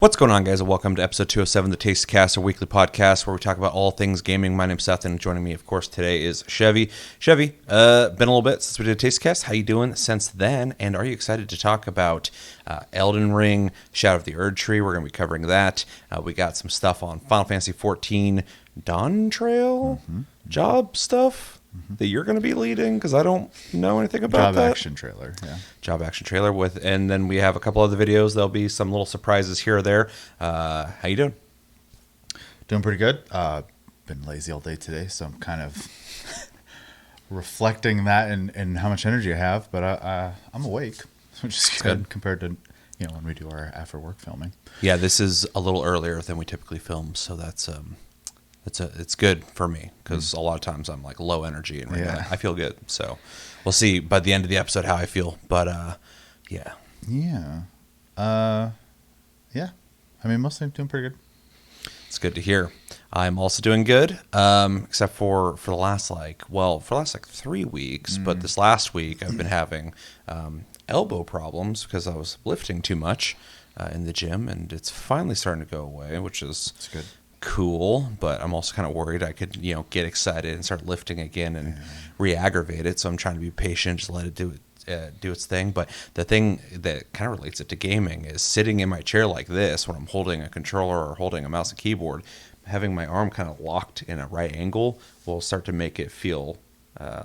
What's going on, guys, and welcome to episode 207 of the Tastecast, a weekly podcast where we talk about all things gaming. My name's Seth, and joining me, of course, today is Chevy. Chevy, been a little bit since we did a Tastecast. How you doing since then? And are you excited to talk about Elden Ring, Shadow of the Erdtree? We're going to be covering that. We got some stuff on Final Fantasy XIV Dawntrail job stuff that you're going to be leading, because I don't know anything about that. Job action trailer, yeah. Job action trailer with, and then we have a couple other videos. There'll be some little surprises here or there. How you doing? Doing pretty good. Been lazy all day today, so I'm kind of reflecting that and how much energy I have. But I'm awake, which is good compared to when we do our after work filming. Yeah, this is a little earlier than we typically film, so it's good for me, because a lot of times I'm like low energy and I feel good. So we'll see by the end of the episode how I feel. But yeah. I mean, mostly I'm doing pretty good. It's good to hear. I'm also doing good, except for the last 3 weeks. But this last week I've been having elbow problems because I was lifting too much in the gym, and it's finally starting to go away, which is good. Cool. But I'm also kind of worried I could get excited and start lifting again and re-aggravate it. So I'm trying to be patient, just let it do its thing. But the thing that kind of relates it to gaming is sitting in my chair like this when I'm holding a controller or holding a mouse and keyboard, having my arm kind of locked in a right angle will start to make it feel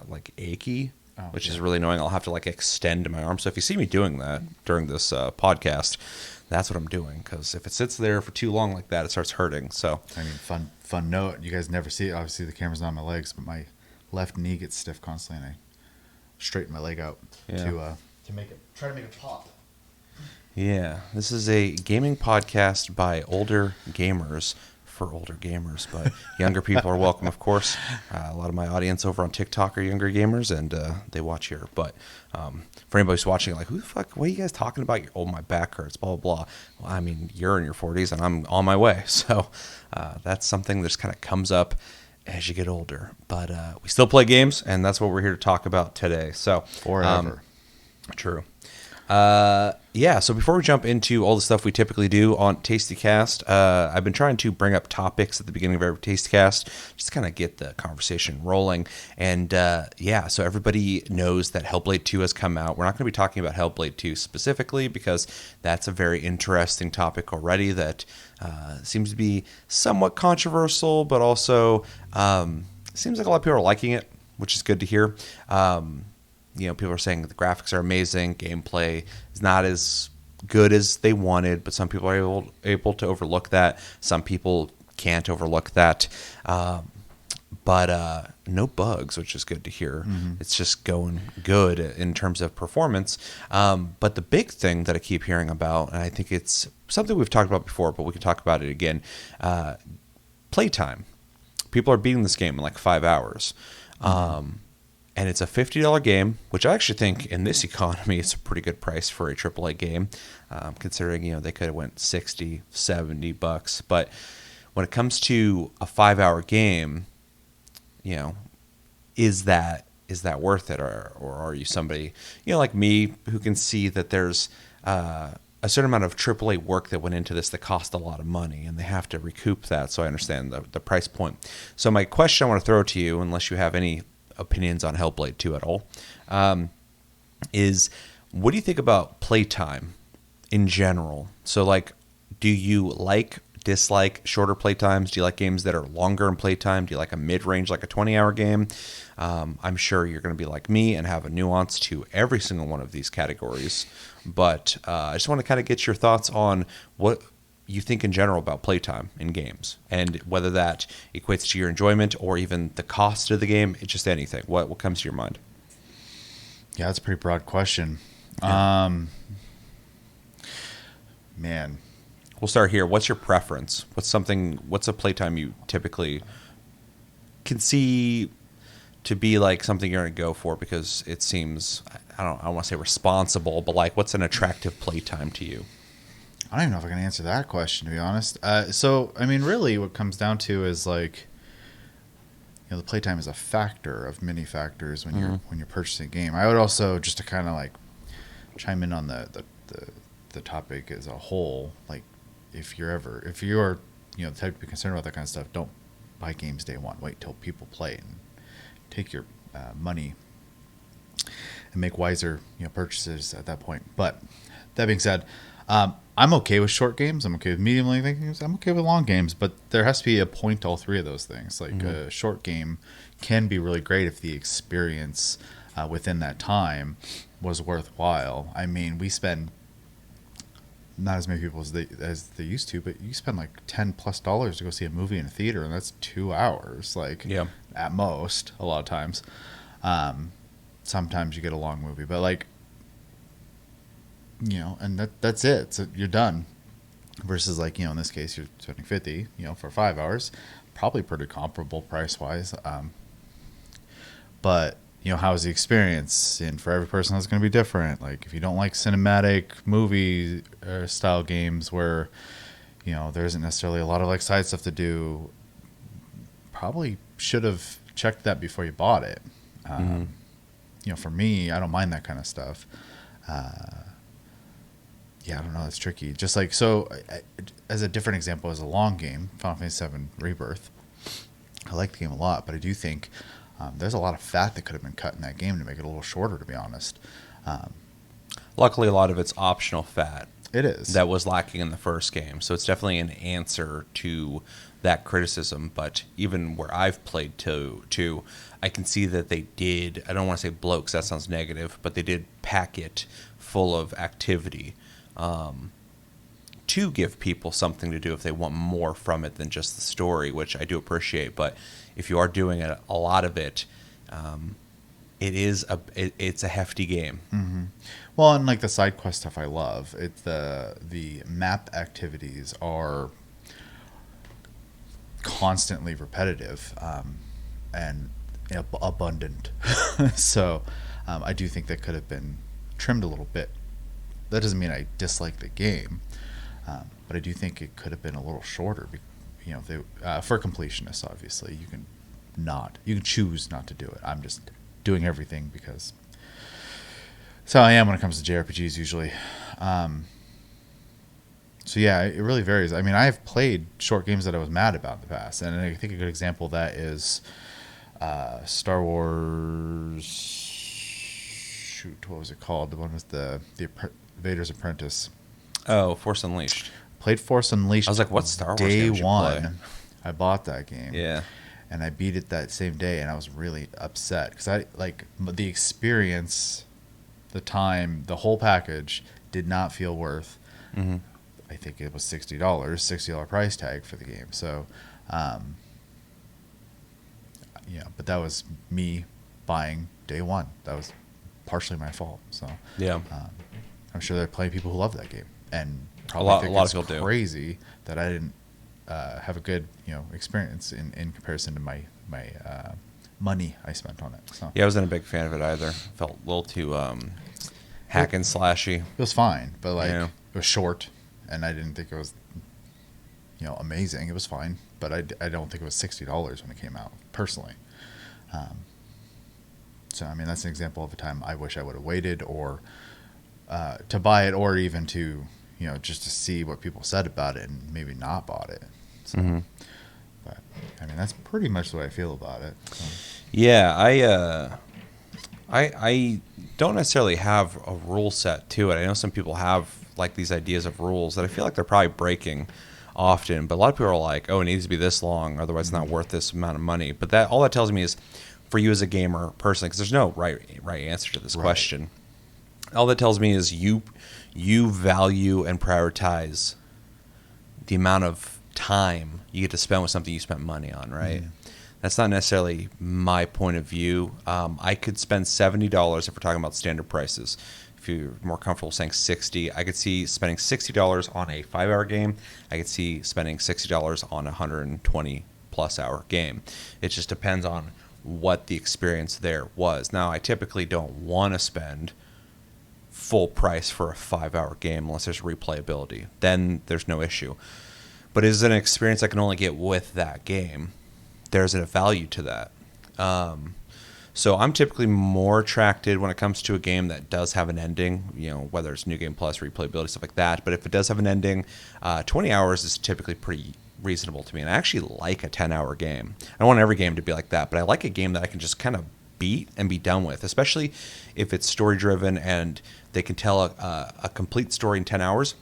like achy, which is really annoying. I'll have to extend my arm. So if you see me doing that during this podcast, that's what I'm doing, because if it sits there for too long like that, it starts hurting. So I mean, fun note. You guys never see it. Obviously, the camera's not on my legs, but my left knee gets stiff constantly, and I straighten my leg out to try to make it pop. Yeah, this is a gaming podcast by older gamers for older gamers, but younger people are welcome, of course. A lot of my audience over on TikTok are younger gamers, and they watch here. But for anybody who's watching, who the fuck, what are you guys talking about? My back hurts, blah, blah, blah. Well, I mean, you're in your 40s, and I'm on my way. So that's something that just kind of comes up as you get older. But we still play games, and that's what we're here to talk about today. So Forever. True. So before we jump into all the stuff we typically do on Tastecast, I've been trying to bring up topics at the beginning of every Tastecast, just to kind of get the conversation rolling. And so everybody knows that Hellblade 2 has come out. We're not going to be talking about Hellblade 2 specifically, because that's a very interesting topic already that seems to be somewhat controversial, but also seems like a lot of people are liking it, which is good to hear. People are saying the graphics are amazing, gameplay is not as good as they wanted, but some people are able to overlook that. Some people can't overlook that. But no bugs, which is good to hear. It's just going good in terms of performance. But the big thing that I keep hearing about, and I think it's something we've talked about before, but we can talk about it again, Playtime. People are beating this game in 5 hours. And it's a $50 game, which I actually think in this economy is a pretty good price for a AAA game, considering, they could have went $60, $70. But when it comes to a 5-hour game, is that worth it? Or are you somebody, like me, who can see that there's a certain amount of AAA work that went into this that cost a lot of money, and they have to recoup that. So I understand the price point. So my question I want to throw to you, unless you have any opinions on Hellblade 2 at all, is what do you think about playtime in general? So do you dislike shorter playtimes? Do you like games that are longer in playtime? Do you like a mid-range, like a 20-hour game? I'm sure you're going to be like me and have a nuance to every single one of these categories, but I just want to kind of get your thoughts on what you think in general about playtime in games, and whether that equates to your enjoyment or even the cost of the game. It's just anything. What comes to your mind? Yeah, that's a pretty broad question. Yeah. Man, we'll start here. What's your preference? What's a playtime you typically can see to be something you're going to go for because it seems, I don't want to say responsible, but what's an attractive playtime to you? I don't even know if I can answer that question, to be honest. So, I mean, really what comes down to is the playtime is a factor of many factors when you're purchasing a game. I would also, just to kind of chime in on the topic as a whole, if you're the type to be concerned about that kind of stuff, don't buy games day one. Wait till people play it and take your money and make wiser purchases at that point. But that being said, I'm okay with short games. I'm okay with medium length games. I'm okay with long games. But there has to be a point to all three of those things. Like a short game can be really great if the experience within that time was worthwhile. I mean, we spend not as many people as they used to, but you spend like $10+ to go see a movie in a theater, and that's 2 hours, like at most, a lot of times. Sometimes you get a long movie, but like, and that's it. So you're done. Versus like, in this case, you're spending $50, for 5 hours, probably pretty comparable price wise. But how is the experience? And for every person, that's going to be different. Like if you don't like cinematic movie style games where, there isn't necessarily a lot of like side stuff to do, probably should have checked that before you bought it. For me, I don't mind that kind of stuff. I don't know. It's tricky. Just like, so as a different example, as a long game, Final Fantasy VII Rebirth, I like the game a lot, but I do think there's a lot of fat that could have been cut in that game to make it a little shorter, to be honest. Luckily, a lot of it's optional fat. It is. That was lacking in the first game. So it's definitely an answer to that criticism. But even where I've played too, I can see that they did, I don't want to say bloat because that sounds negative, but they did pack it full of activity to give people something to do if they want more from it than just the story, which I do appreciate. But if you are doing a lot of it, it's a hefty game. Mm-hmm. Well, and like the side quest stuff, I love it. The map activities are constantly repetitive and abundant. So I do think that could have been trimmed a little bit. That doesn't mean I dislike the game, but I do think it could have been a little shorter. For completionists, obviously, you can choose not to do it. I'm just doing everything because that's how I am when it comes to JRPGs usually. So yeah, it really varies. I mean, I have played short games that I was mad about in the past, and I think a good example of that is Star Wars. Shoot, what was it called? The one with the Vader's Apprentice. Oh, Force Unleashed. Played Force Unleashed. I was like, what Star Wars day game did you one? play? I bought that game. Yeah. And I beat it that same day, and I was really upset because I like the experience, the time, the whole package did not feel worth. Mm-hmm. I think it was $60 price tag for the game. So, but that was me buying day one. That was partially my fault. So yeah, I'm sure there are plenty of people who love that game, and probably a lot think of it's people crazy that I didn't have a good experience in comparison to my money I spent on it. So yeah, I wasn't a big fan of it either. Felt a little too hack and slashy. It was fine, but it was short, and I didn't think it was amazing. It was fine, but I don't think it was $60 when it came out personally. So I mean, that's an example of a time I wish I would have waited, or to buy it, or even to just to see what people said about it and maybe not bought it. So, but I mean, that's pretty much the way I feel about it. So. Yeah, I don't necessarily have a rule set to it. I know some people have like these ideas of rules that I feel like they're probably breaking often, but a lot of people are like, oh, it needs to be this long, otherwise it's not worth this amount of money. But that all that tells me is, for you as a gamer personally, because there's no right answer to this question. All that tells me is you value and prioritize the amount of time you get to spend with something you spent money on, right? That's not necessarily my point of view. I could spend $70 if we're talking about standard prices. If you're more comfortable saying $60, I could see spending $60 on a 5-hour game. I could see spending $60 on a 120+ hour game. It just depends on what the experience there was. Now, I typically don't want to spend full price for a 5-hour game unless there's replayability. Then there's no issue. But is it an experience I can only get with that game? There's a value to that. So I'm typically more attracted when it comes to a game that does have an ending, whether it's New Game Plus, replayability, stuff like that. But if it does have an ending, 20 hours is typically pretty reasonable to me. And I actually like a 10-hour game. I don't want every game to be like that, but I like a game that I can just kind of beat and be done with, especially if it's story-driven and they can tell a complete story in 10 hours.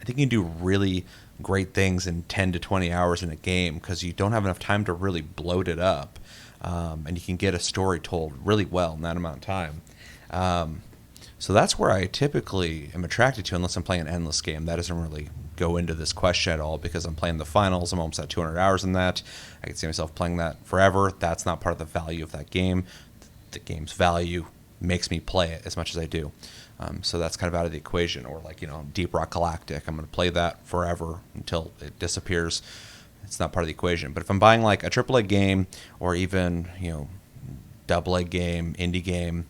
I think you can do really great things in 10 to 20 hours in a game because you don't have enough time to really bloat it up. And you can get a story told really well in that amount of time. So that's where I typically am attracted to, unless I'm playing an endless game. That doesn't really go into this question at all because I'm playing the finals. I'm almost at 200 hours in that. I can see myself playing that forever. That's not part of the value of that game. The game's value makes me play it as much as I do. So that's kind of out of the equation. Or like, Deep Rock Galactic. I'm going to play that forever until it disappears. It's not part of the equation. But if I'm buying like a AAA game or even, AA game, indie game,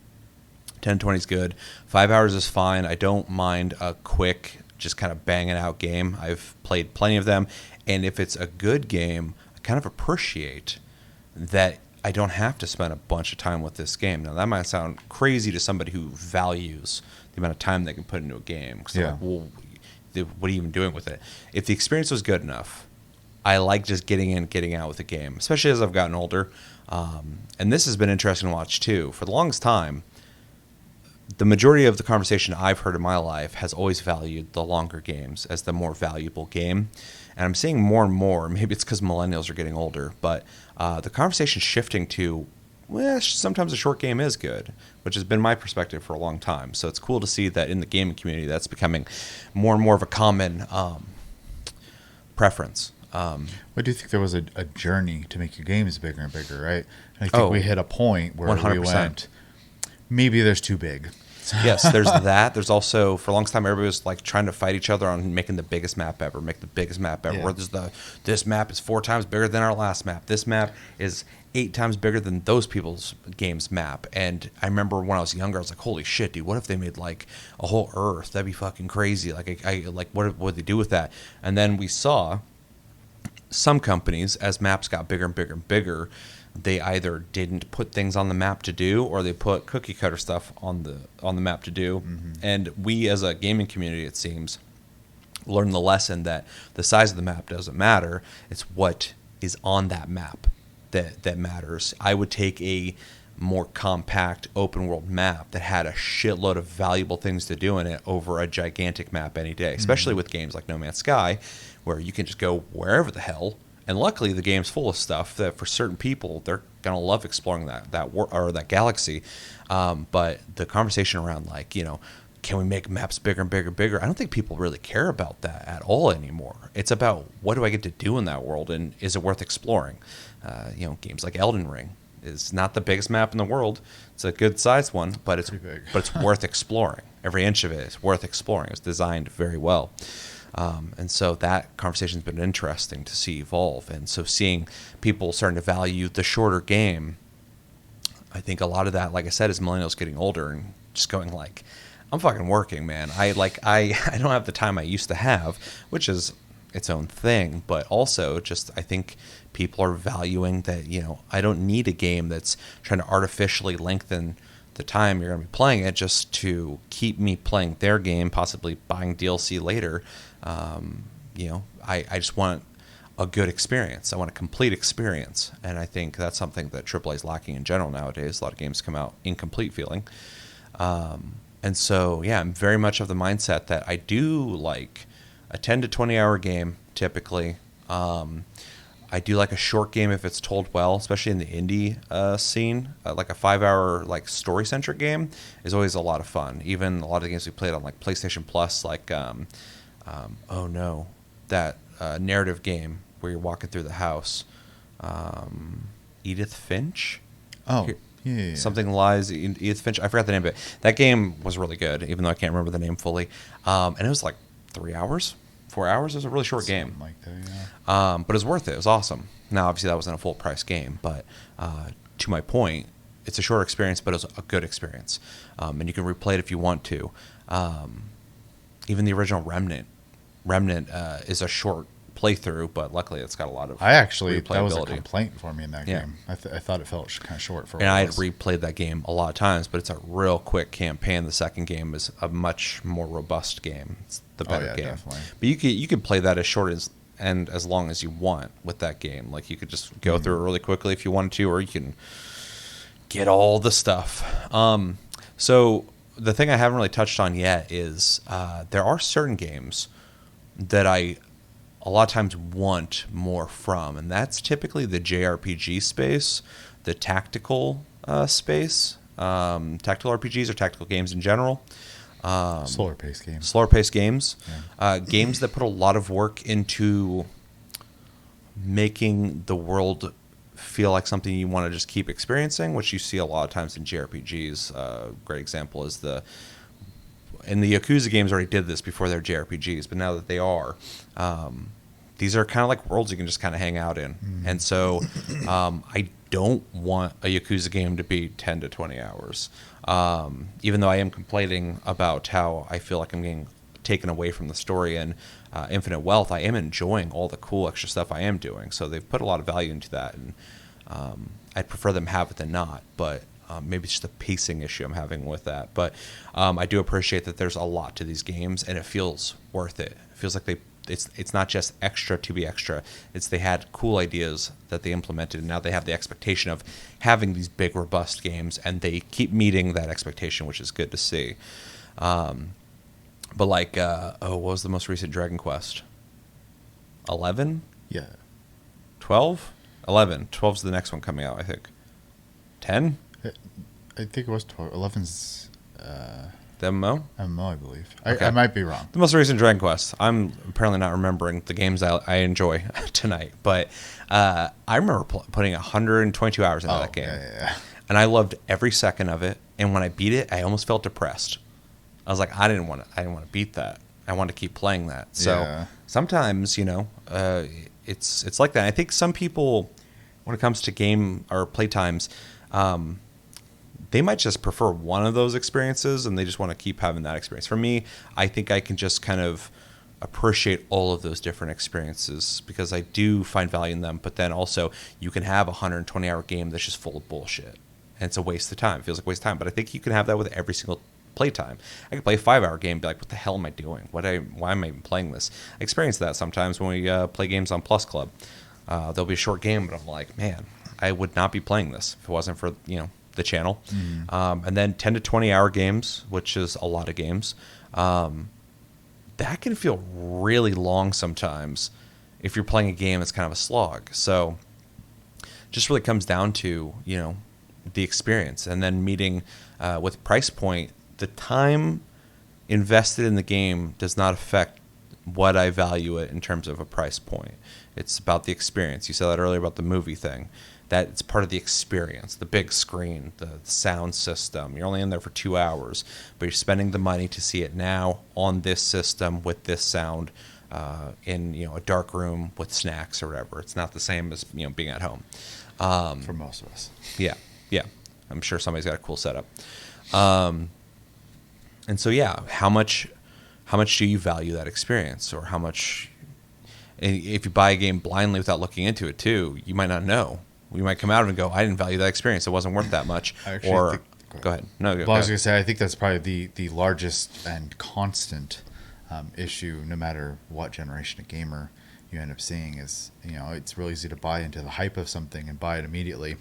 10, 20 is good. 5 hours is fine. I don't mind a quick, just kind of banging out game. I've played plenty of them. And if it's a good game, I kind of appreciate that I don't have to spend a bunch of time with this game. Now, that might sound crazy to somebody who values the amount of time they can put into a game. Because they're like, well, what are you even doing with it? If the experience was good enough, I like just getting in, getting out with the game, especially as I've gotten older. And this has been interesting to watch, too. For the longest time, the majority of the conversation I've heard in my life has always valued the longer games as the more valuable game. And I'm seeing more and more, maybe it's because millennials are getting older, but the conversation's shifting to, well, sometimes a short game is good, which has been my perspective for a long time. So it's cool to see that in the gaming community that's becoming more and more of a common preference. I do think there was a journey to make your games bigger and bigger, right? And I think we hit a point where 100%. We went, maybe there's too big. Yes, there's that. There's also, for a long time, everybody was like trying to fight each other on making the biggest map ever, make the biggest map ever. Yeah. Where there's this map is 4 times bigger than our last map. This map is 8 times bigger than those people's game's map. And I remember when I was younger, I was like, holy shit, dude, what if they made like a whole Earth? That'd be fucking crazy. Like, I like, what would they do with that? And then we saw some companies, as maps got bigger and bigger and bigger, they either didn't put things on the map to do, or they put cookie cutter stuff on the map to do. Mm-hmm. And we, as a gaming community, it seems, learned the lesson that the size of the map doesn't matter. It's what is on that map that matters. I would take a more compact open world map that had a shitload of valuable things to do in it over a gigantic map any day, especially with games like No Man's Sky, where you can just go wherever the hell. And luckily, the game's full of stuff that for certain people, they're going to love exploring that galaxy. But the conversation around, like, can we make maps bigger and bigger and bigger? I don't think people really care about that at all anymore. It's about, what do I get to do in that world, and is it worth exploring? Games like Elden Ring is not the biggest map in the world. It's a good-sized one, but it's worth exploring. Every inch of it is worth exploring. It's designed very well. And so that conversation's been interesting to see evolve. And so seeing people starting to value the shorter game, I think a lot of that, like I said, is millennials getting older and just going like, I'm fucking working, man. I don't have the time I used to have, which is its own thing. But also just, I think people are valuing that, I don't need a game that's trying to artificially lengthen the time you're going to be playing it just to keep me playing their game, possibly buying DLC later. I just want a good experience. I want a complete experience. And I think that's something that AAA is lacking in general nowadays. A lot of games come out incomplete feeling. And so, yeah, I'm very much of the mindset that I do like a 10 to 20 hour game typically. I do like a short game if it's told well, especially in the indie scene. Like a 5 hour like story centric game is always a lot of fun. Even a lot of the games we played on like PlayStation Plus, like that narrative game where you're walking through the house. Edith Finch. Oh, yeah. Something Lies Edith Finch. I forgot the name of it. That game was really good, even though I can't remember the name fully. And it was like 3 hours. 4 hours. It was a really short game. Like that, yeah. But it was worth it. It was awesome. Now, obviously, that wasn't a full price game, but to my point, it's a short experience, but it was a good experience. And you can replay it if you want to. Even the original Remnant is a short playthrough, but luckily it's got a lot of that was a replayability. complaint for me in that game. I thought it felt kind of short for. And I had replayed that game a lot of times, but it's a real quick campaign. The second game is a much more robust game. It's the better game. Definitely. But you could play that as short and as long as you want with that game. Like you could just go through it really quickly if you wanted to, or you can get all the stuff. So the thing I haven't really touched on yet is there are certain games that I a lot of times want more from, and that's typically the JRPG space, the tactical space, tactical RPGs or tactical games in general. Slower paced games. Games that put a lot of work into making the world feel like something you want to just keep experiencing, which you see a lot of times in JRPGs. Great example is the Yakuza games already did this before they're JRPGs, but now that they are, these are kind of like worlds you can just kind of hang out in. And so I don't want a Yakuza game to be 10 to 20 hours. Even though I am complaining about how I feel like I'm getting taken away from the story and Infinite Wealth, I am enjoying all the cool extra stuff I am doing. So they've put a lot of value into that, and I'd prefer them have it than not. But maybe it's just a pacing issue I'm having with that. But I do appreciate that there's a lot to these games, and it feels worth it. It feels like it's not just extra to be extra. It's they had cool ideas that they implemented, and now they have the expectation of having these big, robust games, and they keep meeting that expectation, which is good to see. But like, what was the most recent Dragon Quest? 11? Yeah. 12? 11. 12's the next one coming out, I think. 10? I think it was 12. 11's The MMO? MMO, I believe. Okay. I might be wrong. The most recent Dragon Quest. I'm apparently not remembering the games I enjoy tonight, but I remember putting 122 hours into that game. Yeah. And I loved every second of it. And when I beat it, I almost felt depressed. I was like, I didn't want to beat that. I wanted to keep playing that. So sometimes, it's like that. I think some people, when it comes to game or playtimes, they might just prefer one of those experiences and they just want to keep having that experience. For me, I think I can just kind of appreciate all of those different experiences because I do find value in them. But then also you can have a 120-hour game that's just full of bullshit. And it's a waste of time. It feels like a waste of time. But I think you can have that with every single playtime. I could play a 5-hour game and be like, what the hell am I doing? Why am I even playing this? I experience that sometimes when we play games on Plus Club. There'll be a short game, but I'm like, man, I would not be playing this if it wasn't for, the channel. And then 10 to 20-hour games, which is a lot of games, that can feel really long sometimes if you're playing a game that's kind of a slog. So just really comes down to, the experience. And then meeting with price point, the time invested in the game does not affect what I value it in terms of a price point. It's about the experience. You said that earlier about the movie thing. That it's part of the experience, the big screen, the sound system. You're only in there for 2 hours, but you're spending the money to see it now on this system with this sound in a dark room with snacks or whatever. It's not the same as being at home. For most of us. Yeah. I'm sure somebody's got a cool setup. And so how much do you value that experience, or how much? If you buy a game blindly without looking into it too, you might not know. We might come out of it and go, I didn't value that experience. It wasn't worth that much. Go ahead. No, go I was going to say, I think that's probably the largest and constant issue, no matter what generation of gamer you end up seeing, is, it's really easy to buy into the hype of something and buy it immediately.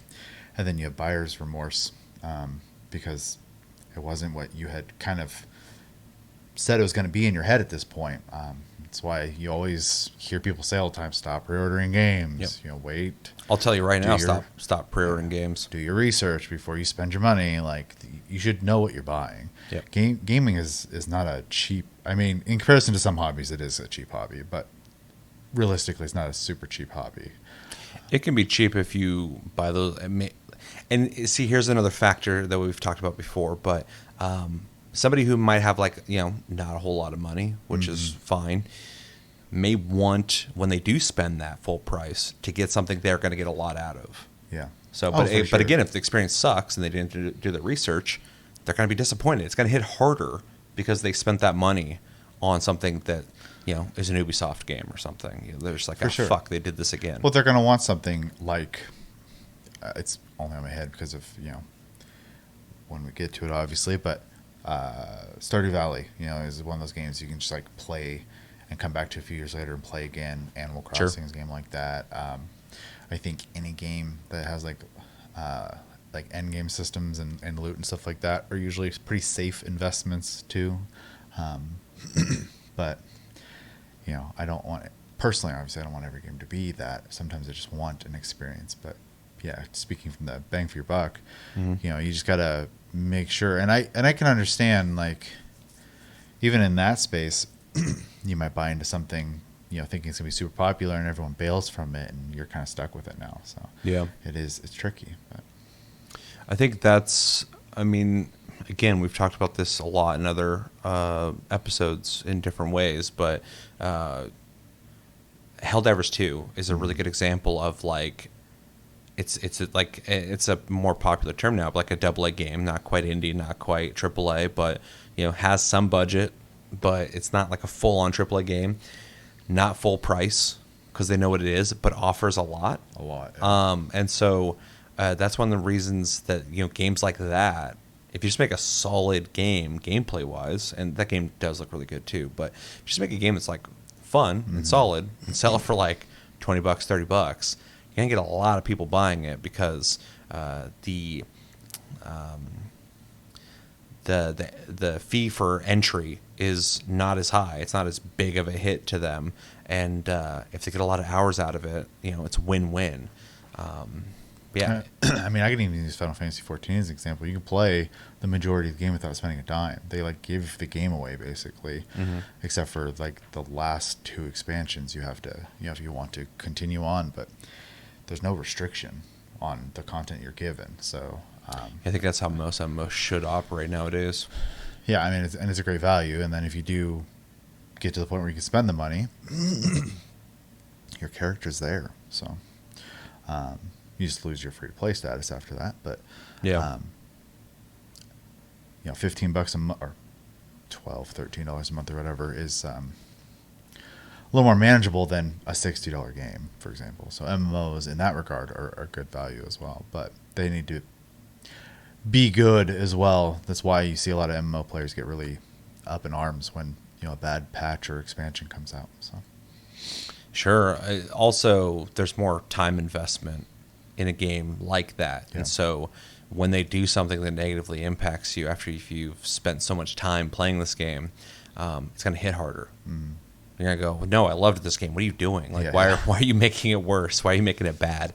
And then you have buyer's remorse because it wasn't what you had kind of said it was going to be in your head at this point. That's why you always hear people say all the time, stop pre-ordering games. Yep. Wait. I'll tell you right now, stop pre-ordering games. Do your research before you spend your money. Like, you should know what you're buying. Yep. Gaming is not a cheap... I mean, in comparison to some hobbies, it is a cheap hobby. But realistically, it's not a super cheap hobby. It can be cheap if you buy those... And see, here's another factor that we've talked about before, but... somebody who might have not a whole lot of money, which is fine, may want, when they do spend that full price, to get something they're going to get a lot out of. Yeah. So, but again, if the experience sucks and they didn't do the research, they're going to be disappointed. It's going to hit harder because they spent that money on something that is an Ubisoft game or something. There's like, For sure. fuck, they did this again. Well, they're going to want something like, it's only on my head because of, when we get to it, obviously, but Stardew Valley, is one of those games you can just like play and come back to a few years later and play again. Animal Crossing is a game like that. I think any game that has like end game systems and loot and stuff like that are usually pretty safe investments too. But I don't want it personally. Obviously, I don't want every game to be that. Sometimes I just want an experience. But yeah, speaking from the bang for your buck, you just gotta make sure. And I can understand, like, even in that space, you might buy into something, thinking it's gonna be super popular, and everyone bails from it, and you're kind of stuck with it now. So yeah, it's tricky. But I think that's. I mean, again, we've talked about this a lot in other episodes in different ways, but Helldivers 2 is a really good example of like. It's a more popular term now, but like a AA game, not quite indie, not quite AAA, but has some budget, but it's not like a full-on AAA game, not full price because they know what it is, but offers a lot. Yeah. And so that's one of the reasons that games like that, if you just make a solid game gameplay wise, and that game does look really good too, but if you just make a game that's like fun and solid and sell it for like $20, $30. You're gonna get a lot of people buying it because the fee for entry is not as high. It's not as big of a hit to them, and if they get a lot of hours out of it, it's win-win. Yeah, I mean, I can even use Final Fantasy 14 as an example. You can play the majority of the game without spending a dime. They like give the game away basically, except for like the last 2 expansions. You have to, if you want to continue on, but there's no restriction on the content you're given. So I think that's how most should operate nowadays. Yeah, I mean, it's a great value. And then if you do get to the point where you can spend the money, your character's there. So you just lose your free to play status after that. But yeah, $15 a month or $12, $13 a month or whatever is a little more manageable than a $60 game, for example. So MMOs in that regard are good value as well, but they need to be good as well. That's why you see a lot of MMO players get really up in arms when a bad patch or expansion comes out. So sure. Also, there's more time investment in a game like that, and so when they do something that negatively impacts you after you've spent so much time playing this game, it's going to hit harder. You're gonna go, no, I loved this game. What are you doing? Like, why are you making it worse? Why are you making it bad?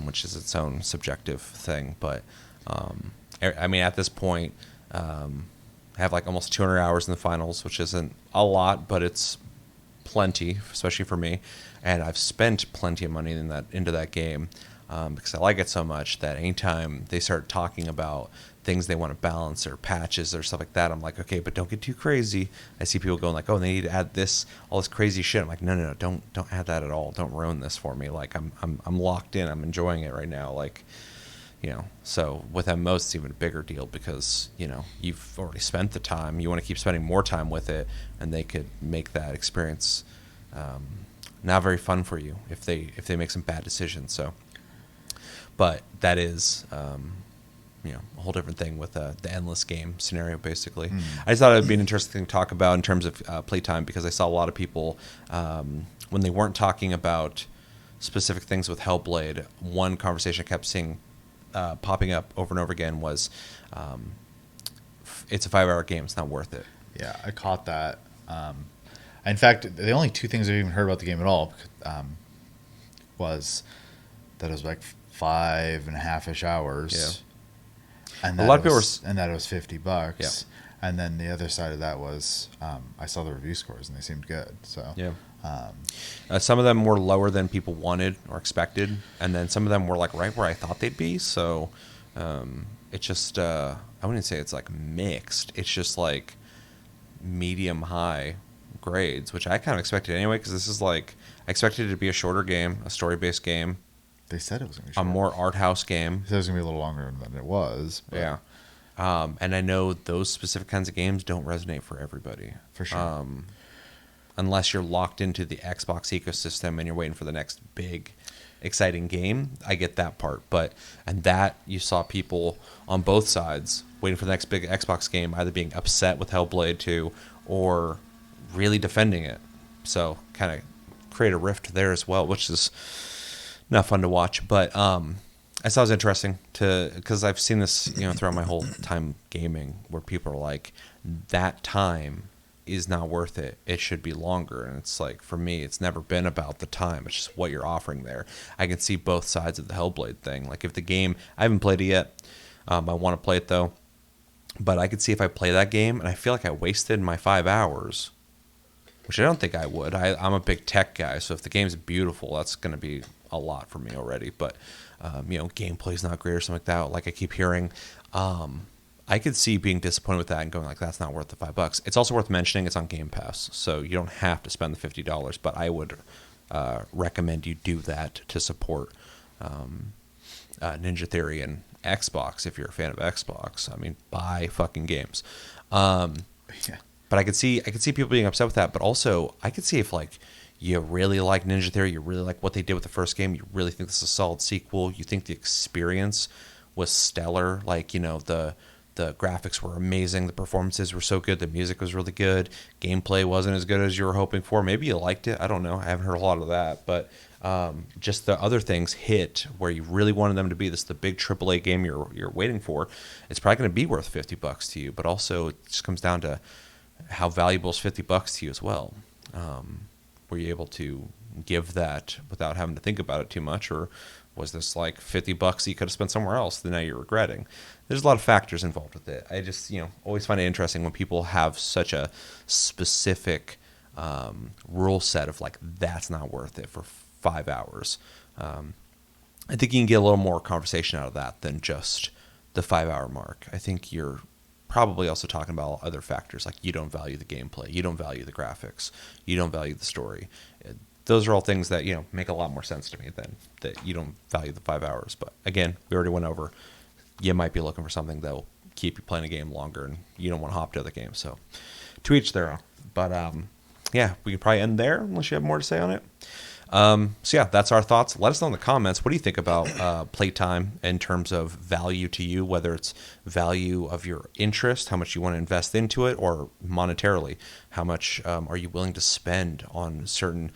Which is its own subjective thing. But I mean, at this point, I have like almost 200 hours in the finals, which isn't a lot, but it's plenty, especially for me. And I've spent plenty of money into that game because I like it so much that anytime they start talking about things they want to balance or patches or stuff like that, I'm like, okay, but don't get too crazy. I see people going like, oh, they need to add all this crazy shit. I'm like, no, don't add that at all. Don't ruin this for me. Like I'm locked in. I'm enjoying it right now. Like, so with MMOs, it's even a bigger deal because you've already spent the time. You want to keep spending more time with it, and they could make that experience not very fun for you if they make some bad decisions. So, but that is. A whole different thing with the endless game scenario, basically. I just thought it would be an interesting thing to talk about in terms of playtime because I saw a lot of people, when they weren't talking about specific things with Hellblade, one conversation I kept seeing popping up over and over again was, it's a 5-hour game, it's not worth it. Yeah, I caught that. In fact, the only 2 things I even heard about the game at all was that it was like 5.5-ish hours. Yeah. And a lot of people and that it was $50. Yeah. And then the other side of that was I saw the review scores and they seemed good. So some of them were lower than people wanted or expected, and then some of them were like right where I thought they'd be. So it's just I wouldn't say it's like mixed. It's just like medium high grades, which I kind of expected anyway because this is like I expected it to be a shorter game, a story based game. They said it was going to be short. A more art house game. They said it was going to be a little longer than it was. But. Yeah. And I know those specific kinds of games don't resonate for everybody. For sure. unless you're locked into the Xbox ecosystem and you're waiting for the next big exciting game. I get that part, and that you saw people on both sides waiting for the next big Xbox game, either being upset with Hellblade 2 or really defending it. So kind of create a rift there as well, which is not fun to watch. But I thought it was interesting because I've seen this, throughout my whole time gaming, where people are like, that time is not worth it. It should be longer. And it's like, for me, it's never been about the time. It's just what you're offering there. I can see both sides of the Hellblade thing. Like if the game, I haven't played it yet. I want to play it though. But I could see if I play that game and I feel like I wasted my 5 hours, which I don't think I would. I'm a big tech guy, so if the game's beautiful, that's going to be a lot for me already. But, gameplay's not great or something like that, like I keep hearing. I could see being disappointed with that and going like, that's not worth the $5. It's also worth mentioning it's on Game Pass, so you don't have to spend the $50, but I would recommend you do that to support Ninja Theory and Xbox if you're a fan of Xbox. I mean, buy fucking games. Yeah. But I could see people being upset with that, but also I could see if like you really like Ninja Theory, you really like what they did with the first game, you really think this is a solid sequel, you think the experience was stellar, like, the graphics were amazing, the performances were so good, the music was really good, gameplay wasn't as good as you were hoping for. Maybe you liked it, I don't know, I haven't heard a lot of that, but just the other things hit where you really wanted them to be the big AAA game you're waiting for. It's probably going to be worth $50 to you, but also it just comes down to how valuable is $50 to you as well. Were you able to give that without having to think about it too much, or was this like $50 you could have spent somewhere else that now you're regretting? There's a lot of factors involved with it. I just always find it interesting when people have such a specific rule set of like, that's not worth it for 5 hours. I think you can get a little more conversation out of that than just the 5 hour mark. I think you're probably also talking about other factors, like you don't value the gameplay, you don't value the graphics, you don't value the story. Those are all things that make a lot more sense to me than that you don't value the 5 hours. But again, we already went over, you might be looking for something that will keep you playing a game longer, and you don't want to hop to other games. So to each their own. But yeah, we can probably end there unless you have more to say on it. So yeah, that's our thoughts. Let us know in the comments, what do you think about Playtime in terms of value to you, whether it's value of your interest, how much you want to invest into it, or monetarily, how much are you willing to spend on certain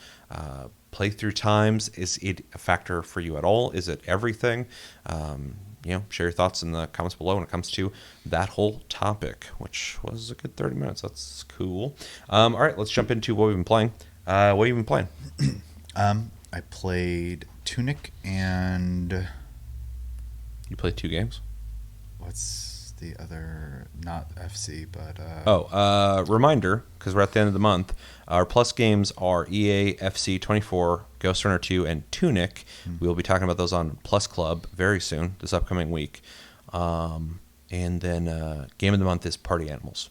playthrough times? Is it a factor for you at all? Is it everything? Share your thoughts in the comments below when it comes to that whole topic, which was a good 30 minutes. That's cool. All right, let's jump into what we've been playing. What have you been playing? I played Tunic and... You played 2 games? What's the other... Not FC, but... Reminder, because we're at the end of the month, our Plus games are EA, FC 24, Ghost Runner 2, and Tunic. We will be talking about those on Plus Club very soon, this upcoming week. And then game of the month is Party Animals.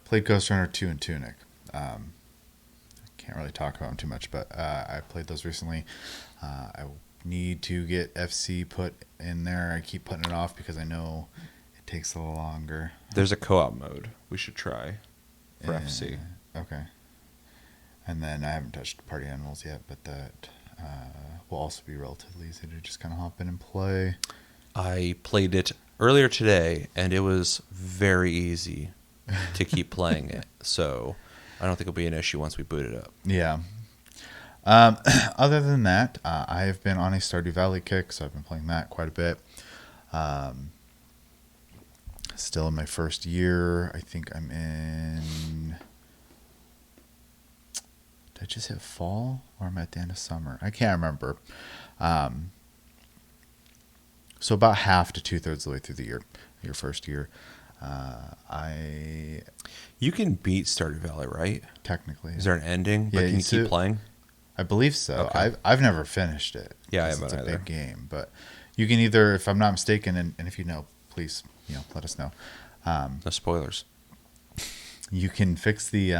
Played Ghost Runner 2 and Tunic. Can't really talk about them too much, but I played those recently. I need to get FC put in there. I keep putting it off because I know it takes a little longer. There's a co-op mode we should try for FC. Okay. And then I haven't touched Party Animals yet, but that will also be relatively easy to just kind of hop in and play. I played it earlier today, and it was very easy to keep playing it. So I don't think it'll be an issue once we boot it up. Yeah. Other than that, I've been on a Stardew Valley kick, so I've been playing that quite a bit. Still in my first year. I think I'm in... Did I just hit fall, or am I at the end of summer? I can't remember. So about half to 2/3 of the way through the year, your first year. You can beat Stardew Valley, right? Technically. Is there an ending? Yeah, but can you keep playing? I believe so. Okay. I've never finished it. Yeah, I haven't either. It's a either. big game, but you can either, if I'm not mistaken, and if you know, please, let us know. No spoilers. You can fix the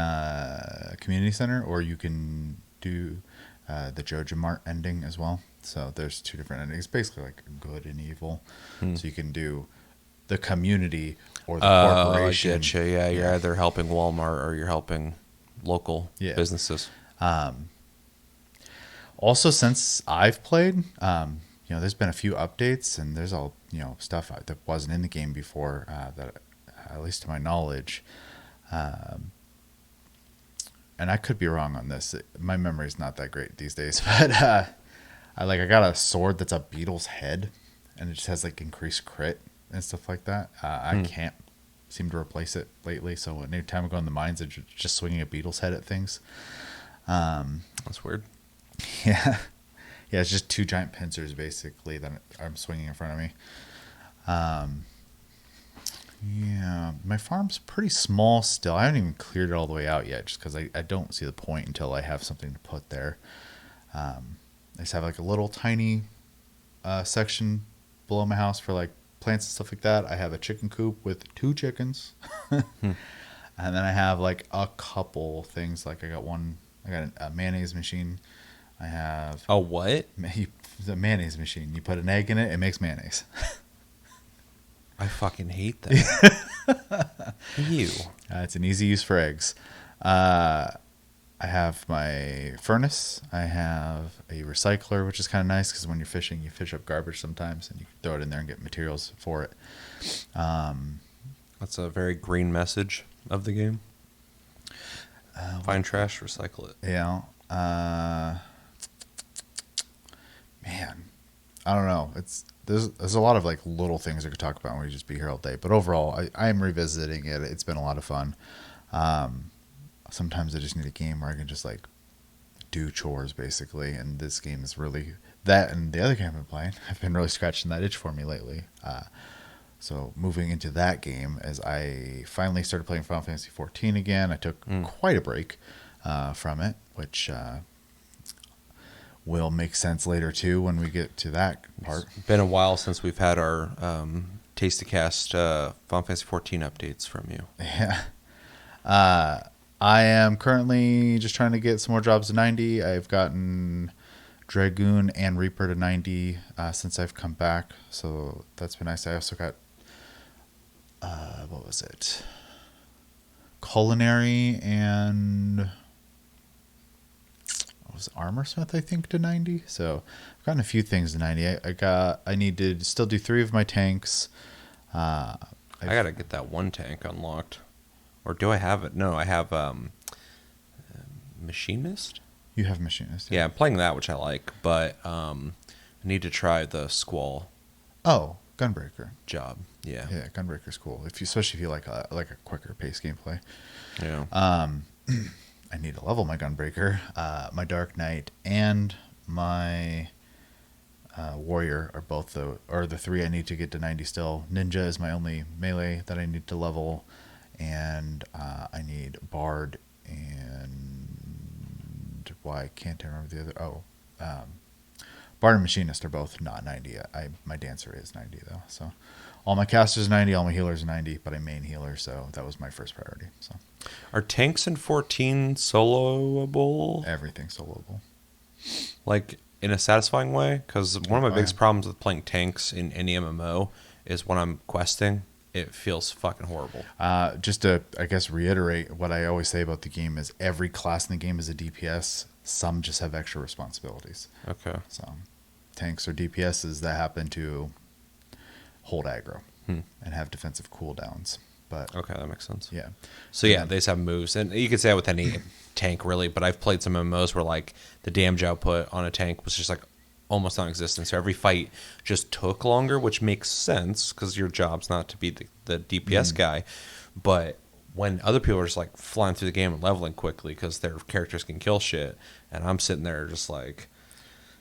community center, or you can do the Joja Mart ending as well. So there's 2 different endings, basically like good and evil. So you can do the community or the corporation. I get you. Yeah, you're either helping Walmart or you're helping local businesses. Also, since I've played, there's been a few updates, and there's all stuff that wasn't in the game before that, at least to my knowledge. And I could be wrong on this. My memory's not that great these days, but I got a sword that's a beetle's head, and it just has like increased crit and stuff like that. I can't seem to replace it lately, so anytime I go in the mines, I'm just swinging a beetle's head at things. That's weird. Yeah. Yeah, it's just two giant pincers, basically, that I'm swinging in front of me. Yeah, my farm's pretty small still. I haven't even cleared it all the way out yet, just because I don't see the point until I have something to put there. I just have like a little tiny section below my house for like plants and stuff like that. I have a chicken coop with 2 chickens. And then I have like a couple things. Like I got a mayonnaise machine. I have a what? The mayonnaise machine. You put an egg in it, it makes mayonnaise. I fucking hate that. Ew. It's an easy use for eggs. I have my furnace. I have a recycler, which is kind of nice because when you're fishing, you fish up garbage sometimes, and you can throw it in there and get materials for it. That's a very green message of the game. Find trash, recycle it. Yeah. Man, I don't know. There's a lot of like little things I could talk about when we just be here all day. But overall, I am revisiting it. It's been a lot of fun. Sometimes I just need a game where I can just like do chores basically, and this game is really that. And the other game I've been playing, I've been really scratching that itch for me lately. So moving into that game, as I finally started playing Final Fantasy XIV again, I took quite a break from it, which will make sense later too when we get to that part. It's been a while since we've had our Taste-to-Cast Final Fantasy XIV updates from you. Yeah. I am currently just trying to get some more jobs to 90. I've gotten Dragoon and Reaper to 90 since I've come back, so that's been nice. I also got what was it? Culinary and what was it? Armorsmith, I think, to 90. So I've gotten a few things to 90. I need to still do 3 of my tanks. I gotta get that one tank unlocked. Or do I have it? No, I have Machinist. You have Machinist. Yeah, I'm playing that, which I like, but I need to try the Squall. Oh, Gunbreaker job. Yeah. Yeah, Gunbreaker's cool. Especially if you like a quicker pace gameplay. Yeah. I need to level my Gunbreaker. My Dark Knight and my Warrior are both the 3 I need to get to 90 still. Ninja is my only melee that I need to level, and I need Bard and I can't remember the other. Bard and Machinist are both not 90 yet. My Dancer is 90 though. So all my casters are 90, all my healers are 90, but I'm main healer, so that was my first priority. So are tanks in 14 soloable? Everything's soloable. Like in a satisfying way? Because one of my biggest problems with playing tanks in any MMO is when I'm questing, it feels fucking horrible. Just to, I guess, reiterate what I always say about the game is every class in the game is a DPS. Some just have extra responsibilities. Okay. So tanks are DPSs that happen to hold aggro and have defensive cooldowns. But okay, that makes sense. Yeah. So yeah, they just have moves, and you could say that with any tank really. But I've played some MMOs where like the damage output on a tank was just like almost non-existent. So every fight just took longer, which makes sense because your job's not to be the DPS guy. But when other people are just like flying through the game and leveling quickly because their characters can kill shit, and I'm sitting there just like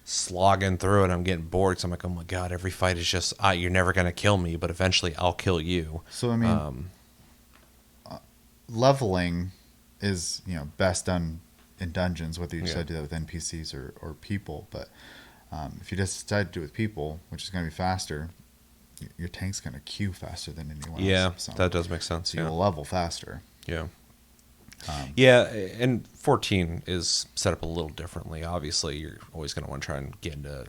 slogging through it, I'm getting bored. So I'm like, oh my god, every fight is just you're never gonna kill me, but eventually I'll kill you. So I mean, leveling is best done in dungeons, whether you decide to do that with NPCs or people. But if you just decide to do it with people, which is going to be faster, your tank's going to queue faster than anyone else. Yeah, So that does make sense. So you'll level faster. Yeah. Yeah, and 14 is set up a little differently. Obviously, you're always going to want to try and get into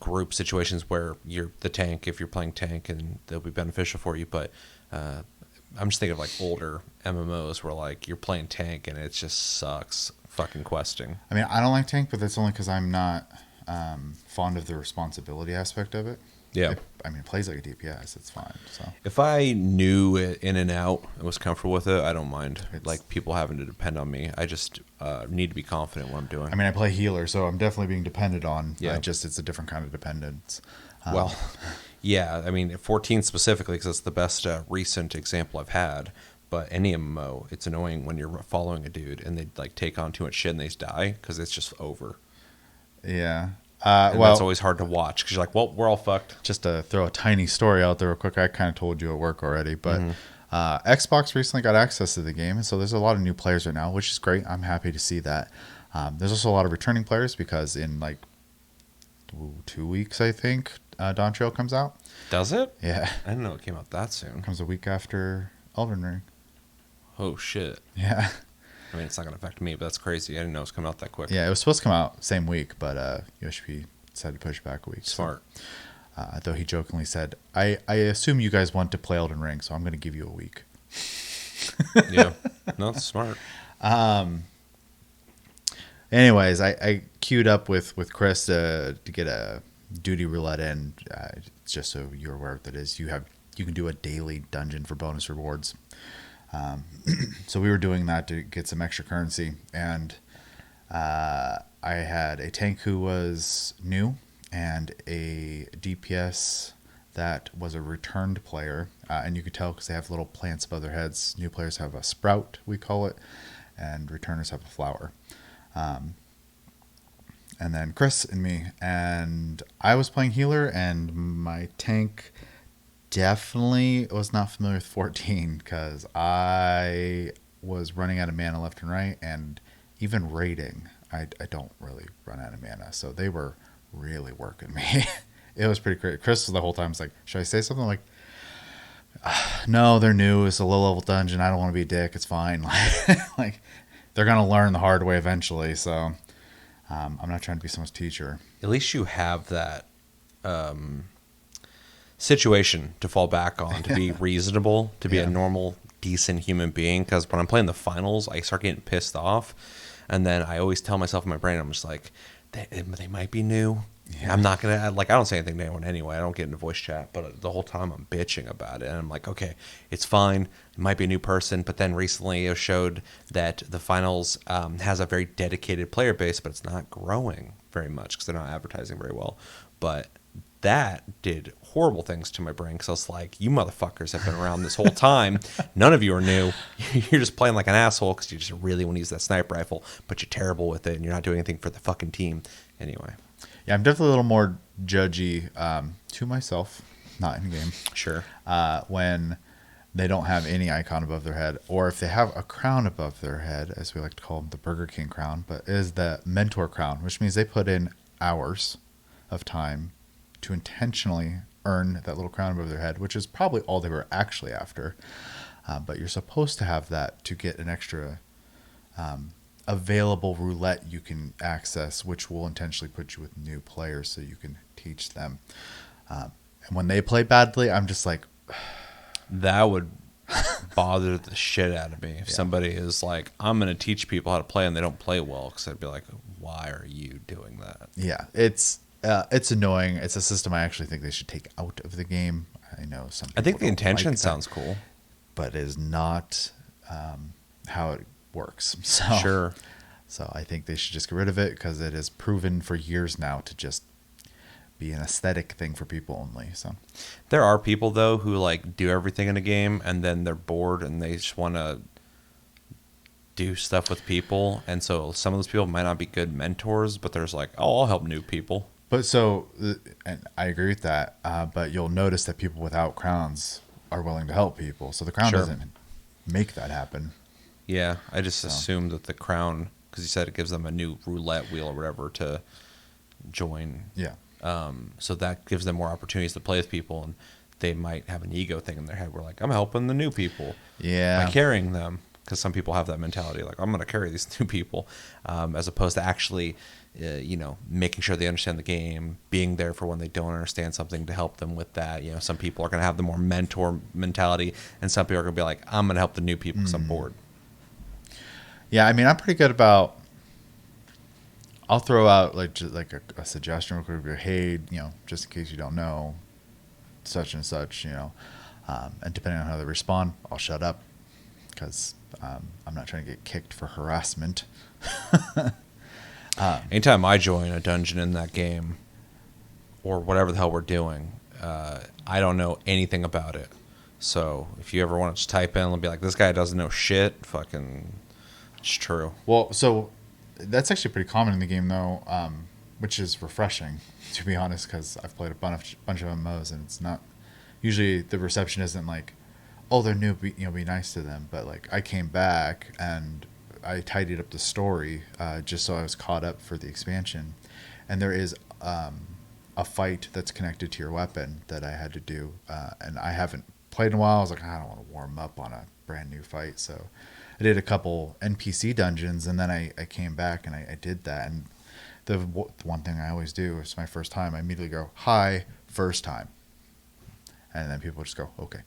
group situations where you're the tank if you're playing tank, and they'll be beneficial for you. But I'm just thinking of like older MMOs where like you're playing tank and it just sucks fucking questing. I mean, I don't like tank, but that's only because I'm not fond of the responsibility aspect of it. Yeah. It plays like a DPS. It's fine. So If I knew it in and out and was comfortable with it, I don't mind like people having to depend on me. I just need to be confident in what I'm doing. I mean, I play healer, so I'm definitely being depended on. Yeah. It's a different kind of dependence. Well, yeah, I mean, 14 specifically, because it's the best recent example I've had. But any MMO, it's annoying when you're following a dude and they like take on too much shit and they just die because it's just over. Yeah. And that's always hard to watch because you're like, well, we're all fucked. Just to throw a tiny story out there real quick, I kind of told you at work already, but Xbox recently got access to the game, and so there's a lot of new players right now, which is great. I'm happy to see that. There's also a lot of returning players because in like 2 weeks, I think, Dawntrail comes out. Does it? Yeah. I didn't know it came out that soon. It comes a week after Elden Ring. Oh, shit. Yeah. I mean, it's not going to affect me, but that's crazy. I didn't know it was coming out that quick. Yeah, it was supposed to come out same week, but USP decided to push it back a week. Smart. So, though he jokingly said, I assume you guys want to play Elden Ring, so I'm going to give you a week. Yeah. No, that's smart. Anyways, I queued up with Chris to get a duty roulette in, just so you're aware what that is. You can do a daily dungeon for bonus rewards. So we were doing that to get some extra currency, and I had a tank who was new and a DPS that was a returned player, and you could tell because they have little plants above their heads. New players have a sprout, we call it, and returners have a flower. And then Chris and me, and I was playing healer, and my tank definitely was not familiar with 14 because I was running out of mana left and right, and even raiding, I don't really run out of mana, so they were really working me. It was pretty great. Chris was the whole time was like, should I say something? Like, no, they're new. It's a low level dungeon. I don't want to be a dick. It's fine. Like they're gonna learn the hard way eventually. So I'm not trying to be someone's teacher. At least you have that situation to fall back on, to be reasonable, to be a normal, decent human being. Because when I'm playing the finals, I start getting pissed off. And then I always tell myself in my brain, I'm just like, they might be new. Yeah. I'm not going to, I don't say anything to anyone anyway. I don't get into voice chat. But the whole time I'm bitching about it. And I'm like, okay, it's fine. It might be a new person. But then recently it showed that the finals has a very dedicated player base, but it's not growing very much because they're not advertising very well. But that did horrible things to my brain because I was like, you motherfuckers have been around this whole time. None of you are new. You're just playing like an asshole because you just really want to use that sniper rifle, but you're terrible with it and you're not doing anything for the fucking team. Anyway. Yeah, I'm definitely a little more judgy to myself, not in game. Sure. When they don't have any icon above their head, or if they have a crown above their head, as we like to call them, the Burger King crown, but it is the mentor crown, which means they put in hours of time to intentionally earn that little crown above their head, which is probably all they were actually after. But you're supposed to have that to get an extra available roulette you can access, which will intentionally put you with new players so you can teach them. And when they play badly, I'm just like... That would bother the shit out of me if somebody is like, I'm going to teach people how to play and they don't play well, because I'd be like, why are you doing that? Yeah, it's annoying. It's a system I actually think they should take out of the game. I know some people I think the intention like sounds cool, but it is not how it works. So, sure. So I think they should just get rid of it because it has proven for years now to just be an aesthetic thing for people only. So there are people though who like do everything in a game and then they're bored and they just want to do stuff with people, and so some of those people might not be good mentors, but there's like, oh, I'll help new people. But so, and I agree with that, but you'll notice that people without crowns are willing to help people. So the crown doesn't make that happen. Yeah, I just assumed that the crown, because you said it gives them a new roulette wheel or whatever to join. Yeah. So that gives them more opportunities to play with people, and they might have an ego thing in their head where like, I'm helping the new people by carrying them. Because some people have that mentality, like, I'm going to carry these new people, as opposed to actually making sure they understand the game, being there for when they don't understand something to help them with that. Some people are going to have the more mentor mentality, and some people are going to be like, I'm going to help the new people because I'm bored. Yeah, I mean, I'm pretty good about. I'll throw out just like a suggestion real quick. Hey, just in case you don't know, such and such, and depending on how they respond, I'll shut up because I'm not trying to get kicked for harassment. Anytime I join a dungeon in that game, or whatever the hell we're doing, I don't know anything about it. So if you ever want to just type in and be like, this guy doesn't know shit, fucking, it's true. Well, so that's actually pretty common in the game, though, which is refreshing, to be honest, because I've played a bunch of MMOs, and it's not usually the reception isn't like, oh, they're new, be nice to them. But like, I came back and I tidied up the story just so I was caught up for the expansion, and there is a fight that's connected to your weapon that I had to do, and I haven't played in a while. I was like, I don't want to warm up on a brand new fight, so I did a couple NPC dungeons, and then I came back and I did that. And the one thing I always do is my first time, I immediately go, hi, first time. And then people just go, okay.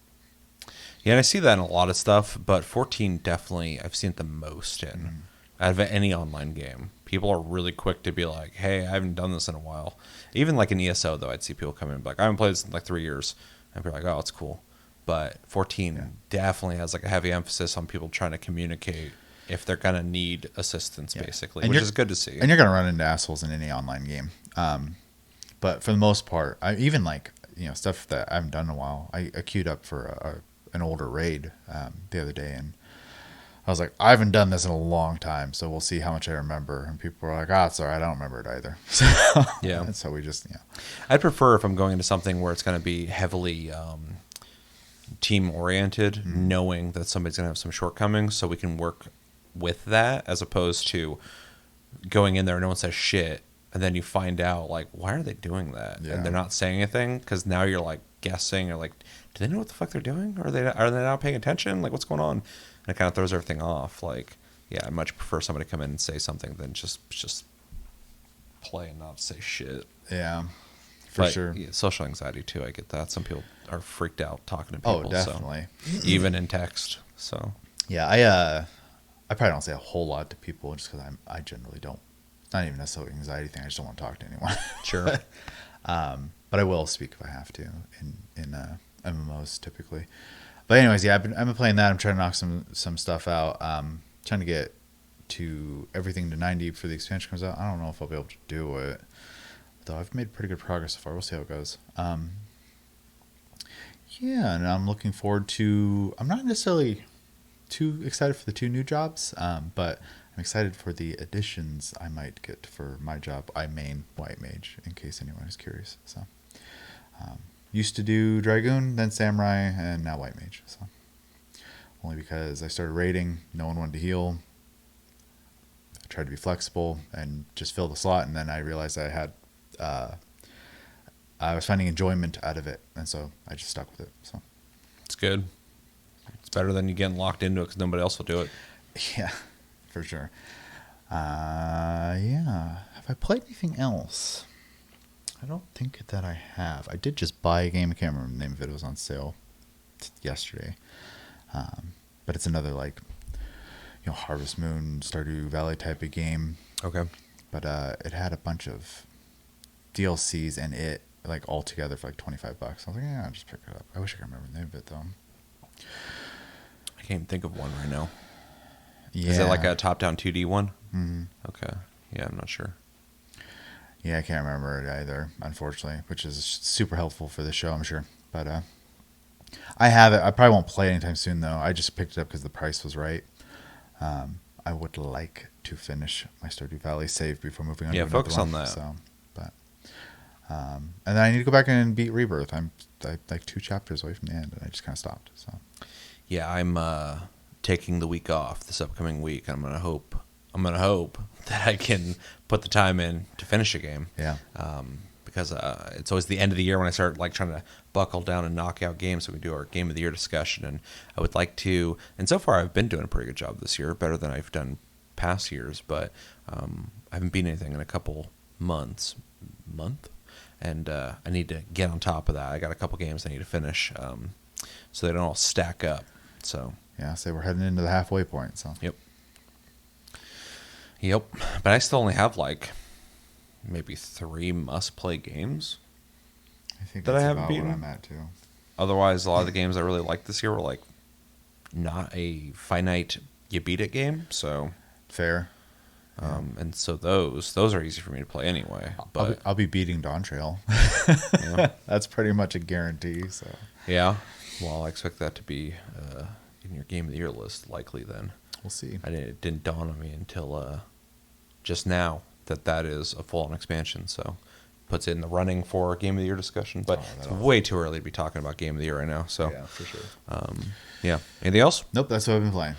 Yeah, and I see that in a lot of stuff, but 14 definitely, I've seen it the most in out of any online game. People are really quick to be like, hey, I haven't done this in a while. Even like in ESO, though, I'd see people come in and be like, I haven't played this in like 3 years. And be like, oh, it's cool. But 14 definitely has like a heavy emphasis on people trying to communicate if they're going to need assistance, basically, which is good to see. And you're going to run into assholes in any online game. But for the most part, I even like, stuff that I haven't done in a while. I queued up for an older raid the other day, and I was like, I haven't done this in a long time, so we'll see how much I remember. And people were like, it's all right, I don't remember it either. So, yeah. And so we just, I'd prefer if I'm going into something where it's going to be heavily team-oriented, knowing that somebody's going to have some shortcomings, so we can work with that, as opposed to going in there and no one says shit, and then you find out, like, why are they doing that? Yeah. And they're not saying anything, because now you're, like, guessing, or, like, do they know what the fuck they're doing? Are they not paying attention? Like, what's going on? And it kind of throws everything off. Like, yeah, I much prefer somebody to come in and say something than just play and not say shit. Yeah, for sure. Yeah, social anxiety, too, I get that. Some people are freaked out talking to people. Oh, definitely. So, even in text, so. Yeah, I probably don't say a whole lot to people just because I generally don't. It's not even necessarily an anxiety thing. I just don't want to talk to anyone. Sure. But I will speak if I have to in MMOs typically. But anyways, yeah, I've been playing that. I'm trying to knock some stuff out. Trying to get to everything to 90 before the expansion comes out. I don't know if I'll be able to do it, though I've made pretty good progress so far. We'll see how it goes. Yeah, and I'm looking forward to. I'm not necessarily too excited for the 2 new jobs, but I'm excited for the additions I might get for my job. I main White Mage, in case anyone is curious. So, used to do Dragoon, then Samurai, and now White Mage. So, only because I started raiding, no one wanted to heal. I tried to be flexible and just fill the slot, and then I realized I had, I was finding enjoyment out of it, and so I just stuck with it. So, it's good. It's better than you getting locked into it because nobody else will do it. Yeah, for sure. Yeah. Have I played anything else? I don't think that I have. I did just buy a game. I can't remember the name of it. It was on sale yesterday. But it's another Harvest Moon, Stardew Valley type of game. Okay. But it had a bunch of DLCs and it all together for $25. I was like, yeah, I'll just pick it up. I wish I could remember the name of it though. I can't even think of one right now. Yeah. Is it like a top-down 2D one? Mm-hmm. Okay. Yeah, I'm not sure. Yeah, I can't remember it either, unfortunately, which is super helpful for the show, I'm sure. But I have it. I probably won't play it anytime soon, though. I just picked it up because the price was right. I would like to finish my Stardew Valley save before moving on to another focus one, on that. So, but, and then I need to go back and beat Rebirth. I'm like 2 chapters away from the end, and I just kind of stopped. So, yeah, I'm taking the week off this upcoming week. I'm gonna hope that I can put the time in to finish a game. Yeah. Because it's always the end of the year when I start trying to buckle down and knock out games. So we do our game of the year discussion, and I would like to. And so far, I've been doing a pretty good job this year, better than I've done past years. But I haven't beaten anything in a couple month, and I need to get on top of that. I got a couple games I need to finish, so they don't all stack up. So yeah, so we're heading into the halfway point. So yep. But I still only have like maybe 3 must-play games. I think that that's I haven't about beaten. what I'm at too. Otherwise, a lot of the games I really liked this year were like not a finite you beat it game. So Fair. and so those are easy for me to play anyway. But I'll be beating Dawntrail. That's pretty much a guarantee. So yeah, well, I expect that to be in your game of the year list likely. Then we'll see. it didn't dawn on me until just now that is a full-on expansion. So puts it in the running for game of the year discussion. But it's way too early to be talking about game of the year right now. So yeah, for sure. Yeah. Anything else? Nope, that's what I've been playing.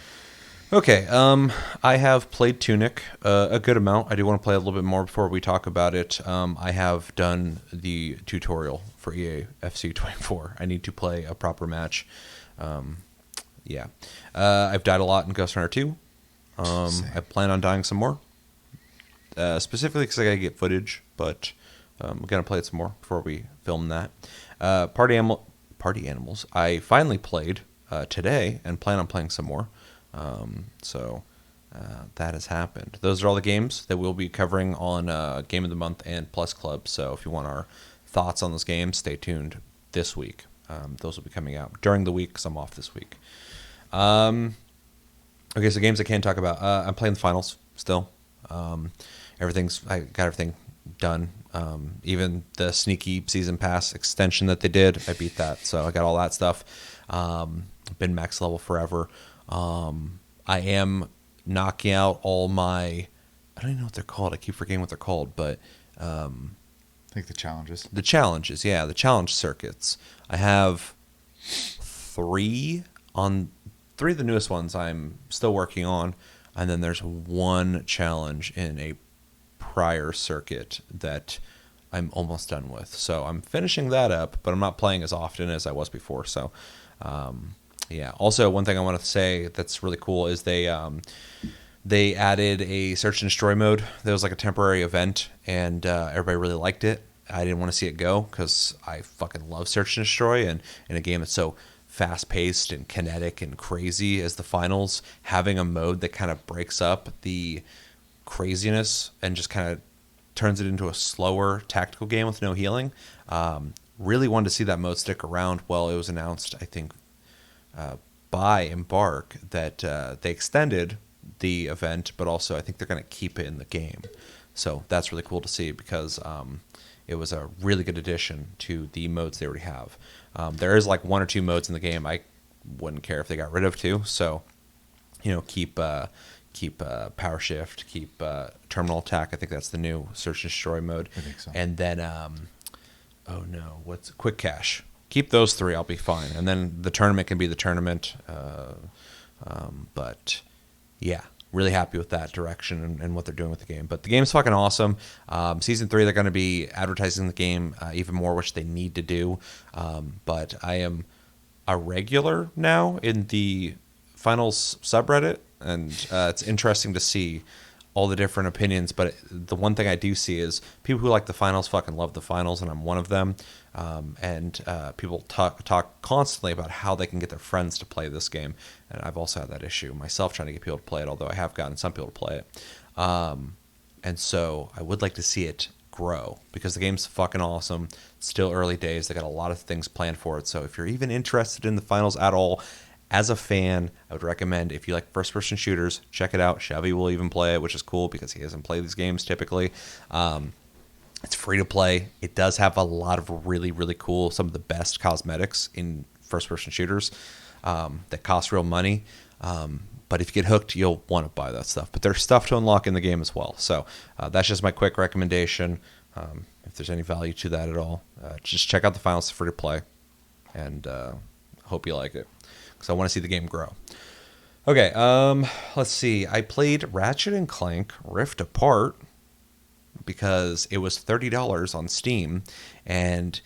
Okay, I have played Tunic a good amount. I do want to play a little bit more before we talk about it. I have done the tutorial for EA FC 24. I need to play a proper match. Yeah. I've died a lot in Ghost Runner 2. I plan on dying some more. Specifically because I got to get footage, but I'm going to play it some more before we film that. Party Animals. I finally played today and plan on playing some more. So that has happened. Those are all the games that we'll be covering on Game of the Month and Plus Club. So if you want our thoughts on those games, stay tuned this week. Those will be coming out during the week because I'm off this week. Okay, so games I can talk about. I'm playing the finals still. I got everything done. Even the sneaky season pass extension that they did, I beat that. So I got all that stuff. Been max level forever. I am knocking out all my, I don't even know what they're called. I keep forgetting what they're called, but I think the challenges. The challenges, yeah, the challenge circuits. I have 3 of the newest ones I'm still working on, and then there's 1 challenge in a prior circuit that I'm almost done with. So I'm finishing that up, but I'm not playing as often as I was before. So yeah. Also, one thing I want to say that's really cool is they added a search and destroy mode. There was like a temporary event, and everybody really liked it. I didn't want to see it go because I fucking love search and destroy, and in a game that's so fast-paced and kinetic and crazy as the finals, having a mode that kind of breaks up the craziness and just kind of turns it into a slower tactical game with no healing. Really wanted to see that mode stick around. Well, it was announced, I think, by Embark that they extended the event, but also I think they're going to keep it in the game. So that's really cool to see because it was a really good addition to the modes they already have. There is like 1 or 2 modes in the game I wouldn't care if they got rid of too. So, keep power shift, keep terminal attack. I think that's the new search and destroy mode. I think so. And then, what's quick cache? Keep those 3, I'll be fine. And then the tournament can be the tournament. But yeah, really happy with that direction and what they're doing with the game. But the game's fucking awesome. Season 3, they're going to be advertising the game even more, which they need to do. But I am a regular now in the finals subreddit, and it's interesting to see all the different opinions. But the one thing I do see is people who like the finals fucking love the finals, and I'm one of them. And people talk constantly about how they can get their friends to play this game. And I've also had that issue myself trying to get people to play it, although I have gotten some people to play it. And so I would like to see it grow because the game's fucking awesome. It's still early days. They got a lot of things planned for it. So if you're even interested in the finals at all, as a fan, I would recommend, if you like first-person shooters, check it out. Chevy will even play it, which is cool because he doesn't play these games typically. It's free to play. It does have a lot of really, really cool, some of the best cosmetics in first-person shooters that cost real money. But if you get hooked, you'll want to buy that stuff. But there's stuff to unlock in the game as well. So that's just my quick recommendation. If there's any value to that at all, just check out the finals. It's free to play. And hope you like it because I want to see the game grow. Okay, let's see. I played Ratchet and Clank Rift Apart because it was $30 on Steam, and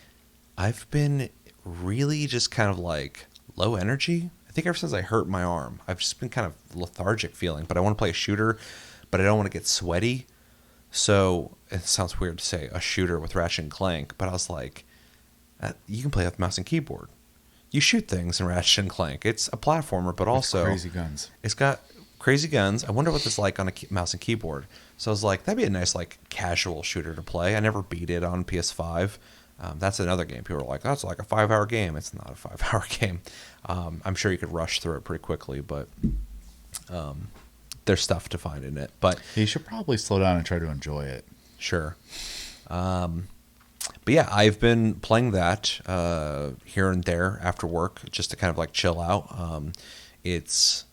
I've been really just kind of like low energy. I think ever since I hurt my arm, I've just been kind of lethargic feeling, but I want to play a shooter, but I don't want to get sweaty. So it sounds weird to say a shooter with Ratchet and Clank, but I was like, you can play with mouse and keyboard. You shoot things in Ratchet and Clank. It's a platformer, but also crazy guns. It's got crazy guns. I wonder what this is like on a mouse and keyboard. So I was like, that'd be a nice like casual shooter to play. I never beat it on PS5. That's another game. People are like, that's like a 5-hour game. It's not a 5-hour game. I'm sure you could rush through it pretty quickly, but there's stuff to find in it. But you should probably slow down and try to enjoy it. Sure. But yeah, I've been playing that here and there after work just to kind of like chill out. It's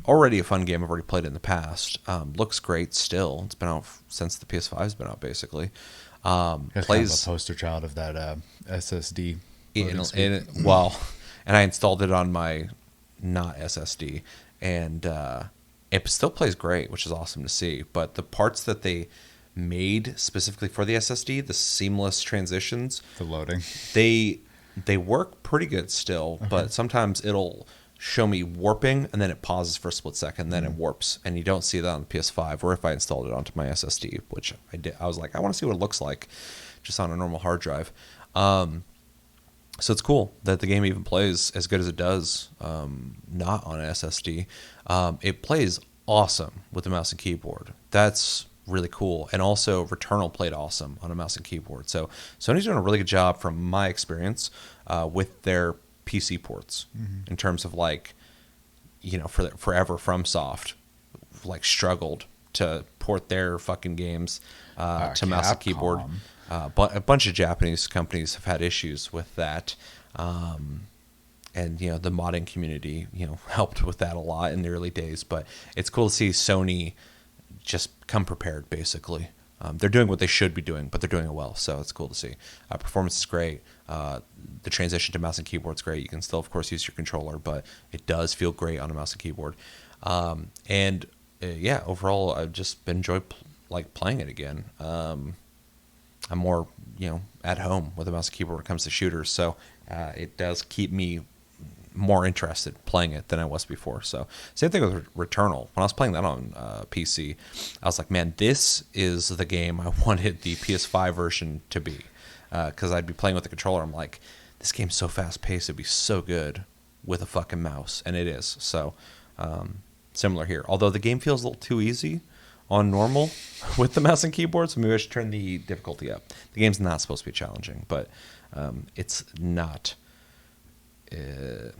already a fun game. I've already played it in the past. Looks great still. It's been out since the PS5's been out, basically. Plays kind of a poster child of that SSD. And I installed it on my not SSD, and it still plays great, which is awesome to see. But the parts that they made specifically for the SSD, the seamless transitions, the loading, they work pretty good still. Okay. But sometimes it'll show me warping, and then it pauses for a split second, then it warps, and you don't see that on the PS5. Or if I installed it onto my SSD, which I did, I was like, I want to see what it looks like just on a normal hard drive. So it's cool that the game even plays as good as it does, not on an SSD. It plays awesome with the mouse and keyboard. That's really cool. And also Returnal played awesome on a mouse and keyboard. So Sony's doing a really good job from my experience with their PC ports in terms of like, forever FromSoft like struggled to port their fucking games to mouse and keyboard. But a bunch of Japanese companies have had issues with that. And, the modding community, helped with that a lot in the early days. But it's cool to see Sony just come prepared, basically. They're doing what they should be doing, but they're doing it well. So it's cool to see. Performance is great. The transition to mouse and keyboard is great. You can still, of course, use your controller, but it does feel great on a mouse and keyboard. Overall, I've just enjoyed playing it again. I'm more, at home with a mouse and keyboard when it comes to shooters. So it does keep me more interested playing it than I was before. So same thing with Returnal. When I was playing that on PC, I was like, man, this is the game I wanted the PS5 version to be. Because I'd be playing with the controller. I'm like, this game's so fast paced. It'd be so good with a fucking mouse. And it is. So similar here. Although the game feels a little too easy on normal with the mouse and keyboard, so maybe I should turn the difficulty up. The game's not supposed to be challenging, but it's not. The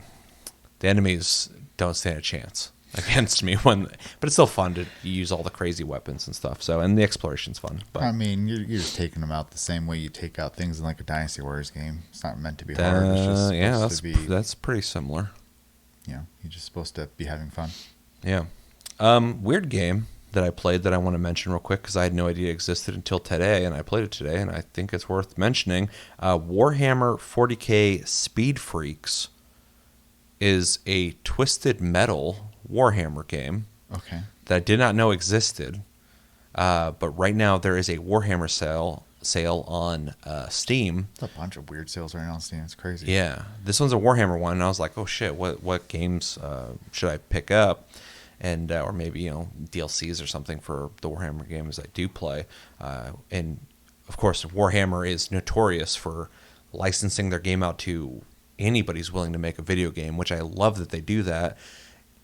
enemies don't stand a chance against me but it's still fun to use all the crazy weapons and stuff. So, and the exploration's fun. But I mean, you're just taking them out the same way you take out things in like a Dynasty Warriors game. It's not meant to be hard. It's just supposed to be. That's pretty similar. You're just supposed to be having fun. Yeah. Weird game that I played that I want to mention real quick because I had no idea it existed until today, and I played it today, and I think it's worth mentioning. Warhammer 40K Speed Freaks is a Twisted Metal Warhammer game that I did not know existed, but right now there is a Warhammer sale on Steam. There's a bunch of weird sales right now on Steam. It's crazy. Yeah, this one's a Warhammer one, and I was like, oh shit, what games should I pick up? And or maybe DLCs or something for the Warhammer games I do play. And of course, Warhammer is notorious for licensing their game out to anybody who's willing to make a video game, which I love that they do that.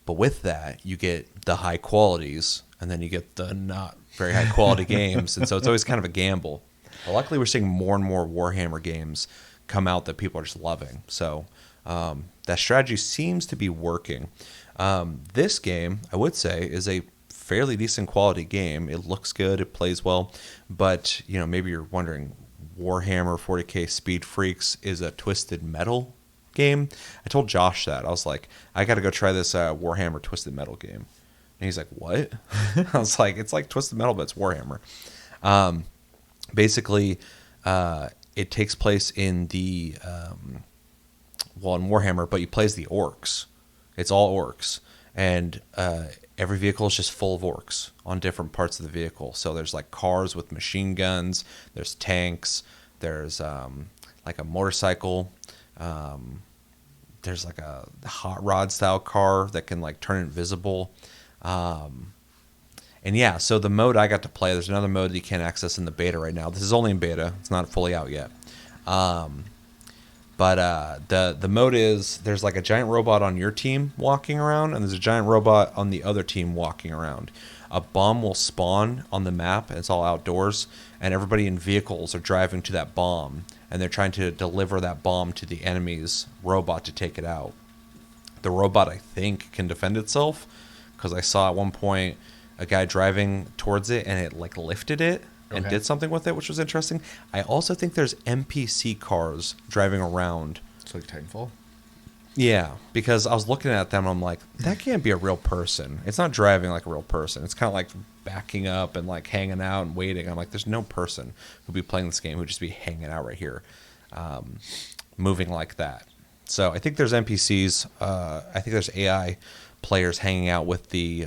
But with that, you get the high qualities, and then you get the not very high quality games, and so it's always kind of a gamble. But luckily, we're seeing more and more Warhammer games come out that people are just loving. So that strategy seems to be working. This game, I would say, is a fairly decent quality game. It looks good, it plays well, but maybe you're wondering, Warhammer 40K Speed Freaks is a Twisted Metal game. I told Josh that. I was like, I got to go try this Warhammer Twisted Metal game. And he's like, what? I was like, it's like Twisted Metal, but it's Warhammer. Basically, it takes place in in Warhammer, but you play as the orcs. It's all orcs, and every vehicle is just full of orcs on different parts of the vehicle. So there's like cars with machine guns, there's tanks, there's like a motorcycle, there's like a hot rod style car that can like turn invisible, and And yeah, so the mode I got to play, there's another mode that you can't access in the beta right now. This is only in beta. It's not fully out yet. But the mode is there's like a giant robot on your team walking around, and there's a giant robot on the other team walking around. A bomb will spawn on the map. It's all outdoors, and everybody in vehicles are driving to that bomb, and they're trying to deliver that bomb to the enemy's robot to take it out. The robot, I think, can defend itself, because I saw at one point a guy driving towards it, and it like lifted it and did something with it, which was interesting. I also think there's NPC cars driving around. It's like Titanfall. Yeah, because I was looking at them, I'm like, that can't be a real person. It's not driving like a real person. It's kind of like backing up and like hanging out and waiting. I'm like, there's no person who'd be playing this game who'd just be hanging out right here, moving like that. So I think there's NPCs. I think there's AI players hanging out with the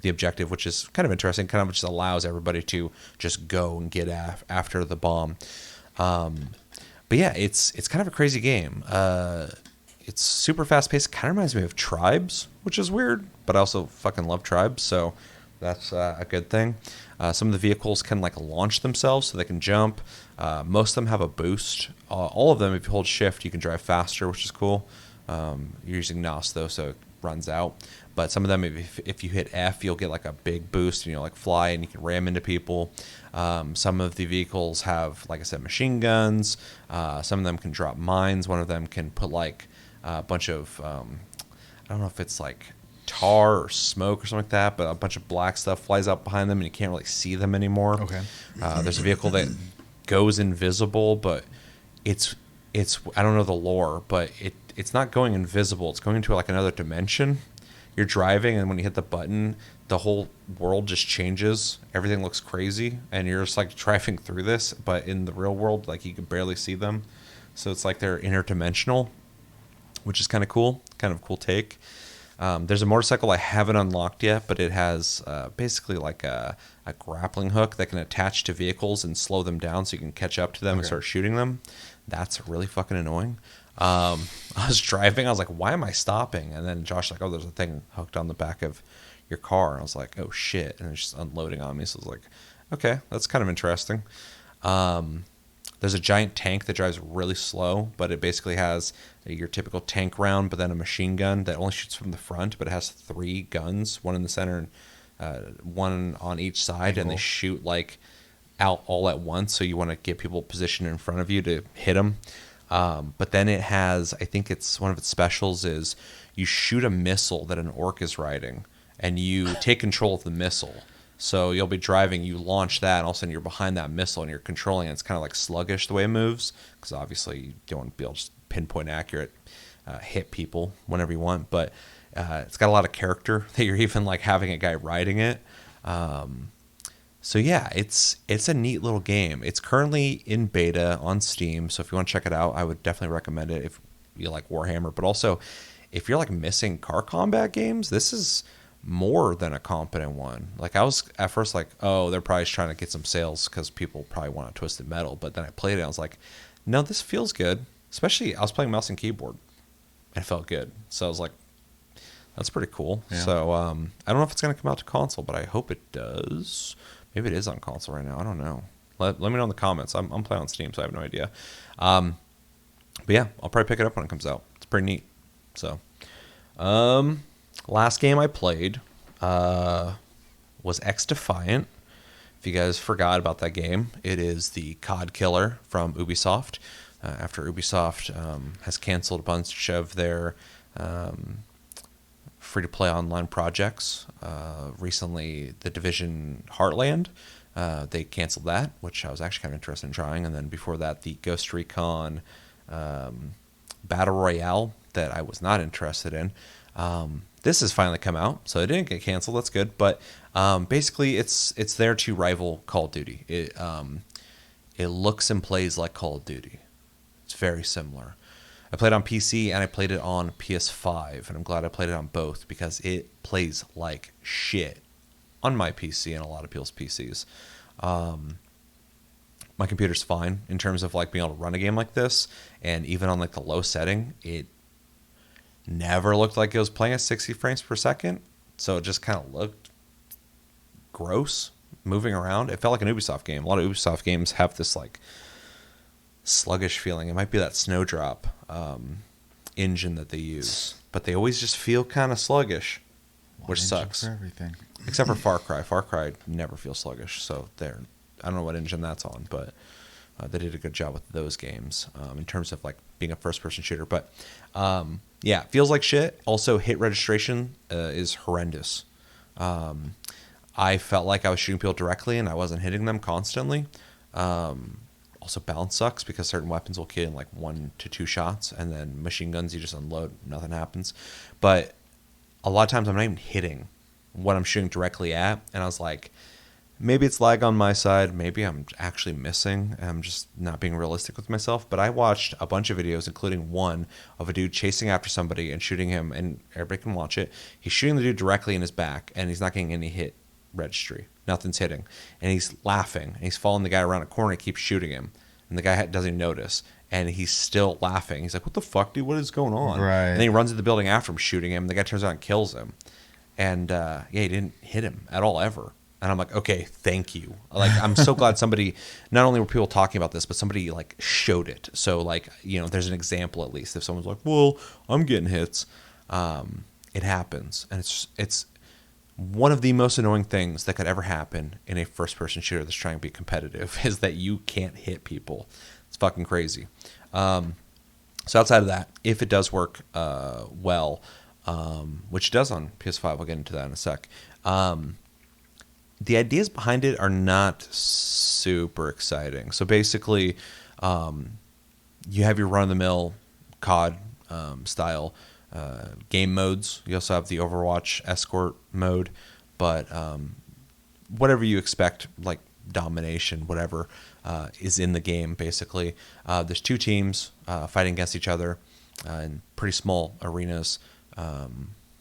objective, which is kind of interesting. Kind of just allows everybody to just go and get after the bomb. But yeah, it's kind of a crazy game. It's super fast paced. Kind of reminds me of Tribes, which is weird, but I also fucking love Tribes, so that's a good thing. Some of the vehicles can like launch themselves, so they can jump. Most of them have a boost. All of them, if you hold shift, you can drive faster, which is cool. You're using NOS though, so it runs out. But some of them, if you hit F, you'll get like a big boost, and you'll like fly and you can ram into people. Some of the vehicles have, like I said, machine guns. Some of them can drop mines. One of them can put like a bunch of, I don't know if it's like tar or smoke or something like that, but a bunch of black stuff flies out behind them and you can't really see them anymore. Okay. There's a vehicle that goes invisible, but it's I don't know the lore, but it's not going invisible. It's going into like another dimension. You're driving, and when you hit the button, the whole world just changes. Everything looks crazy, and you're just like driving through this, but in the real world, like you can barely see them. So it's like they're interdimensional, which is kind of cool take. There's a motorcycle I haven't unlocked yet, but it has basically like a grappling hook that can attach to vehicles and slow them down so you can catch up to them and start shooting them. That's really fucking annoying. I was driving, I was like, why am I stopping? And then Josh was like, oh, there's a thing hooked on the back of your car. And I was like, oh shit. And it's just unloading on me. So I was like, okay, that's kind of interesting. There's a giant tank that drives really slow, but it basically has your typical tank round, but then a machine gun that only shoots from the front, but it has 3 guns, one in the center and one on each side, and they shoot like out all at once. So you want to get people positioned in front of you to hit them. But then it has, I think it's one of its specials is you shoot a missile that an orc is riding, and you take control of the missile. So you'll be driving, you launch that, and all of a sudden you're behind that missile and you're controlling it. It's kind of like sluggish the way it moves, because obviously you don't want to be able to just pinpoint accurate, hit people whenever you want. But it's got a lot of character that you're even like having a guy riding it. So yeah, it's a neat little game. It's currently in beta on Steam, so if you want to check it out, I would definitely recommend it if you like Warhammer. But also, if you're like missing car combat games, this is more than a competent one. Like I was at first like, oh, they're probably just trying to get some sales because people probably want a Twisted Metal. But then I played it and I was like, no, this feels good. Especially I was playing mouse and keyboard. And it felt good. So I was like, that's pretty cool. Yeah. So I don't know if it's going to come out to console, but I hope it does. Maybe it is on console right now. I don't know. Let me know in the comments. I'm playing on Steam, so I have no idea. But yeah, I'll probably pick it up when it comes out. It's pretty neat. So last game I played was XDefiant. If you guys forgot about that game, it is the COD killer from Ubisoft. After Ubisoft has canceled a bunch of their free-to-play online projects. Recently, The Division Heartland, they canceled that, which I was actually kind of interested in trying. And then before that, the Ghost Recon Battle Royale that I was not interested in. This has finally come out, so it didn't get canceled. That's good. But basically, it's there to rival Call of Duty. It looks and plays like Call of Duty. It's very similar. I played on PC and I played it on PS5, and I'm glad I played it on both because it plays like shit on my PC and a lot of people's PCs. My computer's fine in terms of like being able to run a game like this, and even on like the low setting, it never looked like it was playing at 60 frames per second, so it just kind of looked gross moving around. It felt like an Ubisoft game. A lot of Ubisoft games have this like sluggish feeling. It might be that Snowdrop engine that they use, but they always just feel kind of sluggish, which sucks. For everything. Except for Far Cry. Far Cry never feels sluggish, so I don't know what engine that's on, but they did a good job with those games in terms of like being a first-person shooter. But yeah, feels like shit. Also, hit registration is horrendous. I felt like I was shooting people directly and I wasn't hitting them constantly. Also, balance sucks because certain weapons will kill in like 1 to 2 shots, and then machine guns, you just unload, nothing happens. But a lot of times I'm not even hitting what I'm shooting directly at, and I was like, maybe it's lag on my side, maybe I'm actually missing, and I'm just not being realistic with myself. But I watched a bunch of videos, including one of a dude chasing after somebody and shooting him, and everybody can watch it. He's shooting the dude directly in his back, and he's not getting any hit registry. Nothing's hitting. And he's laughing, and he's following the guy around a corner, and he keeps shooting him. And the guy doesn't even notice, and he's still laughing. He's like, what the fuck, dude? What is going on? Right. And then he runs into the building after him, shooting him. The guy turns around and kills him. And yeah, he didn't hit him at all, ever. And I'm like, okay, thank you. Like, I'm so glad somebody, not only were people talking about this, but somebody like showed it. So like, you know, there's an example at least. If someone's like, well, I'm getting hits, it happens. And it's one of the most annoying things that could ever happen in a first-person shooter that's trying to be competitive is that you can't hit people. It's fucking crazy. So outside of that, if it does work well, which it does on PS5, we'll get into that in a sec, the ideas behind it are not super exciting. So basically, you have your run-of-the-mill COD style game modes. You also have the Overwatch escort mode, but whatever you expect, like domination, whatever, is in the game, basically. There's 2 teams fighting against each other in pretty small arenas,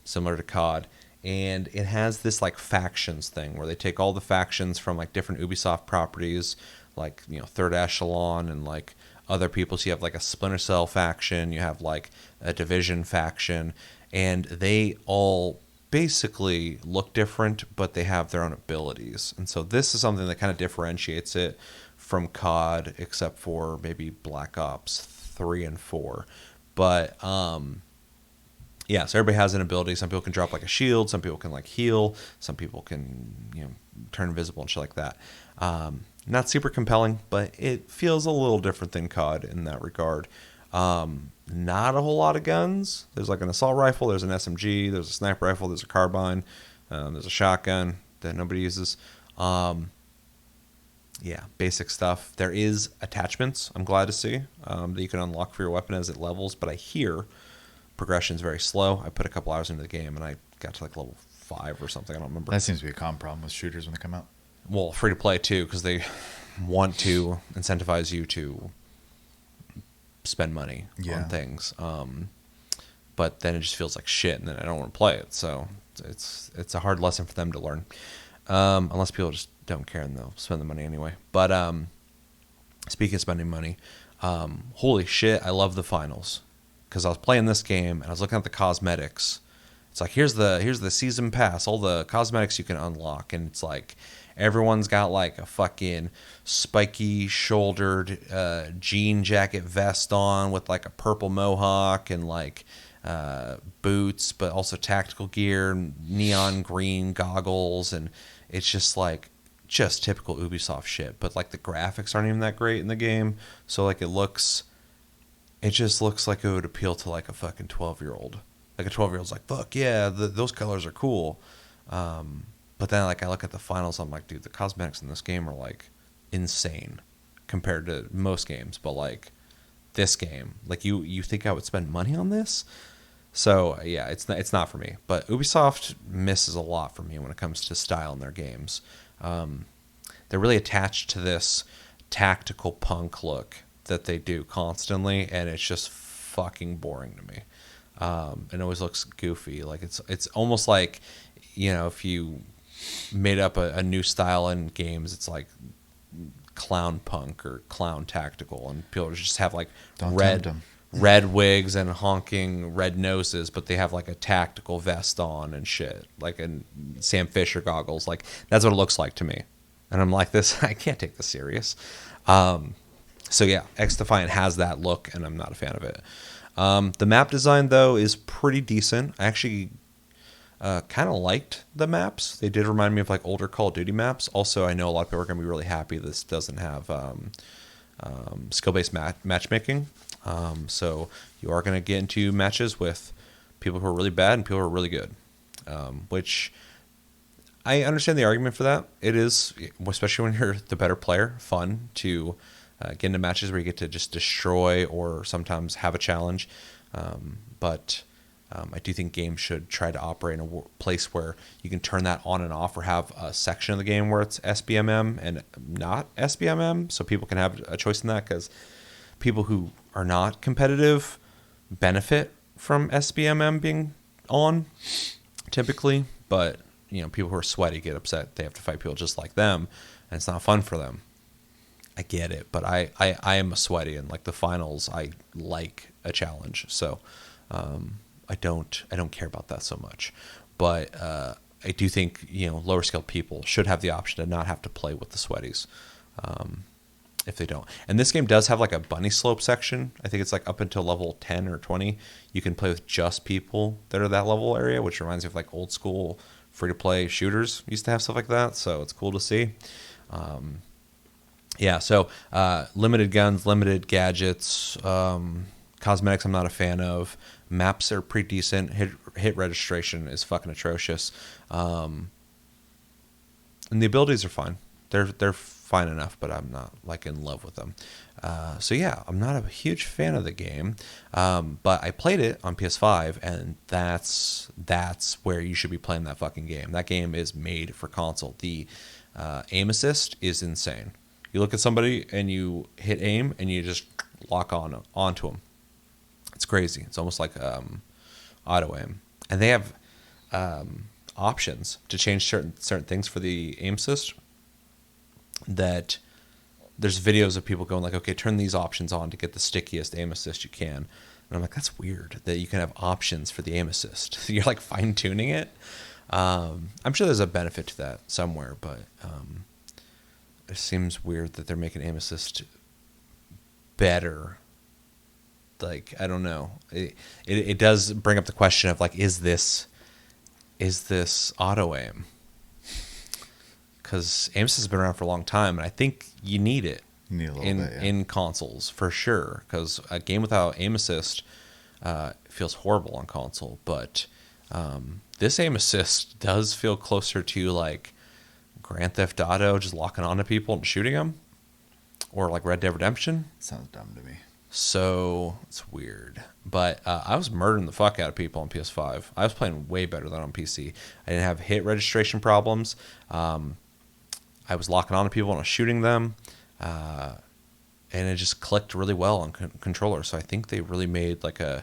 similar to COD. And it has this like factions thing where they take all the factions from like different Ubisoft properties, like, you know, Third Echelon and like other people. So you have like a Splinter Cell faction, you have like a Division faction, and they all basically look different, but they have their own abilities. And so this is something that kind of differentiates it from COD, except for maybe Black Ops 3 and 4. But yeah, so everybody has an ability. Some people can drop like a shield, some people can like heal, some people can, you know, turn invisible and shit like that. Not super compelling, but it feels a little different than COD in that regard. Not a whole lot of guns. There's like an assault rifle, there's an SMG, there's a sniper rifle, there's a carbine, there's a shotgun that nobody uses. Yeah, basic stuff. There is attachments, I'm glad to see, that you can unlock for your weapon as it levels, but I hear progression is very slow. I put a couple hours into the game and I got to like level 5 or something. I don't remember. That seems to be a common problem with shooters when they come out. Well, free to play too, because they want to incentivize you to spend money on things. But then it just feels like shit, and then I don't want to play it. So it's a hard lesson for them to learn, unless people just don't care and they'll spend the money anyway. But speaking of spending money, holy shit, I love the finals. Because I was playing this game and I was looking at the cosmetics. It's like, here's the season pass, all the cosmetics you can unlock, and it's like everyone's got like a fucking spiky shouldered jean jacket vest on with like a purple mohawk and like boots, but also tactical gear, neon green goggles, and it's just like just typical Ubisoft shit. But like the graphics aren't even that great in the game, so like it just looks like it would appeal to like a fucking 12-year-old. Like a 12-year-old's like, fuck yeah, those colors are cool. But then like I look at the finals, I'm like, dude, the cosmetics in this game are like insane compared to most games. But like this game, like you think I would spend money on this? So yeah, it's not for me. But Ubisoft misses a lot for me when it comes to style in their games. They're really attached to this tactical punk look that they do constantly, and it's just fucking boring to me. It always looks goofy. Like it's almost like, you know, if you made up a new style in games, it's like clown punk or clown tactical, and people just have like red wigs and honking red noses, but they have like a tactical vest on and shit, like a Sam Fisher goggles. Like that's what it looks like to me, and I'm like, this I can't take this serious. So yeah, XDefiant has that look, and I'm not a fan of it. The map design though is pretty decent. I actually kind of liked the maps. They did remind me of like older Call of Duty maps. Also, I know a lot of people are going to be really happy this doesn't have skill-based matchmaking. So you are going to get into matches with people who are really bad and people who are really good, which I understand the argument for that. It is, especially when you're the better player, fun to get into matches where you get to just destroy or sometimes have a challenge. But I do think games should try to operate in a place where you can turn that on and off, or have a section of the game where it's SBMM and not SBMM, so people can have a choice in that, because people who are not competitive benefit from SBMM being on typically, but people who are sweaty get upset they have to fight people just like them, and it's not fun for them. I get it, but I am a sweaty, and like the finals, I like a challenge, so I don't care about that so much. But I do think lower skilled people should have the option to not have to play with the sweaties if they don't. And this game does have like a bunny slope section. I think it's like up until level 10 or 20 you can play with just people that are that level area, which reminds me of like old school free to play shooters used to have stuff like that, so it's cool to see. So limited guns, limited gadgets, cosmetics I'm not a fan of. Maps are pretty decent. Hit registration is fucking atrocious. And the abilities are fine. They're fine enough, but I'm not like in love with them. So yeah, I'm not a huge fan of the game. But I played it on PS5, and that's where you should be playing that fucking game. That game is made for console. The aim assist is insane. You look at somebody and you hit aim and you just lock onto them. It's crazy. It's almost like auto aim, and they have options to change certain things for the aim assist. That there's videos of people going like, okay, turn these options on to get the stickiest aim assist you can, and I'm like, that's weird that you can have options for the aim assist. You're like fine tuning it. I'm sure there's a benefit to that somewhere, but it seems weird that they're making aim assist better. Like, I don't know. It does bring up the question of like, is this auto aim? Because aim assist has been around for a long time, and I think you need it in consoles for sure. Because a game without aim assist feels horrible on console. But this aim assist does feel closer to like Grand Theft Auto, just locking onto people and shooting them, or like Red Dead Redemption. Sounds dumb to me. So it's weird. But I was murdering the fuck out of people on PS5. I was playing way better than on PC. I didn't have hit registration problems. I was locking onto people and I was shooting them. And it just clicked really well on controller. So I think they really made like a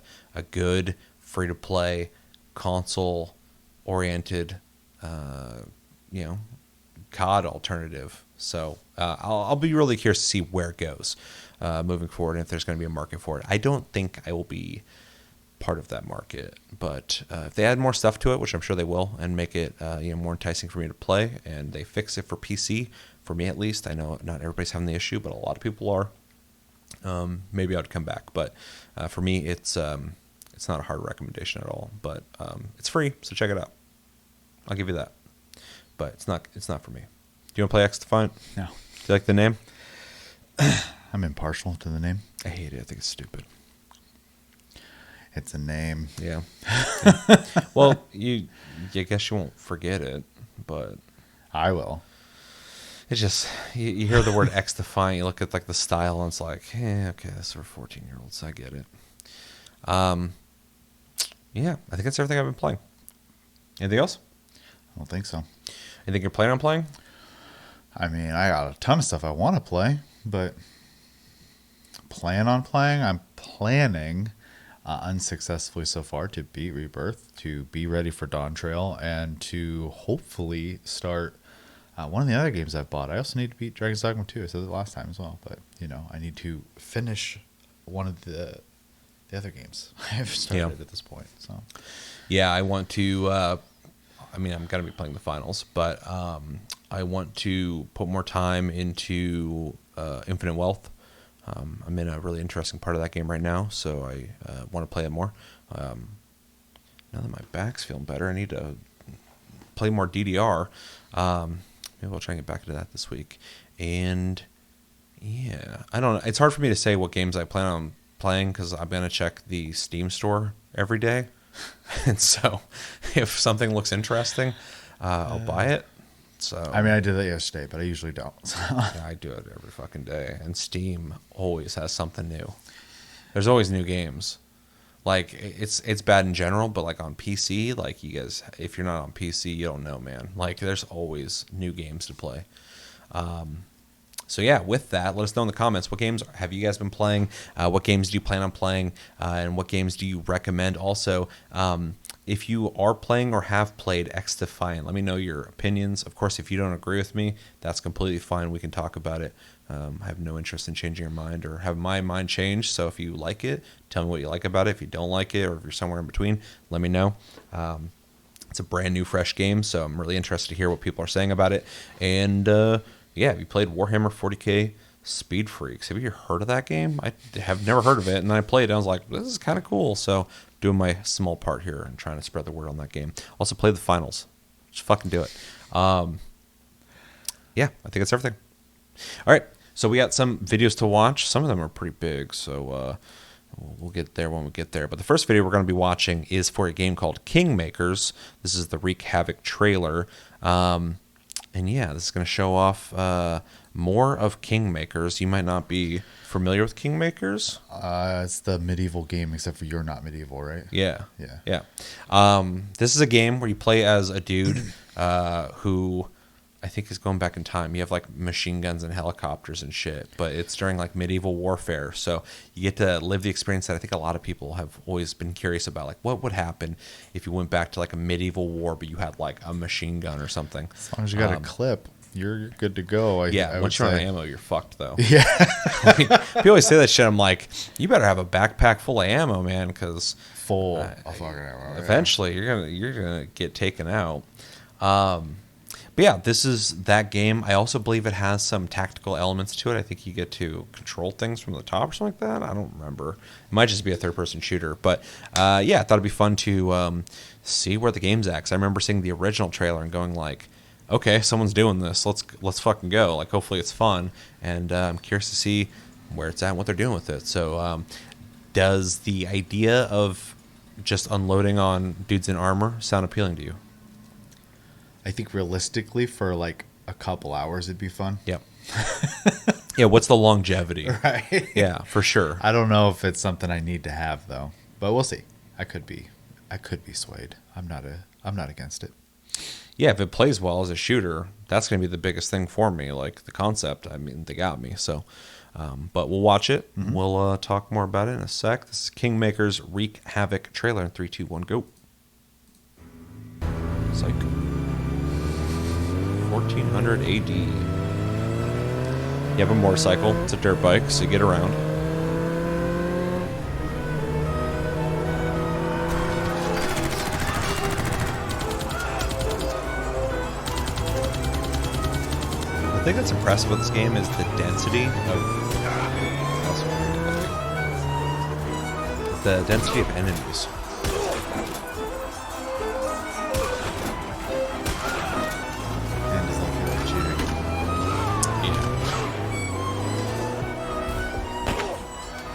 good free-to-play, console-oriented, COD alternative. So I'll be really curious to see where it goes moving forward, and if there's going to be a market for it. I don't think I will be part of that market, but if they add more stuff to it, which I'm sure they will, and make it more enticing for me to play, and they fix it for PC, for me at least. I know not everybody's having the issue, but a lot of people are. Maybe I'd come back, but for me, it's not a hard recommendation at all. But it's free, so check it out. I'll give you that. But it's not for me. Do you want to play XDefiant? No. Do you like the name? I'm impartial to the name. I hate it. I think it's stupid. It's a name. Yeah. Well, I guess you won't forget it, but I will. It's just you hear the word XDefiant, you look at like the style, and it's like, okay, that's for 14-year-olds. I get it. Yeah, I think that's everything I've been playing. Anything else? I don't think so. Anything you're planning on playing? I mean, I got a ton of stuff I want to play, but plan on playing? I'm planning unsuccessfully so far to beat Rebirth, to be ready for Dawntrail, and to hopefully start one of the other games I've bought. I also need to beat Dragon's Dogma 2. I said it last time as well, but I need to finish one of the the other games I've started at this point. So yeah, I want to. I mean, I'm gonna be playing the finals, but I want to put more time into Infinite Wealth. I'm in a really interesting part of that game right now, so I want to play it more. Now that my back's feeling better, I need to play more DDR. Maybe I'll try and get back into that this week. And yeah, I don't know. It's hard for me to say what games I plan on playing because I'm going to check the Steam store every day. And so if something looks interesting, I'll buy it. So I mean, I did that yesterday, but I usually don't. yeah, I do it every fucking day. And Steam always has something new. There's always new games. Like, it's bad in general, but like on PC, like you guys, if you're not on PC, you don't know, man. Like, there's always new games to play. So yeah, with that, let us know in the comments, what games have you guys been playing? What games do you plan on playing? And what games do you recommend? Also, if you are playing or have played XDefiant, let me know your opinions. Of course, if you don't agree with me, that's completely fine. We can talk about it. I have no interest in changing your mind or have my mind changed. So if you like it, tell me what you like about it. If you don't like it, or if you're somewhere in between, let me know. It's a brand new, fresh game, so I'm really interested to hear what people are saying about it. And yeah, have you played Warhammer 40k Speed Freaks? Have you heard of that game? I have never heard of it, and I played it, and I was like, this is kind of cool. So doing my small part here and trying to spread the word on that game. Also play the finals. Just fucking do it. Yeah, I think that's everything. All right, so we got some videos to watch. Some of them are pretty big, so we'll get there when we get there. But the first video we're going to be watching is for a game called Kingmakers. This is the Wreak Havoc trailer. And yeah, this is going to show off more of Kingmakers. You might not be familiar with Kingmakers. It's the medieval game, except for you're not medieval, right? Yeah. Yeah. This is a game where you play as a dude who I think is going back in time. You have like machine guns and helicopters and shit, but it's during like medieval warfare. So you get to live the experience that I think a lot of people have always been curious about. Like, what would happen if you went back to like a medieval war, but you had like a machine gun or something? As long as you got a clip, you're good to go. Yeah, once you're out of ammo, you're fucked though. Yeah. I mean, people always say that shit. I'm like, you better have a backpack full of ammo, man, because full of fucking ammo. Eventually, you're gonna get taken out. But yeah, this is that game. I also believe it has some tactical elements to it. I think you get to control things from the top or something like that. I don't remember. It might just be a third-person shooter. But yeah, I thought it'd be fun to see where the game's at. 'Cause I remember seeing the original trailer and going like, okay, someone's doing this. Let's fucking go. Like, hopefully it's fun. And I'm curious to see where it's at and what they're doing with it. So does the idea of just unloading on dudes in armor sound appealing to you? I think realistically, for like a couple hours, it'd be fun. Yep. Yeah, what's the longevity? Right. Yeah, for sure. I don't know if it's something I need to have though, but we'll see. I could be swayed. I'm not against it. Yeah, if it plays well as a shooter, that's going to be the biggest thing for me. Like the concept, I mean, they got me. So, but we'll watch it. Mm-hmm. We'll talk more about it in a sec. This is Kingmakers Wreak Havoc trailer in 3, 2, 1, go. Psych. 1400 AD. You have a motorcycle. It's a dirt bike, so you get around. The thing that's impressive with this game is the density of enemies.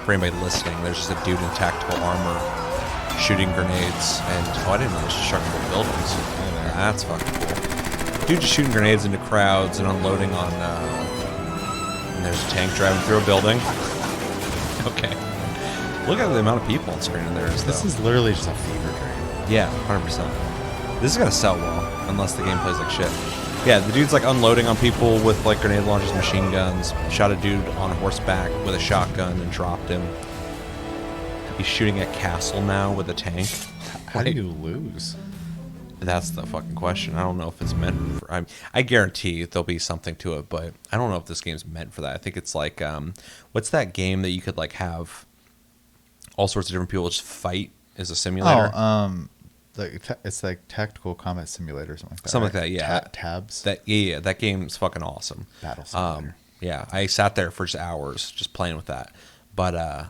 For anybody listening, there's just a dude in tactical armor shooting grenades, and I didn't know there's destructible buildings. That's fucking cool. Dude just shooting grenades into crowds and unloading on. And there's a tank driving through a building. Okay, look at the amount of people on screen in there. This is literally just a fever dream. Yeah, 100%. This is gonna sell well, unless the game plays like shit. Yeah, the dude's like unloading on people with like grenade launchers, machine guns. Shot a dude on horseback with a shotgun and dropped him. He's shooting at castle now with a tank. How do you lose? That's the fucking question. I don't know if it's meant for... I guarantee there'll be something to it, but I don't know if this game's meant for that. I think it's like... what's that game that you could like have all sorts of different people just fight as a simulator. It's like tactical combat simulator or something like that. Something right? like that, yeah. Tabs. Yeah, that game's fucking awesome. Battle simulator. Yeah, I sat there for just hours just playing with that. But I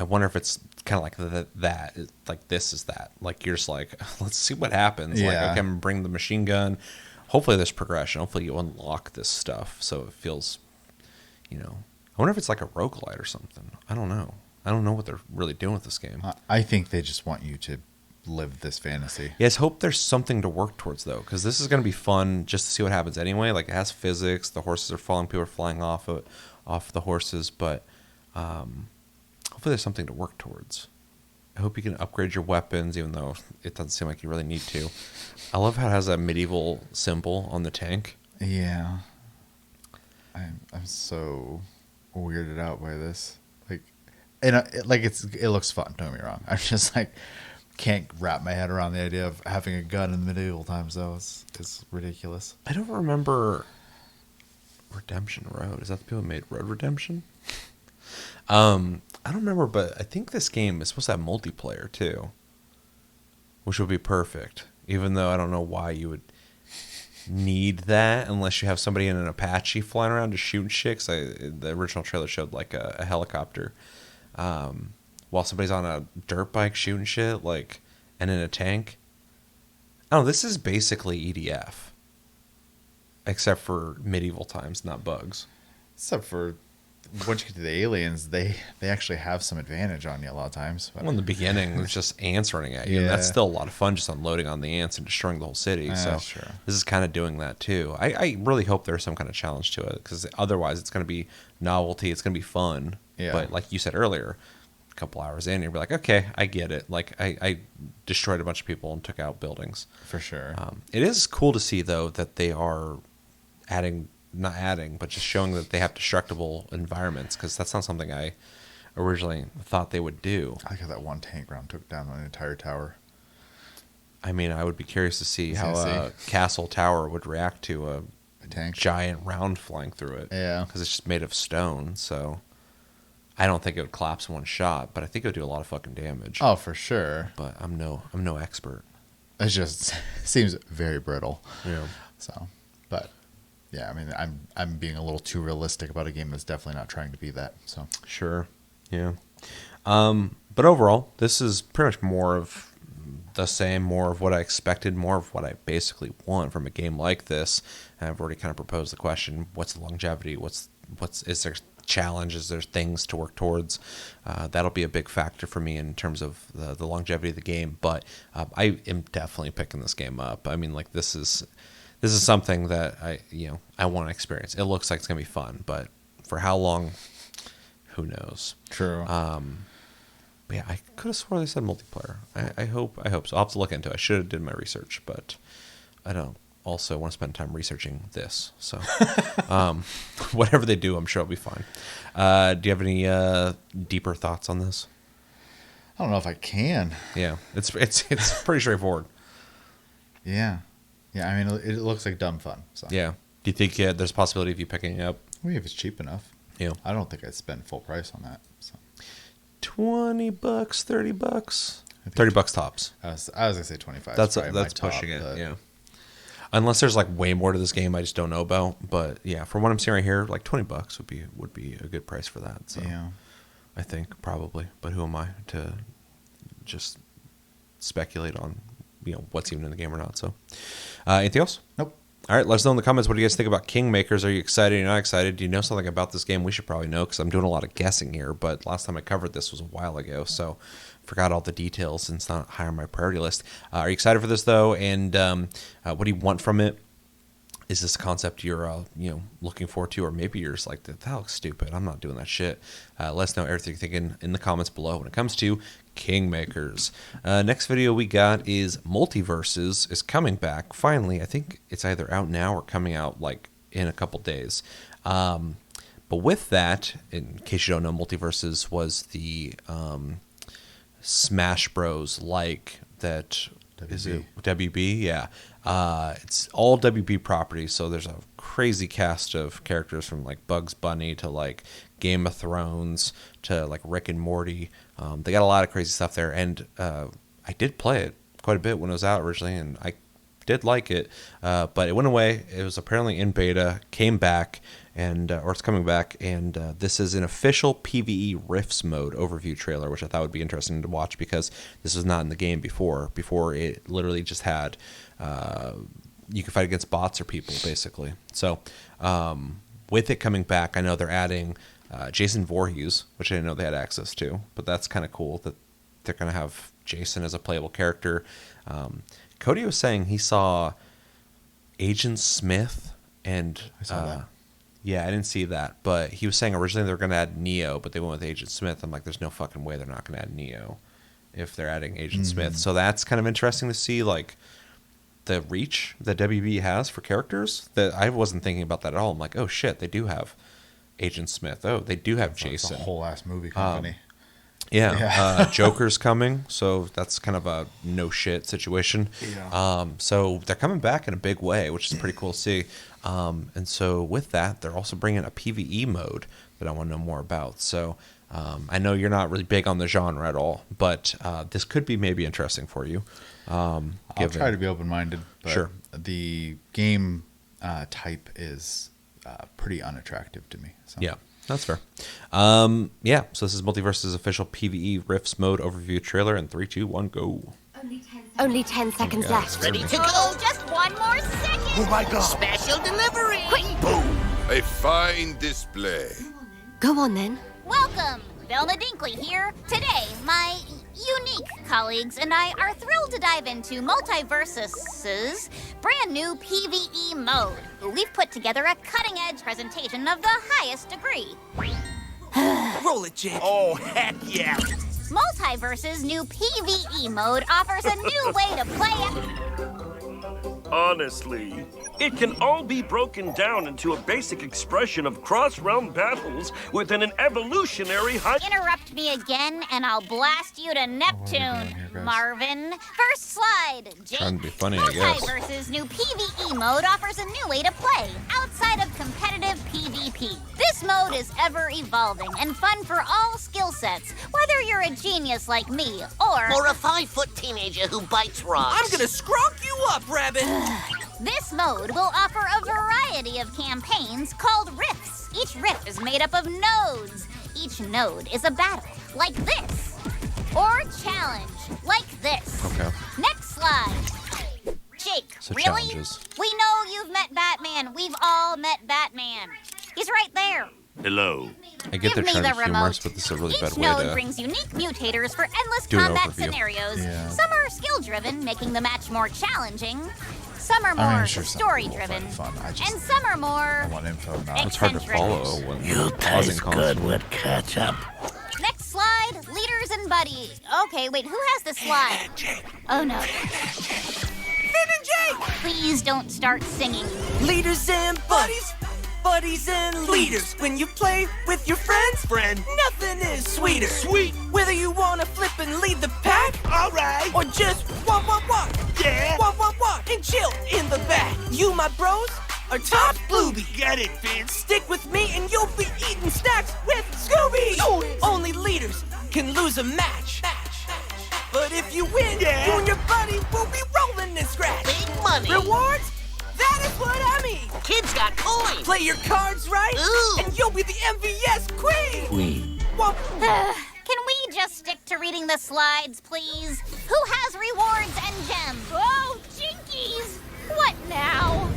wonder if it's kind of like that. Like this is that. Like you're just like, let's see what happens. Yeah. Like I can bring the machine gun. Hopefully there's progression. Hopefully you unlock this stuff so it feels, I wonder if it's like a roguelite or something. I don't know. I don't know what they're really doing with this game. I think they just want you to live this fantasy. Yes, hope there's something to work towards though, because this is going to be fun just to see what happens anyway. Like it has physics. The horses are falling. People are flying off the horses, but hopefully there's something to work towards. I hope you can upgrade your weapons, even though it doesn't seem like you really need to. I love how it has a medieval symbol on the tank. Yeah, I'm so weirded out by this. It looks fun. Don't get me wrong. I'm just like can't wrap my head around the idea of having a gun in medieval times. Though it's ridiculous. I don't remember Redemption Road. Is that the people who made Road Redemption? I don't remember, but I think this game is supposed to have multiplayer too, which would be perfect. Even though I don't know why you would need that unless you have somebody in an Apache flying around just shooting shit. 'Cause the original trailer showed like a helicopter, while somebody's on a dirt bike shooting shit, like, and in a tank. Oh, this is basically EDF, except for medieval times, not bugs. Except for once you get to the aliens, they actually have some advantage on you a lot of times. Well, in the beginning, it's just ants running at you. And that's Yeah. still a lot of fun, just unloading on the ants and destroying the whole city. So Sure. this is kind of doing that too. I really hope there's some kind of challenge to it, because otherwise it's going to be novelty. It's going to be fun. Yeah. But like you said earlier, a couple hours in, you'll be like, okay, I get it. Like I destroyed a bunch of people and took out buildings. For sure. It is cool to see though that they are not adding, but just showing that they have destructible environments, because that's not something I originally thought they would do. I like how that one tank round took down an entire tower. I mean, I would be curious to see how Gonna a castle tower would react to a tank. giant round flying through it. Yeah. Because it's just made of stone, so I don't think it would collapse in one shot, but I think it would do a lot of fucking damage. Oh, for sure. But I'm no expert. It just seems very brittle. Yeah. So, but yeah, I mean, I'm being a little too realistic about a game that's definitely not trying to be that. So Sure. Yeah. But overall, this is pretty much more of the same, more of what I expected, more of what I basically want from a game like this. And I've already kind of proposed the question: what's the longevity? Is there challenges? There's things to work towards. That'll be a big factor for me in terms of the longevity of the game. But I am definitely picking this game up. I mean, like this is something that I want to experience. It looks like it's gonna be fun, but for how long, who knows? true. But yeah, I could have sworn they said multiplayer. I hope so. I'll have to look into it. I should have did my research, but I don't also want to spend time researching this. So whatever they do, I'm sure it'll be fine. Do you have any deeper thoughts on this? I don't know if I can. Yeah, it's pretty straightforward. Yeah. Yeah, I mean, it looks like dumb fun. So Yeah. Do you think there's a possibility of you picking it up? maybe if it's cheap enough. Yeah. I don't think I'd spend full price on that. So $20, $30, think $30 tops. I was gonna say 25. That's is probably my pushing top, it. but Yeah. Unless there's like way more to this game I just don't know about. But yeah, from what I'm seeing right here, like $20 would be a good price for that. So Yeah. I think probably. But who am I to just speculate on what's even in the game or not? So anything else? Nope. All right, let us know in the comments what do you guys think about Kingmakers. Are you excited? Are you not excited? Do you know something about this game? We should probably know because I'm doing a lot of guessing here, but last time I covered this was a while ago, so forgot all the details and it's not high on my priority list. Are you excited for this, though? And what do you want from it? Is this a concept you're looking forward to, or maybe you're just like, that looks stupid, I'm not doing that shit? Let us know everything you're thinking in the comments below when it comes to Kingmakers. Next video we got is Multiversus is coming back finally. I think it's either out now or coming out like in a couple days. But with that, in case you don't know, Multiversus was the Smash Bros like that. Is it WB? Yeah. It's all WB properties, so there's a crazy cast of characters from like Bugs Bunny to like Game of Thrones to like Rick and Morty. They got a lot of crazy stuff there, and I did play it quite a bit when it was out originally, and I did like it, but it went away. It was apparently in beta, came back, and or it's coming back, and this is an official PvE Rifts mode overview trailer, which I thought would be interesting to watch because this was not in the game before. Before it literally just had you could fight against bots or people basically. So with it coming back, I know they're adding Jason Voorhees, which I didn't know they had access to, but that's kind of cool that they're going to have Jason as a playable character. Cody was saying he saw Agent Smith and I saw that. Yeah, I didn't see that, but he was saying originally they were going to add Neo, but they went with Agent Smith. I'm like, there's no fucking way they're not going to add Neo if they're adding Agent Smith. So that's kind of interesting to see, like the reach that WB has for characters. That I wasn't thinking about that at all. I'm like, oh shit, they do have Agent Smith. Oh, they do have Jason. It's a whole ass movie company. Yeah. Joker's coming, so that's kind of a no shit situation. Yeah. So they're coming back in a big way, which is pretty cool to see. And so with that, they're also bringing a PvE mode that I want to know more about. So I know you're not really big on the genre at all, but this could be maybe interesting for you. I'll try to be open-minded, but Sure. the game type is pretty unattractive to me. So. Yeah. That's fair. So this is Multiversus' official PvE Rifts mode overview trailer in 3, 2, 1, go. Only 10 seconds left. Ready to go? Just one more second. Oh my God. Special delivery. Boom! A fine display. Go on then. Welcome. Velma Dinkley here. Today, my unique colleagues and I are thrilled to dive into Multiversus' brand new PvE mode. We've put together a cutting-edge presentation of the highest degree. Roll it, Jake. Oh, heck yeah! Multiversus' new PvE mode offers a new way to play. Honestly, it can all be broken down into a basic expression of cross-realm battles within an evolutionary Interrupt me again, and I'll blast you to Neptune, here, guys? Marvin. First slide, Jake. Trying to be funny, I guess. Multiversus' new PvE mode offers a new way to play, outside of competitive PvP. This mode is ever-evolving and fun for all skill sets, whether you're a genius like me, or a 5-foot teenager who bites rocks. I'm gonna scrunk you up, Rabbit! This mode will offer a variety of campaigns called rifts. Each rift is made up of nodes. Each node is a battle, like this. Or challenge, like this. Okay. Next slide. Jake, So really? challenges. We know you've met Batman. We've all met Batman. He's right there. Hello. I get they're Give me trying the to be humorous, remote. but this is a really Each bad way node to... brings unique mutators for endless do an combat overview. scenarios. Yeah. Some are skill-driven, making the match more challenging. Some are I mean, more sure, some story-driven. people find it fun. I just- And some are more I want info, not It's hard to eccentric. follow when You pausing taste good constantly. with ketchup. Next slide, leaders and buddies. Okay, wait, who has the slide? Oh no. Finn and Jake! Please don't start singing. Leaders and buddies, buddies and leaders. When you play with your friends, nothing is sweeter. Sweet. Whether you wanna flip and lead the pack, Alright. or just walk, Yeah. walk, and chill in the back. You, my bros, are top Blueby. Get it, Vince. Stick with me and you'll be eating snacks with Scooby. Only leaders can lose a match. But if you win, Yeah. you and your buddy will be rolling in scratch. Big money. Rewards? That is what I mean. Kids got coins. Play your cards right, Ooh. and you'll be the MVS queen. Well, Can we just stick to reading the slides, please? Who has rewards and gems? Oh, jinkies! What now?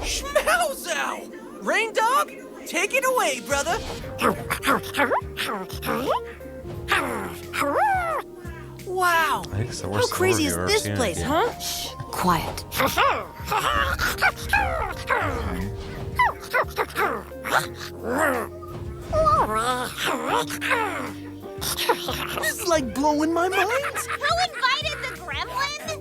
schmauzow. Rain Dog, take it away, brother. Wow. I think it's the How worst crazy overview is I've ever this seen in a place, game. huh? Shh, quiet. This is like blowing my mind. Who invited the gremlin?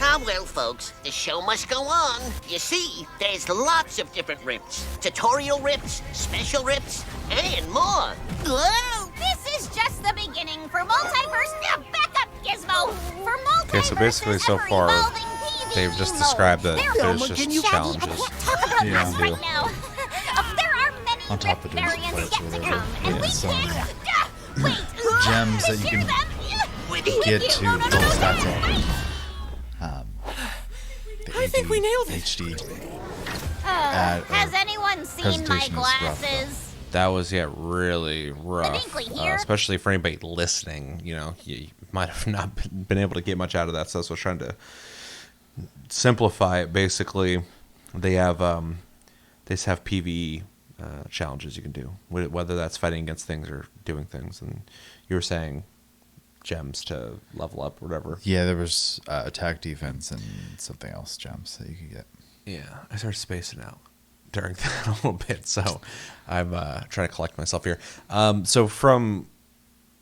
Ah, well, folks, the show must go on. You see, there's lots of different rifts. Tutorial rifts, special rifts, and more. Whoa! This is just the beginning for Multiverse. Now back up, Gizmo! For Multiverse, Okay, so basically so far, ever-evolving PvE They've just described that There there's Shaggy, just I challenges. can't talk about Yeah. this right now. There are many On top of rift doing variants splits or yet to whatever. come, and Yeah, we so- can't. Wait, Gems that you share can them. get to No, build stats wait. up. The I think we nailed it. HD. Has anyone seen my presentation is rough, though. glasses? That was really rough, Dinkley here. especially for anybody listening. You know, you might have not been able to get much out of that. So I was trying to simplify it. Basically, they have PvE challenges you can do, whether that's fighting against things or doing things. And you were saying gems to level up, or whatever. Yeah, there was attack, defense, and something else gems that you could get. Yeah, I started spacing out during that a little bit, so I'm trying to collect myself here. So from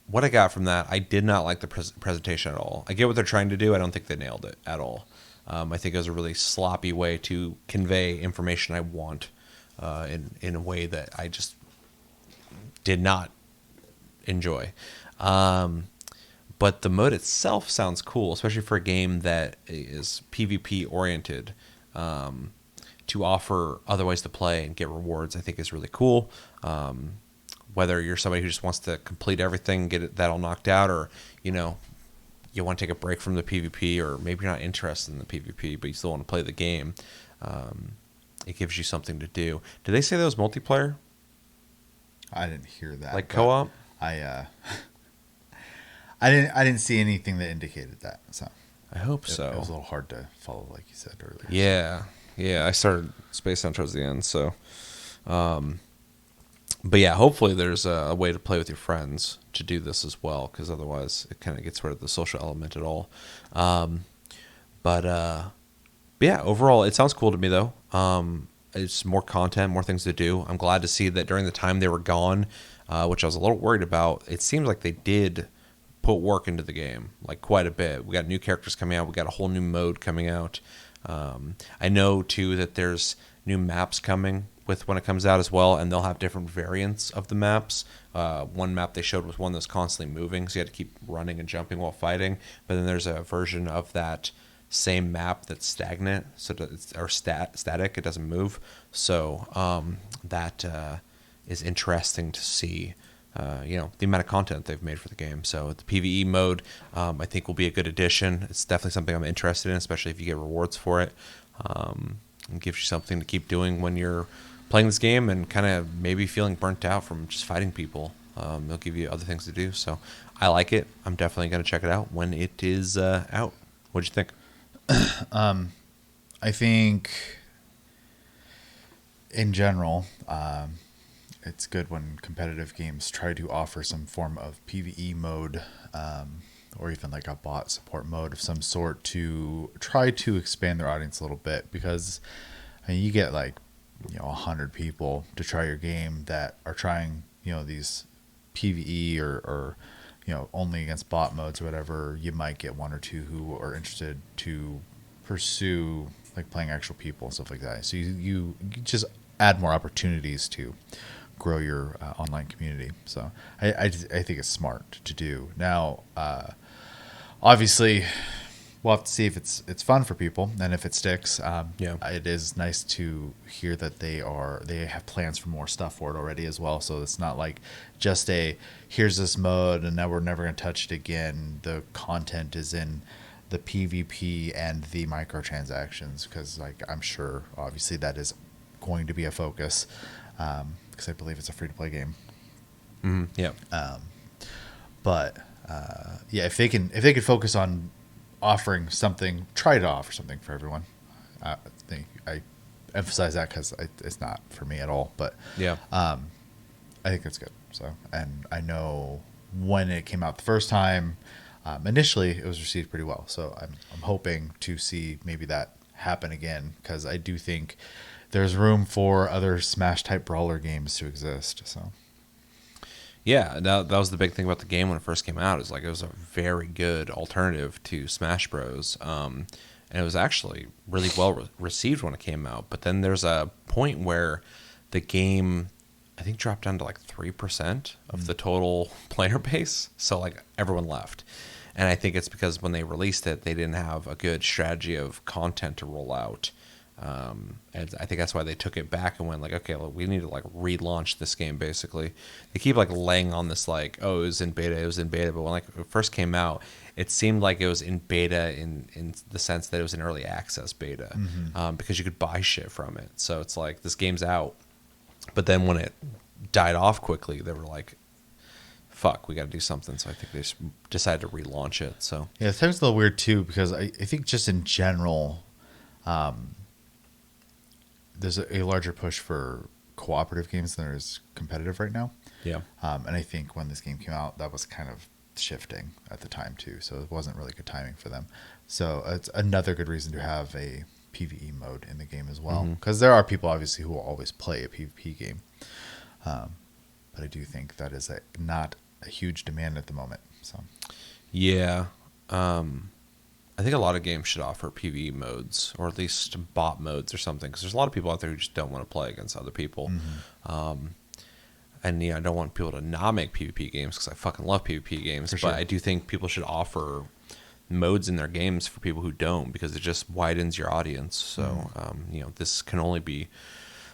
what I got from that, I did not like the presentation at all. I get what they're trying to do. I don't think they nailed it at all. I think it was a really sloppy way to convey information I want in a way that I just did not enjoy. But the mode itself sounds cool, especially for a game that is PvP oriented. To offer other ways to play and get rewards, I think is really cool. Whether you're somebody who just wants to complete everything, get that all knocked out, or you want to take a break from the PvP, or maybe you're not interested in the PvP but you still want to play the game, it gives you something to do. Did they say that was multiplayer? I didn't hear that. Like but co-op? I didn't see anything that indicated that. So I hope it so. was a little hard to follow, like you said earlier. Yeah, I started Space Down towards the end, so but yeah, hopefully there's a way to play with your friends to do this as well, because otherwise it kind of gets rid of the social element at all. But yeah, overall it sounds cool to me though. It's more content, more things to do. I'm glad to see that during the time they were gone, which I was a little worried about, it seems like they did put work into the game, like quite a bit. We got new characters coming out. We got a whole new mode coming out. I know too that there's new maps coming with when it comes out as well, and they'll have different variants of the maps. One map they showed was one that's constantly moving, so you had to keep running and jumping while fighting. But then there's a version of that same map that's stagnant, so it's static. It doesn't move. So that is interesting to see. The amount of content they've made for the game. So the PvE mode, I think, will be a good addition. It's definitely something I'm interested in, especially if you get rewards for it. It gives you something to keep doing when you're playing this game and kind of maybe feeling burnt out from just fighting people. They'll give you other things to do. So I like it. I'm definitely going to check it out when it is out. What'd you think? I think in general, it's good when competitive games try to offer some form of PvE mode, or even like a bot support mode of some sort to try to expand their audience a little bit, because I mean, you get like 100 people to try your game that are trying these PvE or only against bot modes or whatever. You might get one or two who are interested to pursue like playing actual people and stuff like that. So you just add more opportunities to grow your online community. So I think it's smart to do. Now, obviously, we'll have to see if it's fun for people and if it sticks. It is nice to hear that they have plans for more stuff for it already as well. So it's not like just here's this mode and now we're never going to touch it again. The content is in the PvP and the microtransactions, because like I'm sure obviously that is going to be a focus. Because I believe it's a free-to-play game. Mm-hmm. Yeah. If they could focus on offering something, try to offer something for everyone. I emphasize that because it's not for me at all. But yeah, I think that's good. So, and I know when it came out the first time, initially it was received pretty well. So I'm hoping to see maybe that happen again, because I do think there's room for other Smash type brawler games to exist. So yeah, that was the big thing about the game when it first came out, is like it was a very good alternative to Smash Bros. And it was actually really well received when it came out. But then there's a point where the game, I think, dropped down to like 3% of the total player base. So like everyone left. And I think it's because when they released it, they didn't have a good strategy of content to roll out. And I think that's why they took it back and went like, okay, well, we need to like relaunch this game. Basically, they keep like laying on this like, oh, it was in beta, but when like it first came out, it seemed like it was in beta in the sense that it was an early access beta, because you could buy shit from it. So it's like this game's out, but then when it died off quickly, they were like, fuck, we got to do something. So I think they just decided to relaunch it. So Yeah, the time's a little weird too, because I think just in general, there's a larger push for cooperative games than there is competitive right now. yeah. And I think when this game came out, that was kind of shifting at the time too. So it wasn't really good timing for them. So it's another good reason to have a PvE mode in the game as well. Because there are people obviously who will always play a PvP game. But I do think that is not a huge demand at the moment. So Yeah. I think a lot of games should offer PvE modes, or at least bot modes or something, because there's a lot of people out there who just don't want to play against other people. And I don't want people to not make PvP games, because I fucking love PvP games. sure. But I do think people should offer modes in their games for people who don't, because it just widens your audience. So, this can only be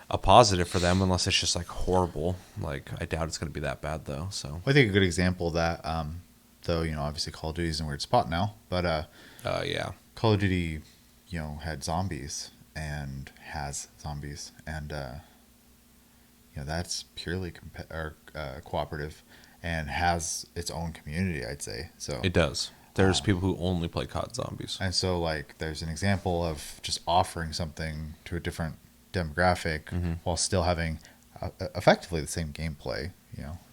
a positive for them, unless it's just like horrible. Like, I doubt it's going to be that bad though. So I think a good example of that, though, obviously Call of Duty's in a weird spot now, but yeah. Call of Duty, had zombies and has zombies, and that's purely cooperative and has its own community, I'd say. So It does. There's people who only play COD Zombies. And so, like, there's an example of just offering something to a different demographic while still having effectively the same gameplay.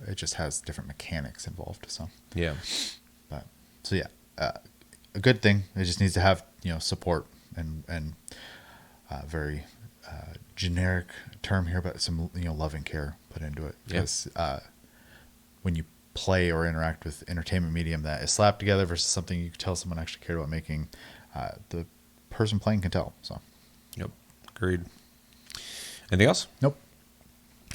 It just has different mechanics involved. So Yeah. A good thing. It just needs to have support and very generic term here, but some love and care put into it. Because when you play or interact with entertainment medium that is slapped together versus something you can tell someone actually cared about making, the person playing can tell. So Yep. Agreed. Anything else? nope.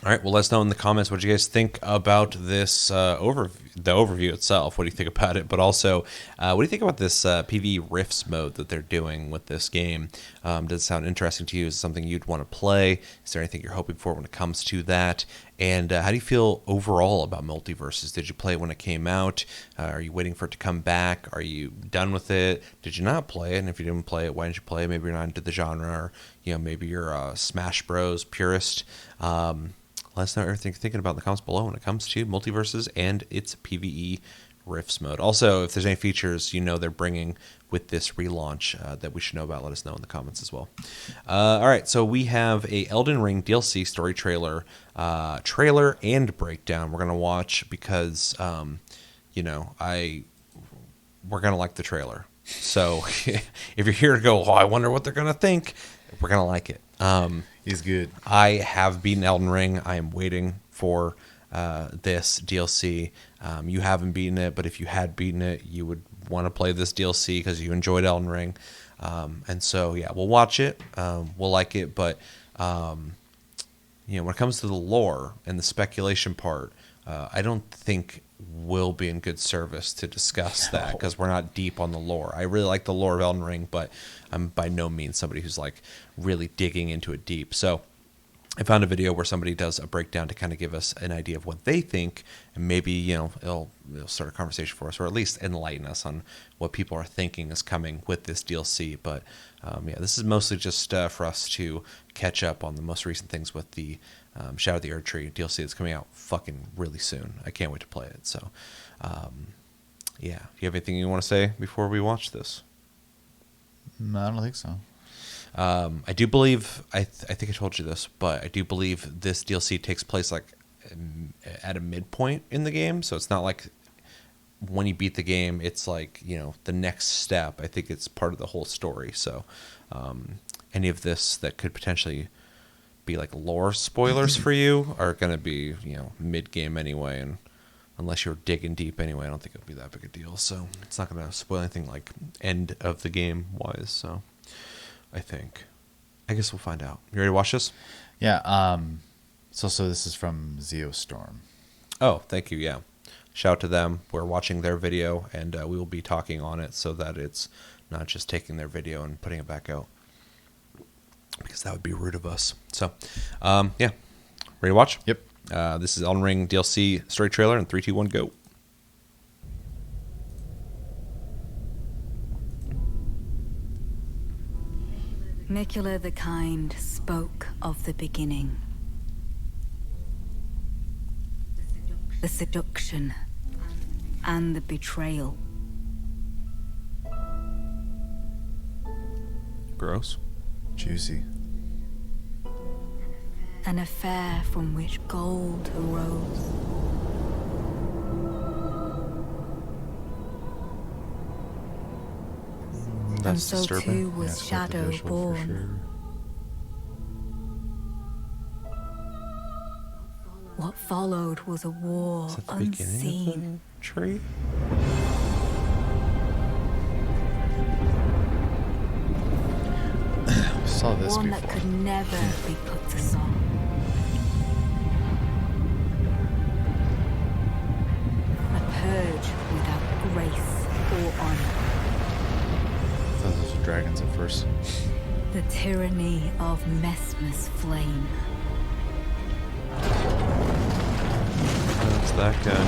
All right. Well, let us know in the comments what you guys think about this the overview itself. What do you think about it? But also, what do you think about this PvE Rifts mode that they're doing with this game? Does it sound interesting to you? Is it something you'd want to play? Is there anything you're hoping for when it comes to that? And how do you feel overall about Multiversus? Did you play it when it came out? Are you waiting for it to come back? Are you done with it? Did you not play it? And if you didn't play it, why didn't you play it? Maybe you're not into the genre, or maybe you're a Smash Bros purist. Let us know everything you're thinking about in the comments below when it comes to Multiversus and its PvE Rifts mode. Also, if there's any features they're bringing with this relaunch that we should know about, let us know in the comments as well. All right, so we have a Elden Ring DLC story trailer and breakdown we're going to watch because, we're going to like the trailer. So if you're here to go, I wonder what they're going to think, we're going to like it. He's good. I have beaten Elden Ring. I am waiting for this DLC. You haven't beaten it, but if you had beaten it, you would want to play this DLC because you enjoyed Elden Ring. And so, we'll watch it. We'll like it. But, when it comes to the lore and the speculation part, I don't think we'll be in good service to discuss that because we're not deep on the lore. I really like the lore of Elden Ring, but I'm by no means somebody who's like really digging into it deep. So I found a video where somebody does a breakdown to kind of give us an idea of what they think, and maybe it'll start a conversation for us, or at least enlighten us on what people are thinking is coming with this DLC. But this is mostly just for us to catch up on the most recent things with the Shadow of the Erdtree DLC that's coming out fucking really soon. I can't wait to play it. So do you have anything you want to say before we watch this? No, I don't think so. I do believe, I think I told you this, but I do believe this DLC takes place like at a midpoint in the game. So it's not like when you beat the game, it's like, the next step. I think it's part of the whole story. So any of this that could potentially be like lore spoilers for you are going to be, mid game anyway. And unless you're digging deep anyway, I don't think it'll be that big a deal. So it's not going to spoil anything like end of the game wise. So I guess we'll find out. You ready to watch this? Yeah. So this is from Zeostorm. Oh, thank you. Yeah. shout out to them. We're watching their video, and we will be talking on it so that it's not just taking their video and putting it back out, because that would be rude of us. So, yeah. Ready to watch? Yep. This is Elden Ring DLC story trailer, and 3, 2, 1, go. Mikula the Kind spoke of the beginning. The seduction and the betrayal. Gross. Juicy. An affair from which gold arose. And That's so disturbing. too was it's quite the Shadow visual for born. sure. What followed was a war Is that the unseen. beginning of the tree? Saw this One before. that could never be put to song. A purge without grace or honor. I thought those were dragons at first. The tyranny of Messmer's flame. That's that guy.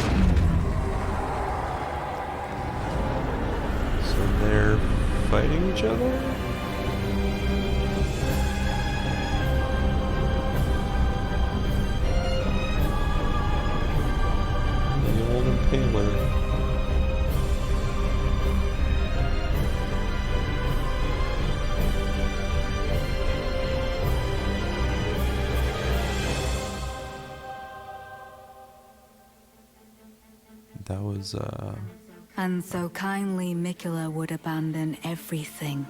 So they're fighting each other? The old impaler. That was, And so kindly Mikula would abandon everything.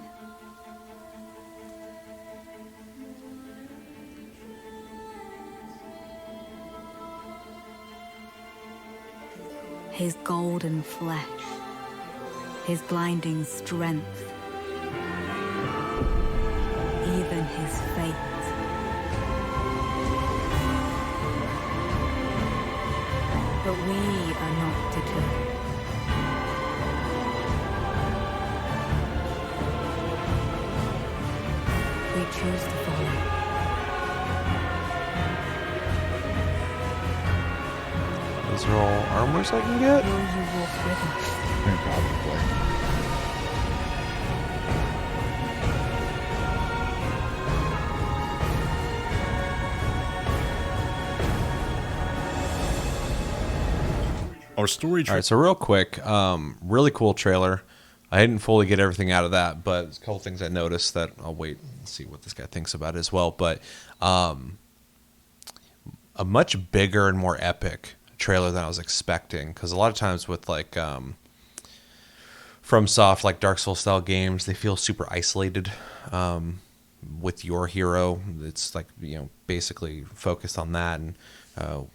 His golden flesh, his blinding strength, even his fate. But we are not deterred. We choose to follow. those are all armors I can get? Will you walk with us? Probably. Our story All right, so real quick, really cool trailer. I didn't fully get everything out of that, but there's a couple things I noticed that I'll wait and see what this guy thinks about it as well. But a much bigger and more epic trailer than I was expecting, because a lot of times with like FromSoft, like Dark Souls style games, they feel super isolated with your hero. It's like, you know, basically focused on that, and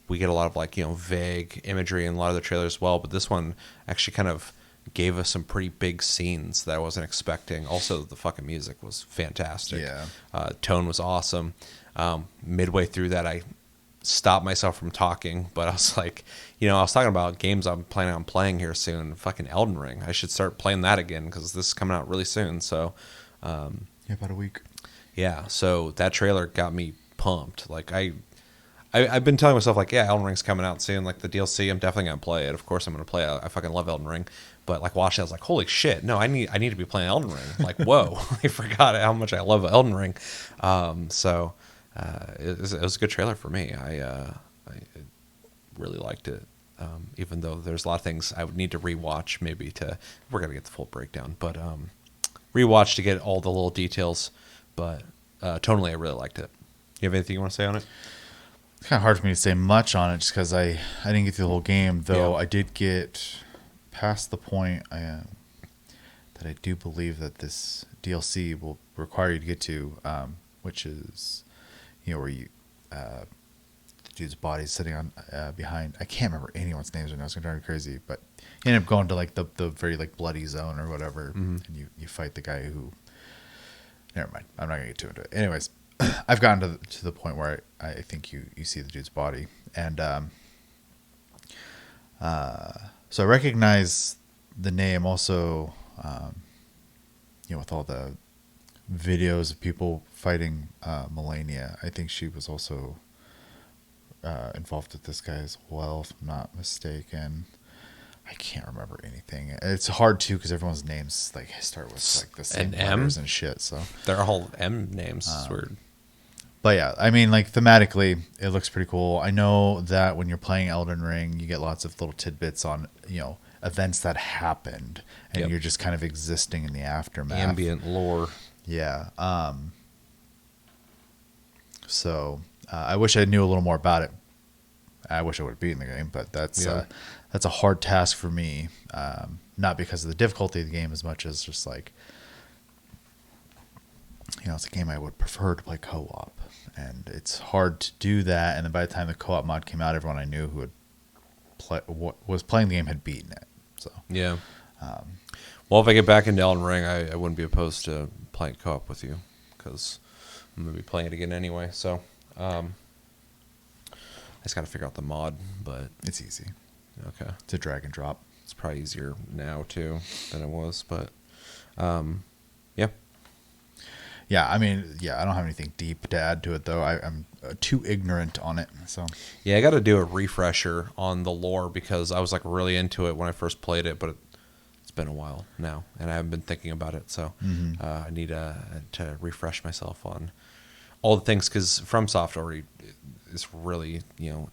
we get a lot of like, you know, vague imagery in a lot of the trailers as well. But this one actually kind of gave us some pretty big scenes that I wasn't expecting. Also, the fucking music was fantastic. Yeah. Tone was awesome. Midway through that, I stopped myself from talking, but I was like, you know, I was talking about games I'm planning on playing here soon. Fucking Elden Ring. I should start playing that again because this is coming out really soon. So, Yeah, about a week. yeah. So that trailer got me pumped. Like I've been telling myself like, yeah, Elden Ring's coming out soon. Like the DLC, I'm definitely gonna play it. Of course, I'm gonna play it. I fucking love Elden Ring. But like watching, it, I was like, holy shit! No, I need to be playing Elden Ring. Like, whoa, I forgot how much I love Elden Ring. So it was a good trailer for me. I really liked it. Even though there's a lot of things I would need to rewatch, maybe we're gonna get the full breakdown, but rewatch to get all the little details. But tonally, I really liked it. You have anything you want to say on it? It's kind of hard for me to say much on it just because I didn't get through the whole game, though. Yeah. I did get past the point that I do believe that this DLC will require you to get to, which is, you know, where you the dude's body's sitting on behind. I can't remember anyone's names right now. It's gonna drive me crazy, but you end up going to like the very like bloody zone or whatever, and you fight the guy who. Never mind. I'm not gonna get too into it. Anyways, I've gotten to the point where I think you see the dude's body, and So I recognize the name also, with all the videos of people fighting Melania. I think she was also involved with this guy as well, if I'm not mistaken. I can't remember anything. It's hard too because everyone's names like start with like the same letters and shit. So they're all M names. It's weird. But yeah, I mean, like thematically, it looks pretty cool. I know that when you're playing Elden Ring, you get lots of little tidbits on events that happened, and you're just kind of existing in the aftermath. Ambient lore. Yeah. So I wish I knew a little more about it. I wish I would have beaten the game, but that's a hard task for me. Not because of the difficulty of the game as much as just like, it's a game I would prefer to play co-op, and it's hard to do that. And then by the time the co-op mod came out, everyone I knew who was playing the game had beaten it. So yeah. Well, if I get back into Elden Ring, I wouldn't be opposed to playing co-op with you because I'm gonna be playing it again anyway. So I just gotta figure out the mod, but it's easy. Okay, it's a drag and drop. It's probably easier now too than it was, but yeah. Yeah, I mean, I don't have anything deep to add to it, though. I'm too ignorant on it. So yeah, I got to do a refresher on the lore because I was like really into it when I first played it, but it's been a while now, and I haven't been thinking about it. So I need to refresh myself on all the things because FromSoft already is really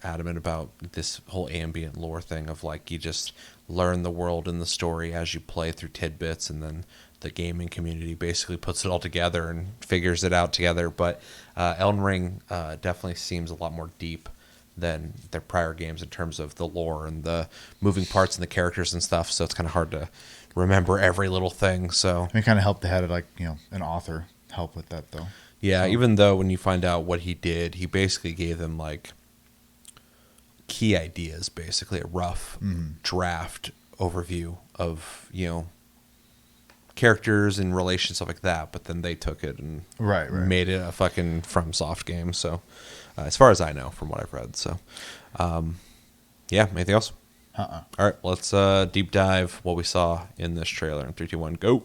adamant about this whole ambient lore thing of like you just learn the world and the story as you play through tidbits, and then the gaming community basically puts it all together and figures it out together. But Elden Ring definitely seems a lot more deep than their prior games in terms of the lore and the moving parts and the characters and stuff. So it's kind of hard to remember every little thing. So it kind of helped to have like an author help with that though. Yeah, even though when you find out what he did, he basically gave them like key ideas, basically a rough draft overview of characters and relations, stuff like that, but then they took it and made it a fucking FromSoft game. So as far as I know from what I've read. So yeah, anything else? All right, let's deep dive what we saw in this trailer in 3, 2, 1, go.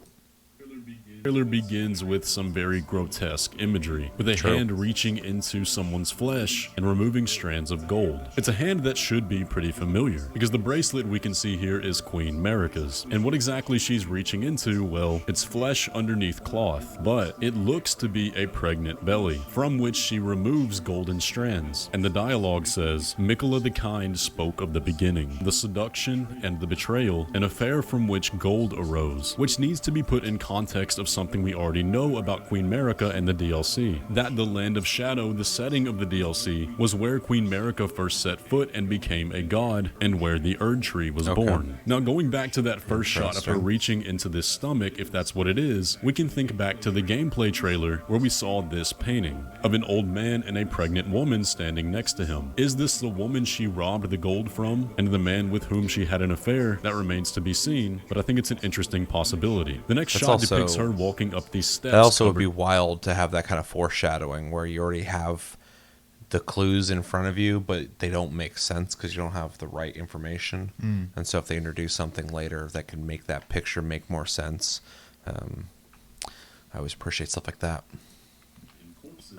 The trailer begins with some very grotesque imagery, with a hand reaching into someone's flesh and removing strands of gold. It's a hand that should be pretty familiar, because the bracelet we can see here is Queen Marika's, and what exactly she's reaching into, well, it's flesh underneath cloth, but it looks to be a pregnant belly, from which she removes golden strands, and the dialogue says, Miquella the Kind spoke of the beginning, the seduction and the betrayal, an affair from which gold arose, which needs to be put in context of something we already know about Queen Marika and the DLC. That the Land of Shadow, the setting of the DLC, was where Queen Marika first set foot and became a god, and where the Erdtree was born. Now going back to that first shot of her reaching into this stomach, if that's what it is, we can think back to the gameplay trailer where we saw this painting of an old man and a pregnant woman standing next to him. Is this the woman she robbed the gold from, and the man with whom she had an affair? That remains to be seen, but I think it's an interesting possibility. The next shot depicts her walking up these steps. That also would be wild to have that kind of foreshadowing where you already have the clues in front of you, but they don't make sense because you don't have the right information. And so if they introduce something later that can make that picture make more sense, I always appreciate stuff like that.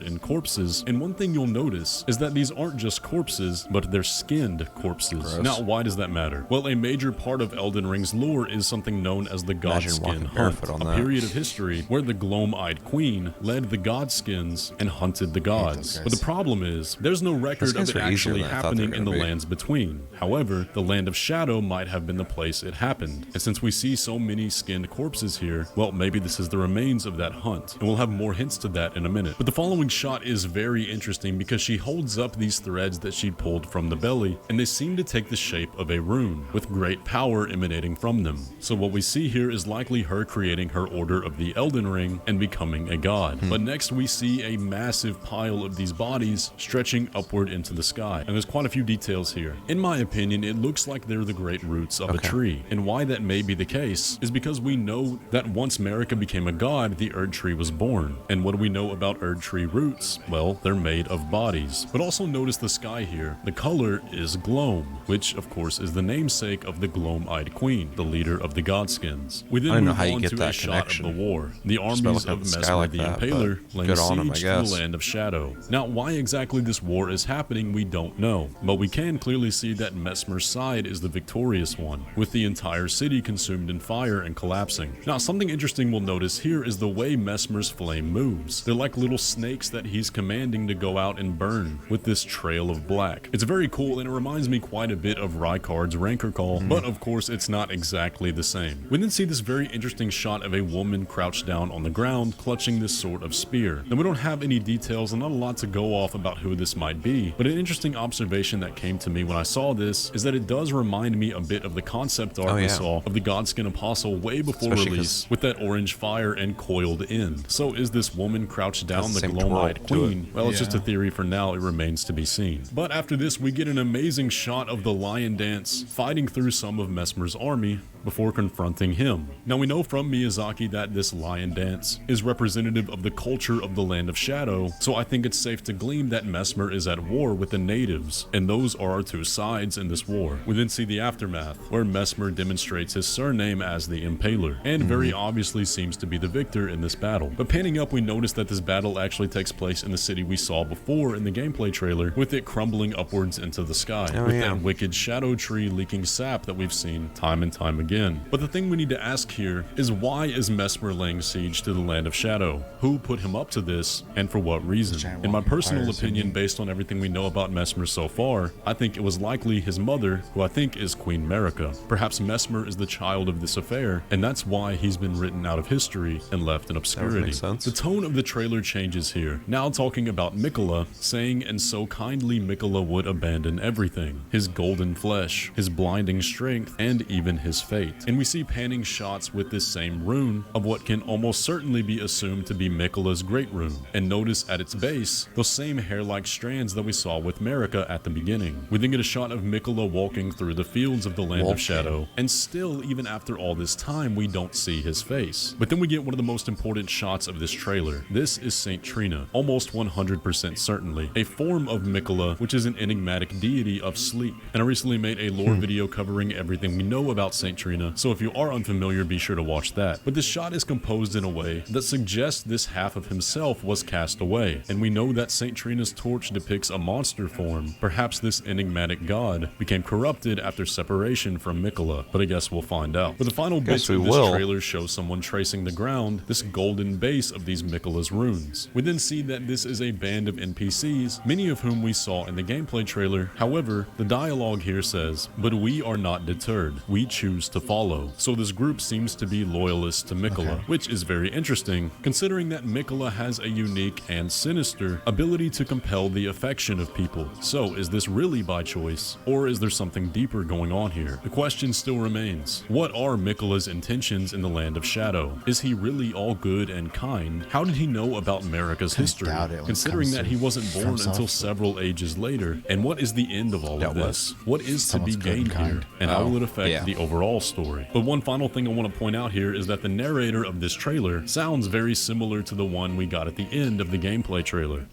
And corpses, and one thing you'll notice is that these aren't just corpses, but they're skinned corpses. Gross. Now, why does that matter? Well, a major part of Elden Ring's lore is something known as the Godskin Hunt, a period of history where the gloam-eyed queen led the Godskins and hunted the gods. But the problem is, there's no record of it actually happening in the lands between. However, the Land of Shadow might have been the place it happened. And since we see so many skinned corpses here, well, maybe this is the remains of that hunt. And we'll have more hints to that in a minute. But the following shot is very interesting because she holds up these threads that she pulled from the belly, and they seem to take the shape of a rune, with great power emanating from them. So what we see here is likely her creating her Order of the Elden Ring and becoming a god. But next we see a massive pile of these bodies stretching upward into the sky, and there's quite a few details here. In my opinion, it looks like they're the great roots of a tree, and why that may be the case is because we know that once Marika became a god, the Erdtree was born. And what do we know about Erdtree roots, well, they're made of bodies. But also notice the sky here. The color is Gloam, which of course is the namesake of the Gloam-eyed queen, the leader of the Godskins. We then move on to a shot of the war. The armies of Mesmer the Impaler laying siege to the land of Shadow. Now, why exactly this war is happening, we don't know, but we can clearly see that Mesmer's side is the victorious one, with the entire city consumed in fire and collapsing. Now, something interesting we'll notice here is the way Mesmer's flame moves. They're like little snakes that he's commanding to go out and burn, with this trail of black. It's very cool, and it reminds me quite a bit of Rykard's Rancor Call, but of course it's not exactly the same. We then see this very interesting shot of a woman crouched down on the ground, clutching this sort of spear. Now, we don't have any details and not a lot to go off about who this might be, but an interesting observation that came to me when I saw this is that it does remind me a bit of the concept art we saw of the Godskin Apostle way before release, with that orange fire and coiled end. So is this woman crouched down the Gloam-eyed queen? Well, it's just a theory for now, it remains to be seen. But after this, we get an amazing shot of the lion dance fighting through some of Mesmer's army before confronting him. Now, we know from Miyazaki that this lion dance is representative of the culture of the Land of Shadow, so I think it's safe to glean that Mesmer is at war with the natives, and those are our two sides in this war. We then see the aftermath, where Mesmer demonstrates his surname as the Impaler, and very obviously seems to be the victor in this battle. But panning up, we notice that this battle actually takes place in the city we saw before in the gameplay trailer, with it crumbling upwards into the sky, with that wicked shadow tree leaking sap that we've seen time and time again. But the thing we need to ask here is, why is Mesmer laying siege to the Land of Shadow? Who put him up to this, and for what reason? In my personal opinion, based on everything we know about Mesmer so far, I think it was likely his mother, who I think is Queen Marika. Perhaps Mesmer is the child of this affair, and that's why he's been written out of history and left in obscurity. The tone of the trailer changes here, now talking about Miquella, saying, "And so kindly Miquella would abandon everything, his golden flesh, his blinding strength, and even his fate." And we see panning shots with this same rune of what can almost certainly be assumed to be Miquella's Great Rune. And notice at its base, those same hair-like strands that we saw with Marika at the beginning. We then get a shot of Miquella walking through the fields of the Land of Shadow, and still, even after all this time, we don't see his face. But then we get one of the most important shots of this trailer. This is Saint Trina, almost 100% certainly, a form of Miquella, which is an enigmatic deity of sleep. And I recently made a lore video covering everything we know about Saint Trina, so if you are unfamiliar, be sure to watch that. But this shot is composed in a way that suggests this half of himself was cast away, and we know that Saint Trina's torch depicts a monster form. Perhaps this enigmatic god became corrupted after separation from Miquella, but I guess we'll find out. But the final bits of this trailer show someone tracing the ground, this golden base of these Miquella's runes. We then see that this is a band of NPCs, many of whom we saw in the gameplay trailer. However, the dialogue here says, "But we are not deterred, we choose to follow." So this group seems to be loyalists to Miquella, which is very interesting, considering that Miquella has a unique and sinister ability to compel the affection of people. So is this really by choice, or is there something deeper going on here? The question still remains. What are Miquella's intentions in the Land of Shadow? Is he really all good and kind? How did he know about Marika's history, considering that he wasn't born until several ages later? And what is the end of all of this? What is to be gained here, and how will it affect the overall story? But one final thing I want to point out here is that the narrator of this trailer sounds very similar to the one we got at the end of the gameplay trailer.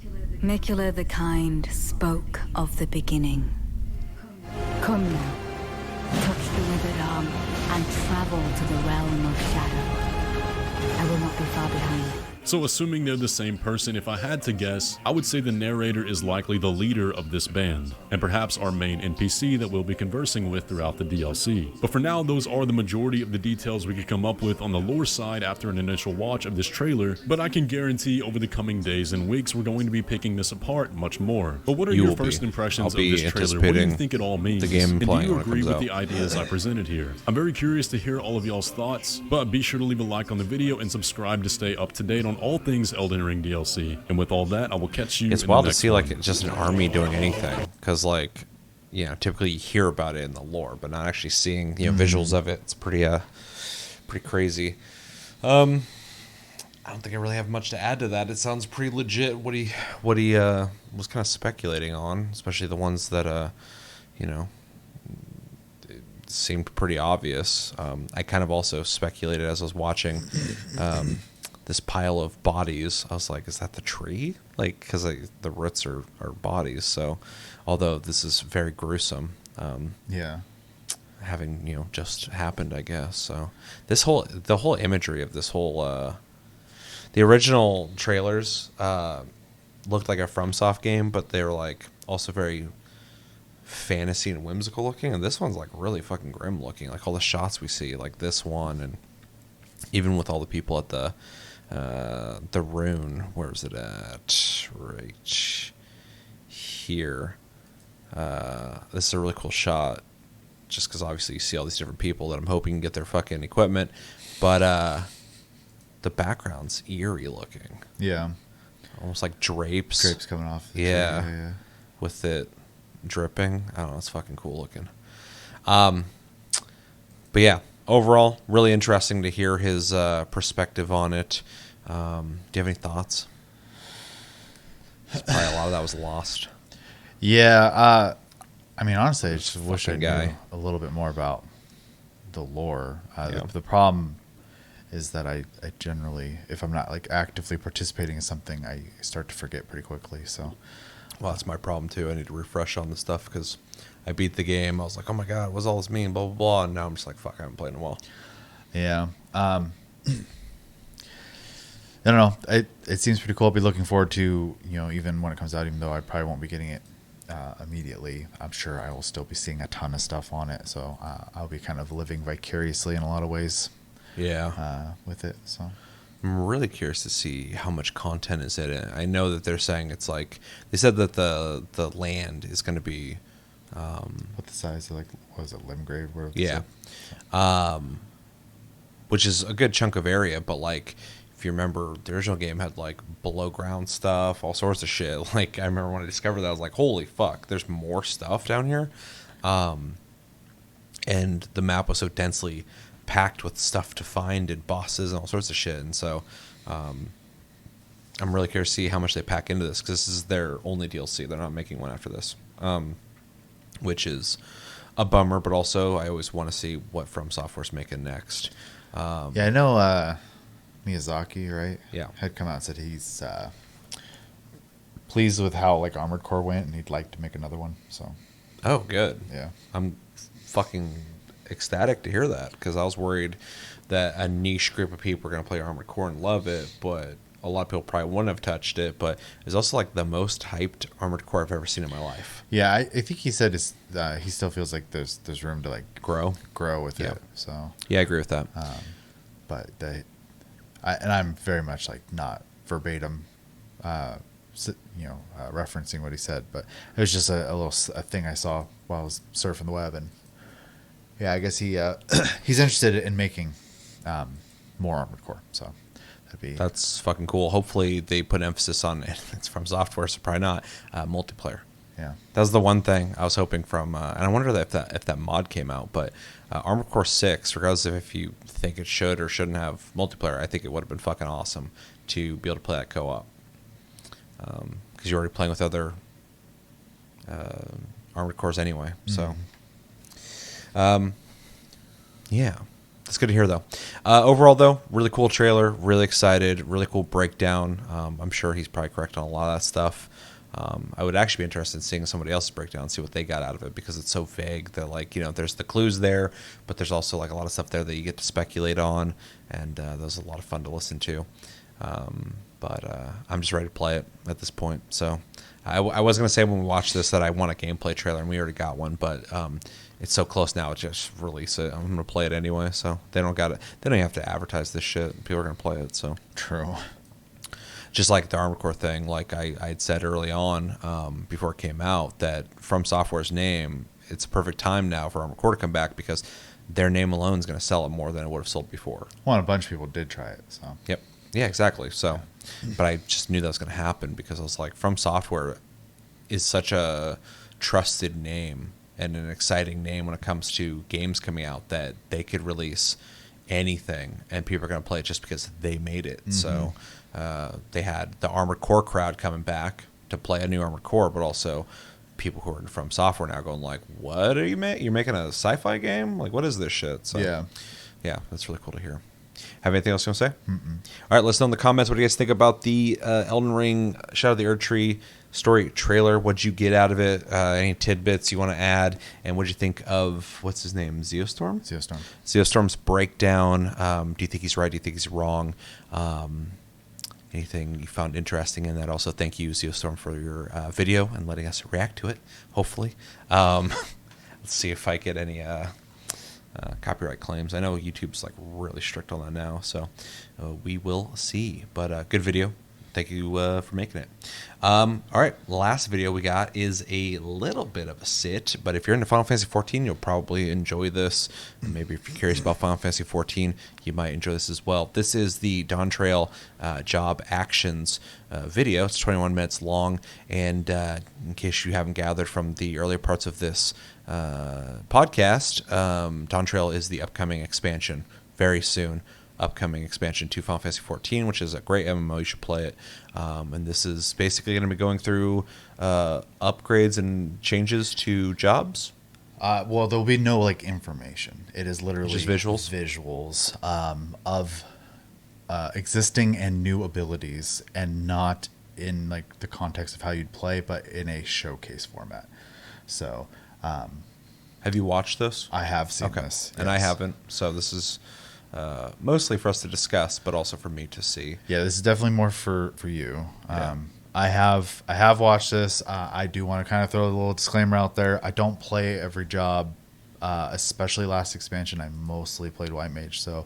Miquella the Kind spoke of the beginning. Come now, touch the withered arm, and travel to the realm of shadow. I will not be far behind. So assuming they're the same person, if I had to guess, I would say the narrator is likely the leader of this band, and perhaps our main NPC that we'll be conversing with throughout the DLC. But for now, those are the majority of the details we could come up with on the lore side after an initial watch of this trailer, but I can guarantee over the coming days and weeks we're going to be picking this apart much more. But what are your first impressions of this trailer? What do you think it all means? And do you agree with the ideas I presented here? I'm very curious to hear all of y'all's thoughts, but be sure to leave a like on the video and subscribe to stay up to date on all things Elden Ring DLC. And with all that, I will catch you. It's wild to see like just an army doing anything, because like, you know, typically you hear about it in the lore, but not actually seeing, you know, visuals of it. It's pretty crazy. I don't think I really have much to add to that. It sounds pretty legit what he was kind of speculating on, especially the ones that you know, seemed pretty obvious. I kind of also speculated as I was watching this pile of bodies. I was like, is that the tree? Like, because the roots are bodies. So, although this is very gruesome, having just happened, I guess. So, the whole imagery of this whole the original trailers looked like a FromSoft game, but they were like also very fantasy and whimsical looking, and this one's like really fucking grim looking. Like all the shots we see, like this one, and even with all the people at the rune, where is it at? Right here. This is a really cool shot, just because obviously you see all these different people that I'm hoping can get their fucking equipment, but the background's eerie looking. Yeah, almost like drapes coming off. Yeah, with it dripping. I don't know, it's fucking cool looking. But yeah, overall really interesting to hear his perspective on it. Do you have any thoughts? Probably a lot of that was lost. Yeah, I mean, honestly, I just wish I knew a little bit more about the lore. The problem is that I generally, if I'm not like actively participating in something, I start to forget pretty quickly. So, well, that's my problem too. I need to refresh on the stuff because I beat the game. I was like, oh my god, what does all this mean? Blah blah blah. And now I'm just like, fuck, I haven't played in a while. Yeah. I don't know. It seems pretty cool. I'll be looking forward to, even when it comes out, even though I probably won't be getting it immediately. I'm sure I will still be seeing a ton of stuff on it. So I'll be kind of living vicariously in a lot of ways. Yeah. With it. So I'm really curious to see how much content is in it. I know that they're saying it's like, they said that the land is going to be what the size of, like, what was it, Limgrave? Yeah. Which is a good chunk of area, but like, if you remember, the original game had like below ground stuff, all sorts of shit. Like, I remember when I discovered that, I was like, holy fuck, there's more stuff down here. And the map was so densely packed with stuff to find and bosses and all sorts of shit. And so I'm really curious to see how much they pack into this, because this is their only DLC. They're not making one after this, which is a bummer, but also I always want to see what From Software's making next. Yeah, I know Miyazaki, right? Yeah. Had come out and said he's pleased with how like Armored Core went, and he'd like to make another one. So. Oh, good. Yeah. I'm fucking ecstatic to hear that, because I was worried that a niche group of people were going to play Armored Core and love it, but a lot of people probably wouldn't have touched it. But it's also like the most hyped Armored Core I've ever seen in my life. Yeah, I think he said he still feels like there's room to like grow with it. So yeah, I agree with that. But I'm very much like not verbatim, referencing what he said, but it was just a thing I saw while I was surfing the web, and yeah, I guess he's interested in making more Armored Core. So that's fucking cool. Hopefully they put emphasis on it. It's From Software, so probably not multiplayer. Yeah, that was the one thing I was hoping from, and I wonder if that mod came out. But Armored Core 6, regardless of if you think it should or shouldn't have multiplayer, I think it would have been fucking awesome to be able to play that co-op, because you're already playing with other Armored Cores anyway. So, yeah. It's good to hear, though. Overall, though, really cool trailer. Really excited. Really cool breakdown. I'm sure he's probably correct on a lot of that stuff. I would actually be interested in seeing somebody else's breakdown and see what they got out of it, because it's so vague that, like, there's the clues there, but there's also like a lot of stuff there that you get to speculate on, and those are a lot of fun to listen to. But I'm just ready to play it at this point. So I was going to say when we watched this that I want a gameplay trailer, and we already got one, but it's so close now, just release it. I'm going to play it anyway, so they don't have to advertise this shit. People are going to play it, so. True. Just like the Armored Core thing, like I had said early on, before it came out, that From Software's name, it's a perfect time now for Armored Core to come back, because their name alone is going to sell it more than it would have sold before. Well, and a bunch of people did try it, so. Yep. Yeah, exactly. So, but I just knew that was going to happen, because I was like, From Software is such a trusted name and an exciting name when it comes to games coming out, that they could release anything and people are going to play it just because they made it. Mm-hmm. So they had the Armored Core crowd coming back to play a new Armored Core, but also people who are From Software now going like, what are you making? You're making a sci-fi game? Like, what is this shit? So, yeah, that's really cool to hear. Have anything else you want to say? All right, let us know in the comments what do you guys think about the Elden Ring Shadow of the Erdtree story trailer. What'd you get out of it? Any tidbits you want to add? And what'd you think of, what's his name, Zeostorm? Zeostorm's breakdown. Do you think he's right? Do you think he's wrong? Anything you found interesting in that? Also, thank you, Zeostorm, for your video and letting us react to it, hopefully. Let's see if I get any copyright claims. I know YouTube's like really strict on that now, so we will see. But good video. Thank you for making it. All right, last video we got is a little bit of a sit, but if you're into Final Fantasy XIV, you'll probably enjoy this. And maybe if you're curious about Final Fantasy XIV, you might enjoy this as well. This is the Dawntrail job actions video. It's 21 minutes long, and in case you haven't gathered from the earlier parts of this podcast, Dawntrail is the upcoming expansion very soon. Upcoming expansion to Final Fantasy XIV, which is a great MMO. You should play it. And this is basically going to be going through upgrades and changes to jobs. Well, there'll be no like information. It is literally just visuals. Visuals of existing and new abilities, and not in like the context of how you'd play, but in a showcase format. So, have you watched this? I have seen this, and I haven't. So this is. Mostly for us to discuss, but also for me to see. Yeah, this is definitely more for you. I have watched this. I do want to kind of throw a little disclaimer out there. I don't play every job, especially last expansion. I mostly played White Mage, so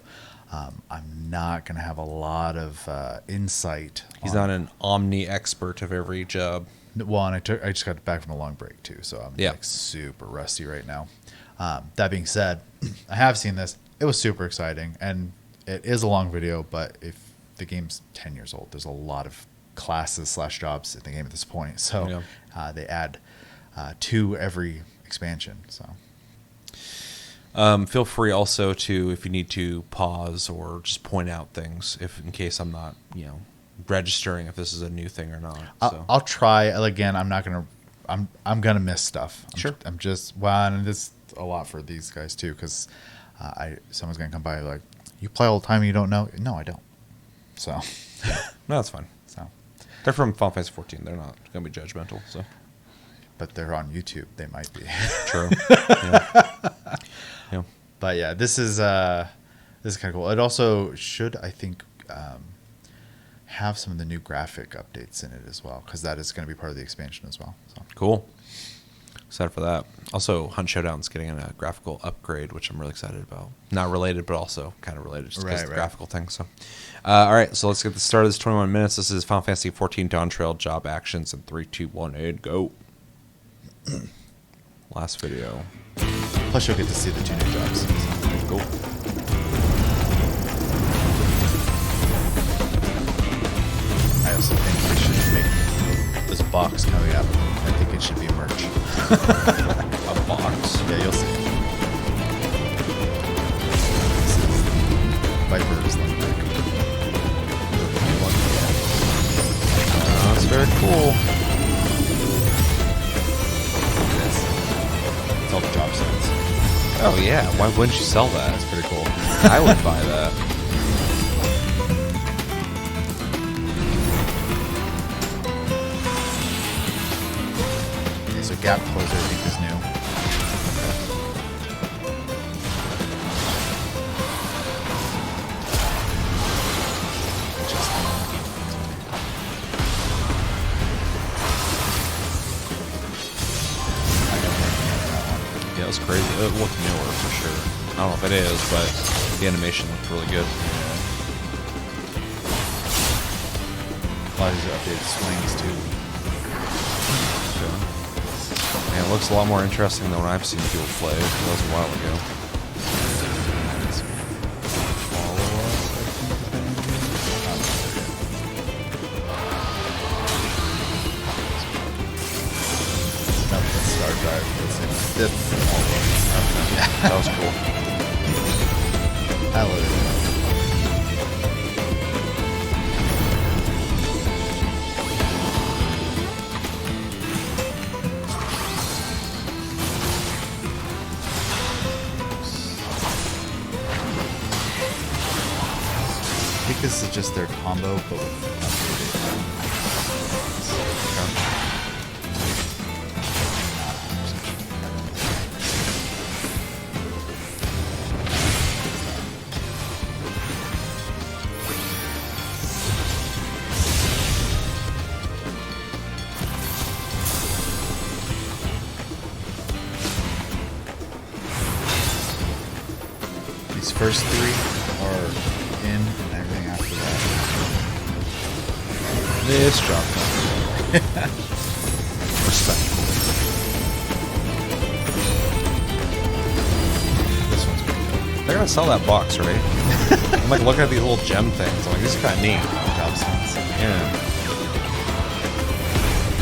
I'm not going to have a lot of insight. He's not an omni expert of every job. Well, and I just got back from a long break too, so I'm like super rusty right now. That being said, I have seen this. It was super exciting, and it is a long video, but if the game's 10 years old, there's a lot of classes / jobs in the game at this point. So they add 2 every expansion. So feel free also to, if you need to, pause or just point out things if in case I'm not, registering if this is a new thing or not. I'll try. Again, I'm not gonna. I'm gonna miss stuff. I'm just and this a lot for these guys too, because. Someone's gonna come by like, you play all the time and you don't know? No, I don't. So no, that's fine. So they're from Final Fantasy XIV. They're not gonna be judgmental. So, but they're on YouTube. They might be. True. Yeah. But yeah, this is kind of cool. It also should, I think, have some of the new graphic updates in it as well, because that is going to be part of the expansion as well. So cool. Excited for that. Also, Hunt Showdown's getting a graphical upgrade, which I'm really excited about. Not related, but also kind of related, just because of the graphical thing. So, all right, so let's get the start of this 21 minutes. This is Final Fantasy XIV Dawntrail job actions in 3, 2, 1, and go. Last video. Plus, you'll get to see the 2 new jobs. So. Go. I also think we should make this box coming up. I think it should be merch. A box? Yeah, you'll see. This is Viper's Limerick. That's very cool. It's all the job sites. Oh yeah, why wouldn't you sell that? That's pretty cool. I would buy that. Okay, so Gap Closer I think is new. Yeah, it was crazy. It looked newer for sure. I don't know if it is, but the animation looked really good. A lot of these updated swings too. Yeah, it looks a lot more interesting than when I've seen people play. It was a while ago. That was cool. I love it. think this is just their combo, but with these first three are in, and everything after that. It's dropped. Respectable. This one's pretty good. They're gonna sell that box, right? I'm like looking at these little gem things. I'm like, this is kind of neat. Job stones. Yeah.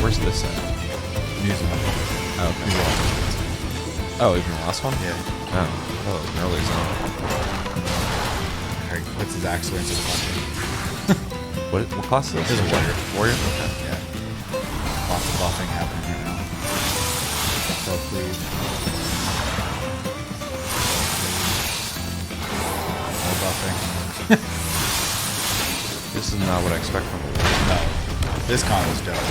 Where's this at? News one. Oh, okay. Oh, even the last one? Yeah. Oh, an early zone. Alright, puts his axe away and just punching. What class is this? This is warrior. Warrior? Okay. Yeah. Lots of buffing happening right now. Self bleed. More buffing. This is not what I expect from a warrior. No. This combo's dope.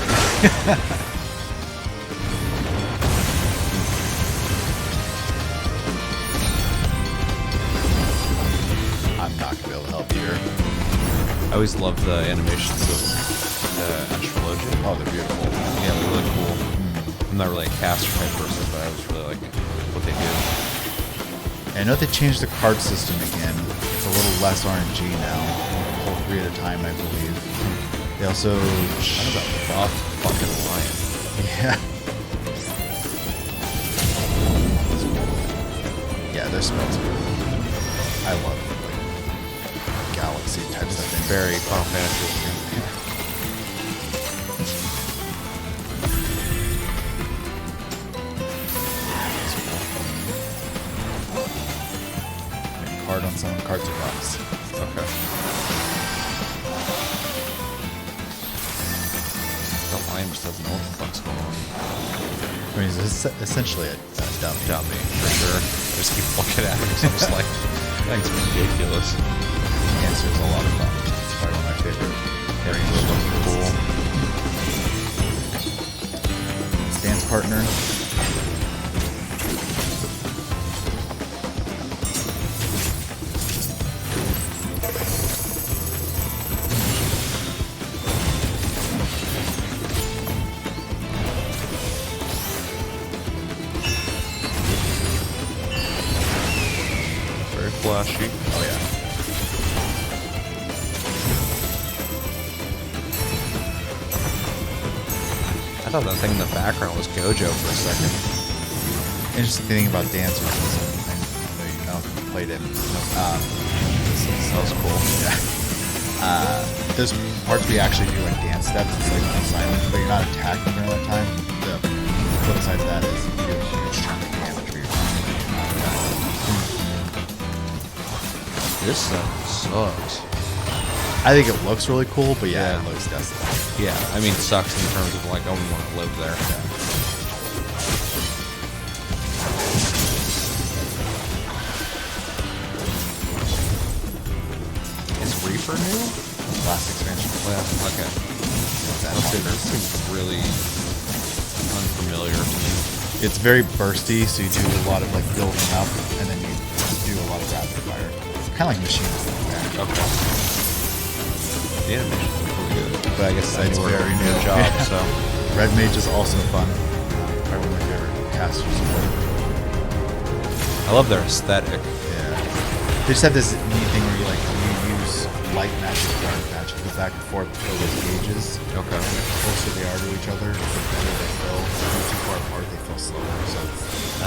I'm not gonna be able to help you here. I always love the animations of astrology. Oh, they're beautiful. Yeah, they're really cool. I'm not really a caster type person, but I always really like what they do. I know they changed the card system again. It's a little less RNG now. Pull 3 at a time, I believe. They also... What about the buff fucking lion? Yeah. Yeah, their spells are good. I love like galaxy type stuff. Very Final Fantasy. Card on someone, cards are buffs. Okay. The lion just doesn't know what the fuck's going on. I mean, it's essentially a dummy. Dummy, for sure. Just keep looking at him, so I'm just like, that's ridiculous. The answer is a lot of fun. It's probably one of my favorite areas. Cool. Dance partner. Very flashy. Oh yeah. I thought that thing in the background was Gojo for a second. Interesting thing about dancers is I know you played it. That was cool. Yeah. There's parts we actually do like dance steps. It's like an assignment, but you're not attacking during that time. The flip side to that is you do a huge chunk of damage for your team. This stuff sucks. I think it looks really cool, but yeah, Yeah. it looks desolate. Yeah, I mean, sucks in terms of like, I wouldn't want to live there. Is Reaper new? Last expansion. Well, okay. Let's say this seems really unfamiliar to me. It's very bursty, so you do a lot of like building up, and then you do a lot of rapid fire. It's kind of like machines like that. Okay. The animation is really good. But I guess It's anywhere very new new. job, Yeah. so. Red Mage is also fun. Probably one of my favorite casters. I love their aesthetic. Yeah. They just have this neat thing where you use light magic, dark magic, go back and forth to fill those gauges. Okay. And the closer they are to each other, the better they fill. If they're too far apart, they fill slower. So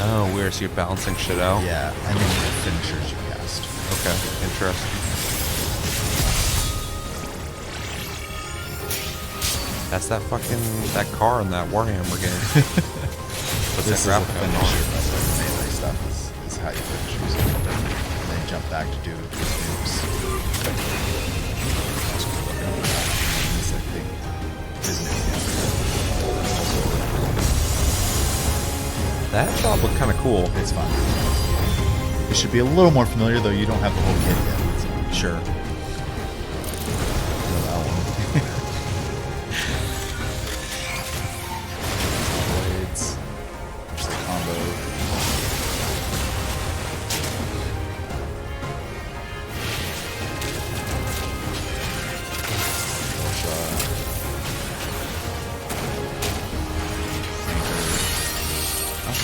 Oh, weird. So you're balancing shit out? yeah, and then you have finishers you cast. Okay, interesting. That's that car in that Warhammer game. What's This that is a graphic going finisher. on? That's like melee stuff. Is how you finish using it. And then jump back to do just moves. This I think is new. That job looked kind of cool. It's fun. It should be a little more familiar, though you don't have the whole kit yet. So. Sure.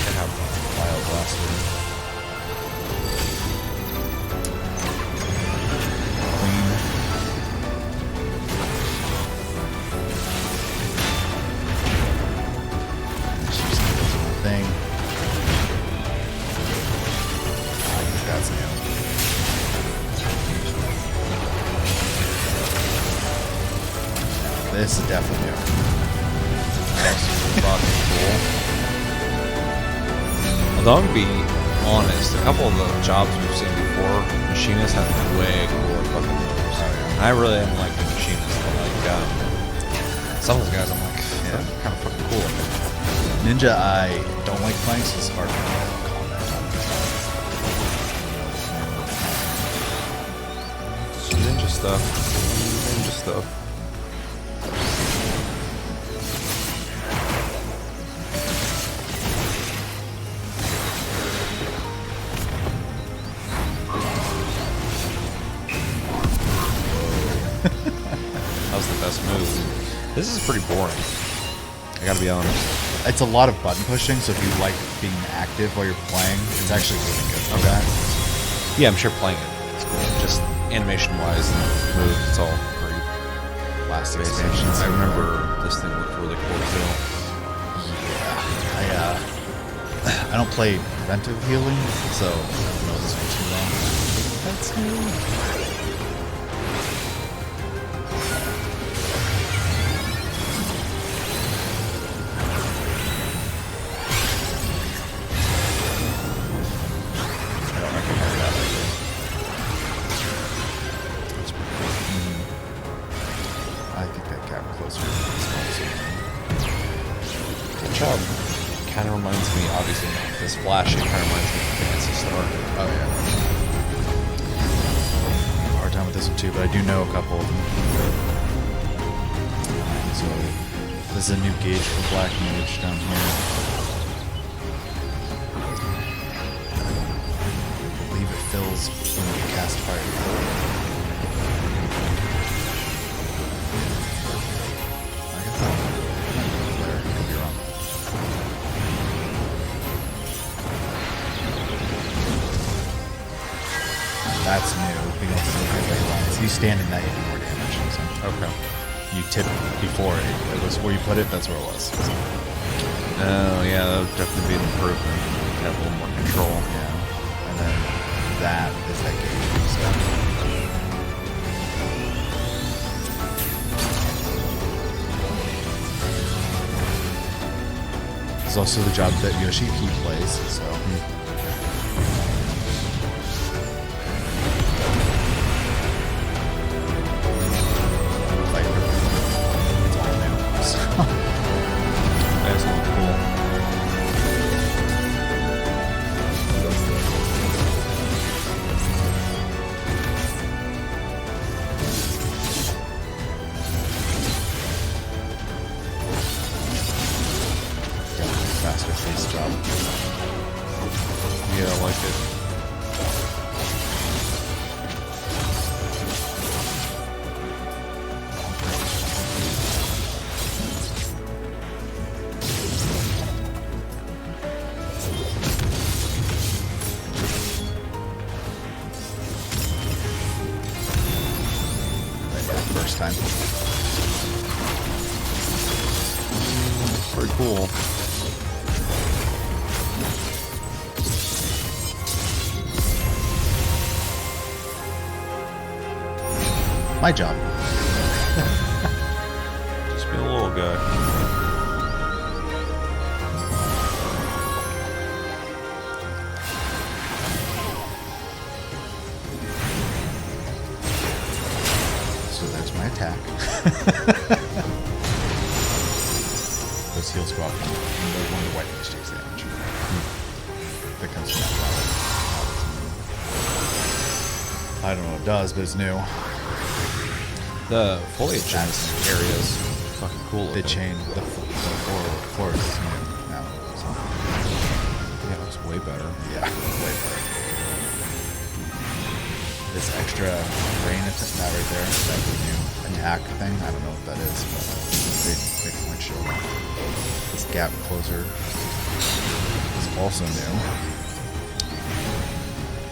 to have Bioblaster. Thing. I think that's new. This is definitely new. That's fucking cool. Although I'm gonna be honest, a couple of the jobs we've seen before, machinists have way cooler fucking moves. I really didn't like the machinists, but like some of those guys, I'm like, they're kind of fucking cool. Ninja, I don't like playing, so it's hard for me to comment on. Ninja stuff. Ninja stuff. That was the best move. This is pretty boring. I gotta be honest. It's a lot of button pushing, so if you like being active while you're playing, it's actually really good for that. Yeah, I'm sure playing it is cool. Just animation-wise and moves, it's all pretty Last basic. expansions. I remember this thing looked really cool too. Yeah, I don't play preventive healing, so I don't know this for too long. That's new. Kind of reminds me, obviously not this flashy, kind of reminds me of Fantasy Star. Oh yeah. Hard time with this one too, but I do know a couple of them. So this is a new gauge for Black Mage down here. I believe it fills when you cast Fire. That's new. Being able to look at ley lines. You stand in that, you do more damage. So. Okay. You tip before it was where you put it. That's where it was. So. Oh yeah, that would definitely be an improvement. Have a little more control. Yeah. And then that is that gauge. So. It's also the job that Yoshiki plays. So. Faster face job. Yeah, I like it. First time. Pretty cool. My job. Just be a little guy. So there's my attack. Those heals go up when one of the white mage takes damage. That comes from that flower. I don't know what it does, but it's new. The foliage in this area is fucking cool. They changed the floor is new now. So. Yeah, it looks way better. Yeah, way better. this extra rain that right there, that new attack thing. I don't know what that is, but they might show that. This gap closer is also new.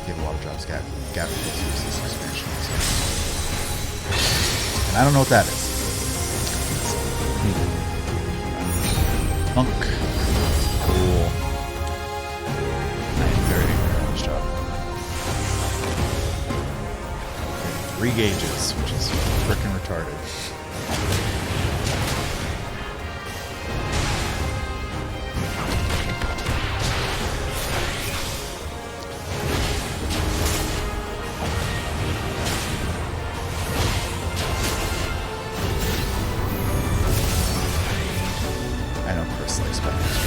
Give a lot of drops. Gap closer is this expansion. So. And I don't know what that is. Monk. Cool. I am very ignorant on this job. 3 gauges, which is frickin' retarded. I know Chris likes playing this job.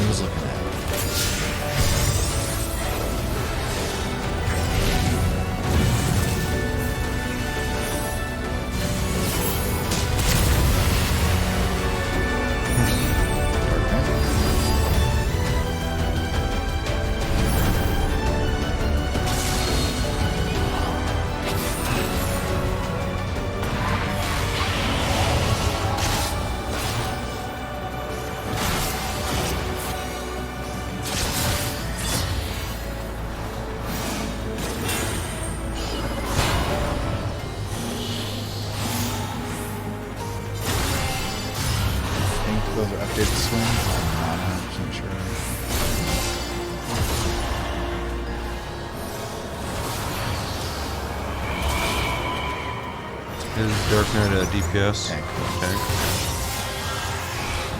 Was looking at. Those are updated swings. I'm not 100% sure. Is Dark Knight a DPS? Tank.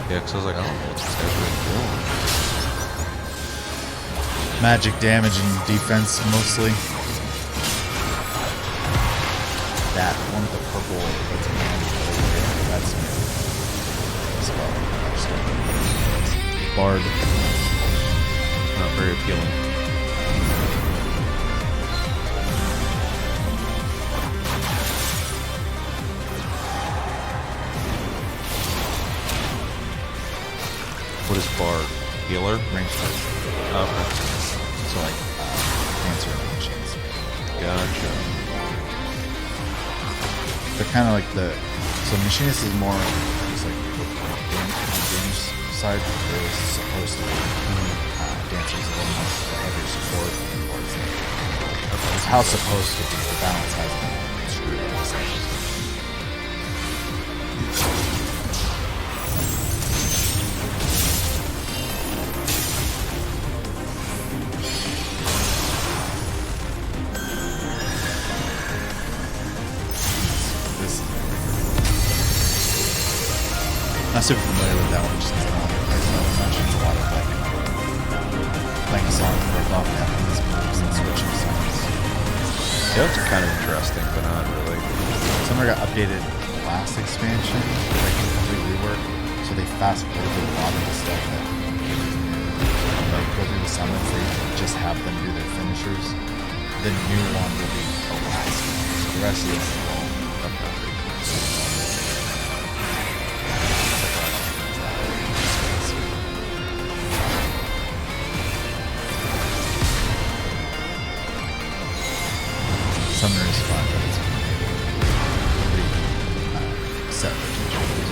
Yeah, because I was like, I don't know what this guy's really doing. Magic damage and defense mostly. That one with the purple, that's me. Bard. Not very appealing. What is Bard? Healer? Range fight. Okay. So like, answer machines. Gotcha. They're kind of like the... So Machinist is more just like damage side is supposed to be. Dancer is a little more heavy support. It's how it's supposed to be. The balance hasn't been screwed up. I'm not super familiar with that one just because I don't play so much. It's a lot of like playing a song for a buff having these moves and switching songs. Yeah, that's kind of interesting, but not really. Summer got updated last expansion, like complete rework, so they fast forwarded a lot of the stuff that like go through the summons, they just have them do their finishers. The new one will be the last one. So the rest of it is all updated. Summer is fun, but it's pretty set for teachers.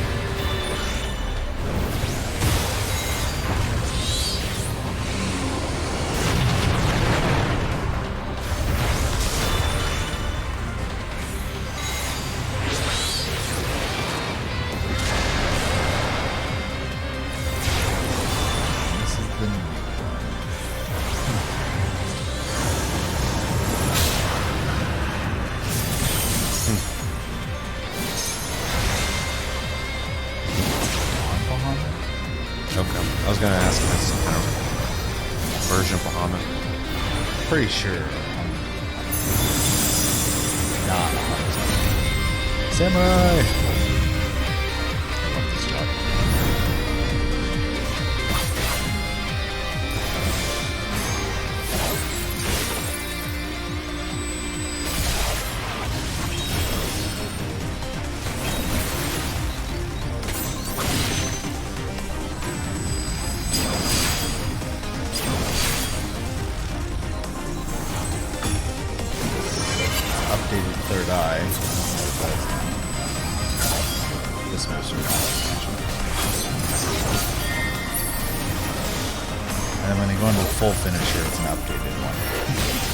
This is the new one. Okay. I was gonna ask if it's some kind of version of Bahamut. Pretty sure. Not 100%. Samurai! I love this job. die. This moves are not. And then when they go into the full finish here, it's an updated one.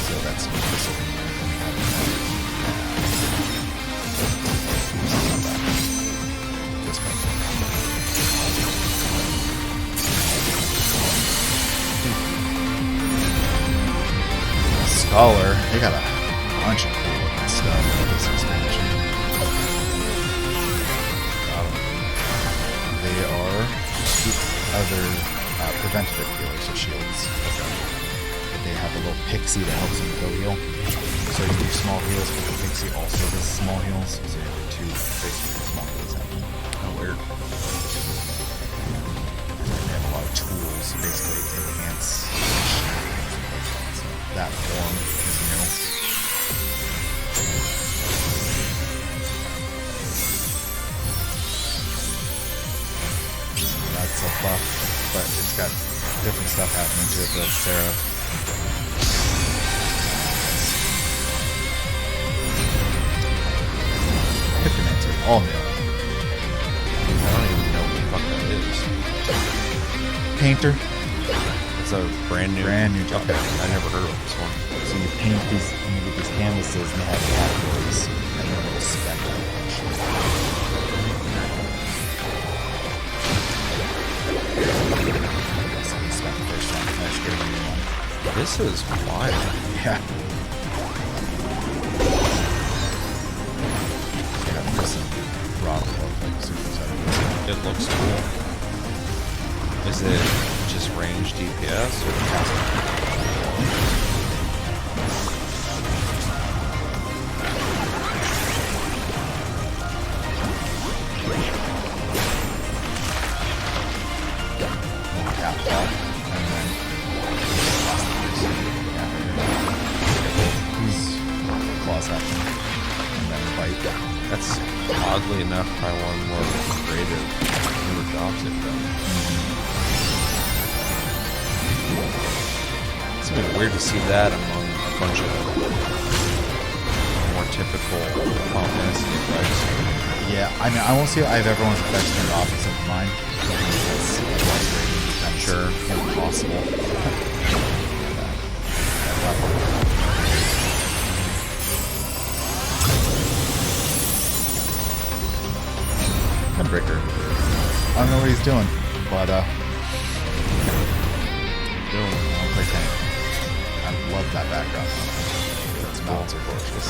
So that's this will be this one. Scholar, they got a bunch of cool looking stuff for this expansion. They are other preventative healers or shields. They have a little pixie that helps them go heal. So you do small heals, but the pixie also does small heals. So you have two basically small heals happening. Oh, weird. And then they have a lot of tools to basically enhance that form is new. That's a buff, but it's got different stuff happening to it. The Sarah. Hypnomancer, all new. I don't even know what the fuck that is. Painter. It's a brand new job. Okay, I never heard of this one. So you paint these, you get these canvases and they have categories, and you're able to spend them. So you spent the first one, let's get a new one. This is wild. Yeah. Yeah, there's some raw look like super set. It looks cool. Is it just range DPS or That's oddly enough probably one more creative newer jobs they've done. It's been weird to see that among a bunch of more typical Final Fantasy effects. Yeah, I mean, I won't say I have everyone's effects turned off except for mine. I'm sure impossible. Breaker. I don't know what he's doing, but I'll play tank. I love that background. Those mountains are gorgeous.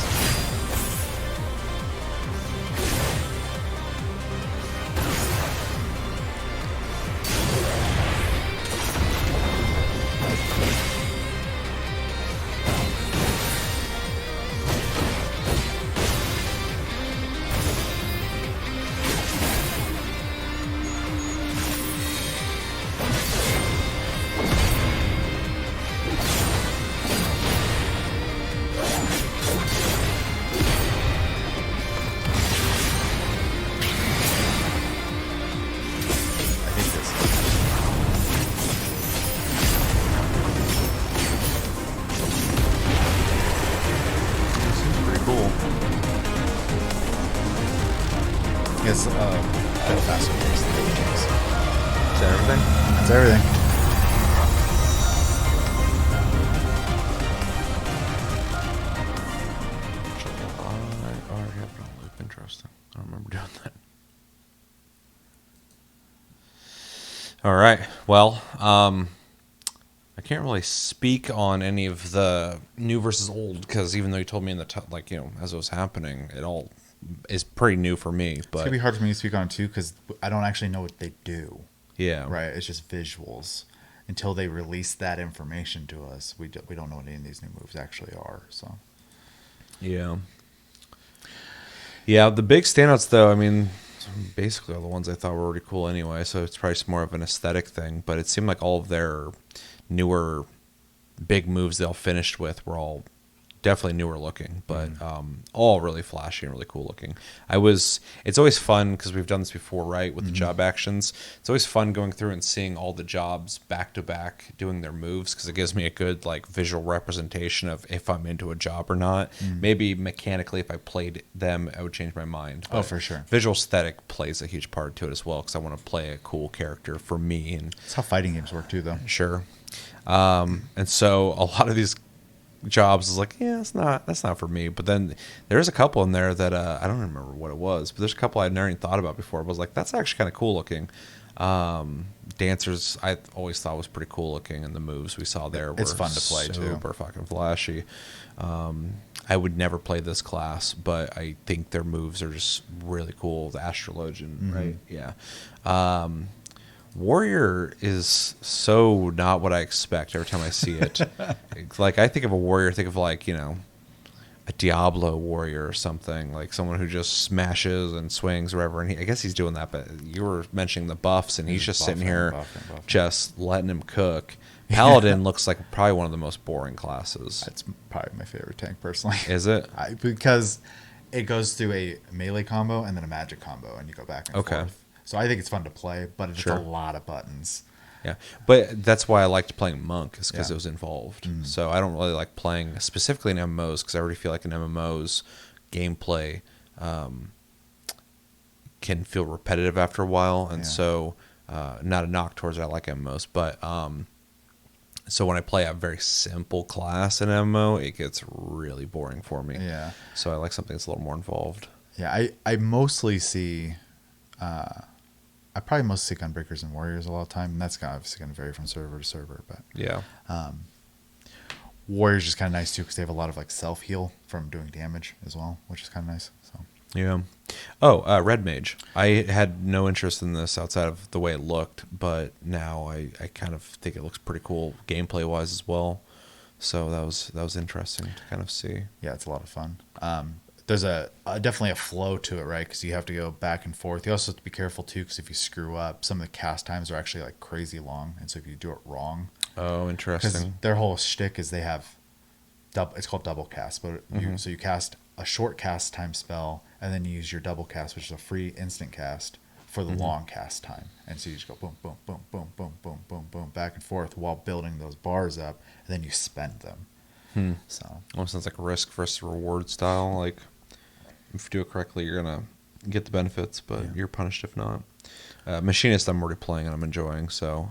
It's a bit faster paced than the games. Is that everything? That's everything. I already have it on loop. Interesting. I don't remember doing that. All right. Well, I can't really speak on any of the new versus old because even though you told me in the as it was happening, it all is pretty new for me. But it's gonna be hard for me to speak on it too because I don't actually know what they do. Yeah. Right. It's just visuals. Until they release that information to us, we don't know what any of these new moves actually are. So. Yeah. Yeah. The big standouts, though, I mean, basically all the ones I thought were really cool anyway. So it's probably more of an aesthetic thing. But it seemed like all of their newer big moves they all finished with were all definitely newer looking, but all really flashy and really cool looking. It's always fun because we've done this before, right? With the job actions, it's always fun going through and seeing all the jobs back to back doing their moves, because it gives me a good like visual representation of if I'm into a job or not. Maybe mechanically, if I played them, I would change my mind. Oh, for sure. Visual aesthetic plays a huge part to it as well, because I want to play a cool character for me. And that's how fighting games work too, though. Sure. And so a lot of these jobs is like, yeah, that's not for me. But then there's a couple in there that I don't remember what it was, but there's a couple I'd never even thought about before. But I was like, that's actually kind of cool looking. Dancers, I always thought was pretty cool looking, and the moves we saw there were fun to play too. Super fucking flashy. I would never play this class, but I think their moves are just really cool. The Astrologian, right? Yeah. Warrior is so not what I expect every time I see it. Like, I think of a warrior, think of like, you know, a Diablo warrior or something, like someone who just smashes and swings wherever. And I guess he's doing that, but you were mentioning the buffs, and he's just sitting here buffing. just letting him cook. Paladin looks like probably one of the most boring classes. That's probably my favorite tank, personally. Is it? Because it goes through a melee combo and then a magic combo, and you go back and forth. So I think it's fun to play, but it's a lot of buttons. Yeah, but that's why I liked playing Monk, is because it was involved. So I don't really like playing specifically in MMOs, because I already feel like in MMOs, gameplay can feel repetitive after a while. And so not a knock towards it, I like MMOs. But so when I play a very simple class in MMO, it gets really boring for me. Yeah. So I like something that's a little more involved. Yeah, I mostly see... I probably mostly see Gunbreakers and Warriors a lot of time, and that's obviously going to vary from server to server. But yeah, Warriors is kind of nice too, because they have a lot of like self heal from doing damage as well, which is kind of nice. So yeah. Oh, Red Mage. I had no interest in this outside of the way it looked, but now I kind of think it looks pretty cool gameplay wise as well. So that was interesting to kind of see. Yeah, it's a lot of fun. There's definitely a flow to it, right? Because you have to go back and forth. You also have to be careful too, because if you screw up, some of the cast times are actually like crazy long, and so if you do it wrong, interesting. Their whole shtick is they have it's called double cast, but so you cast a short cast time spell, and then you use your double cast, which is a free instant cast, for the long cast time, and so you just go boom, boom, boom, boom, boom, boom, boom, boom, back and forth while building those bars up, and then you spend them. So almost sounds like a risk versus reward style. Like, if you do it correctly, you're gonna get the benefits, but you're punished if not. Machinist, I'm already playing and I'm enjoying. So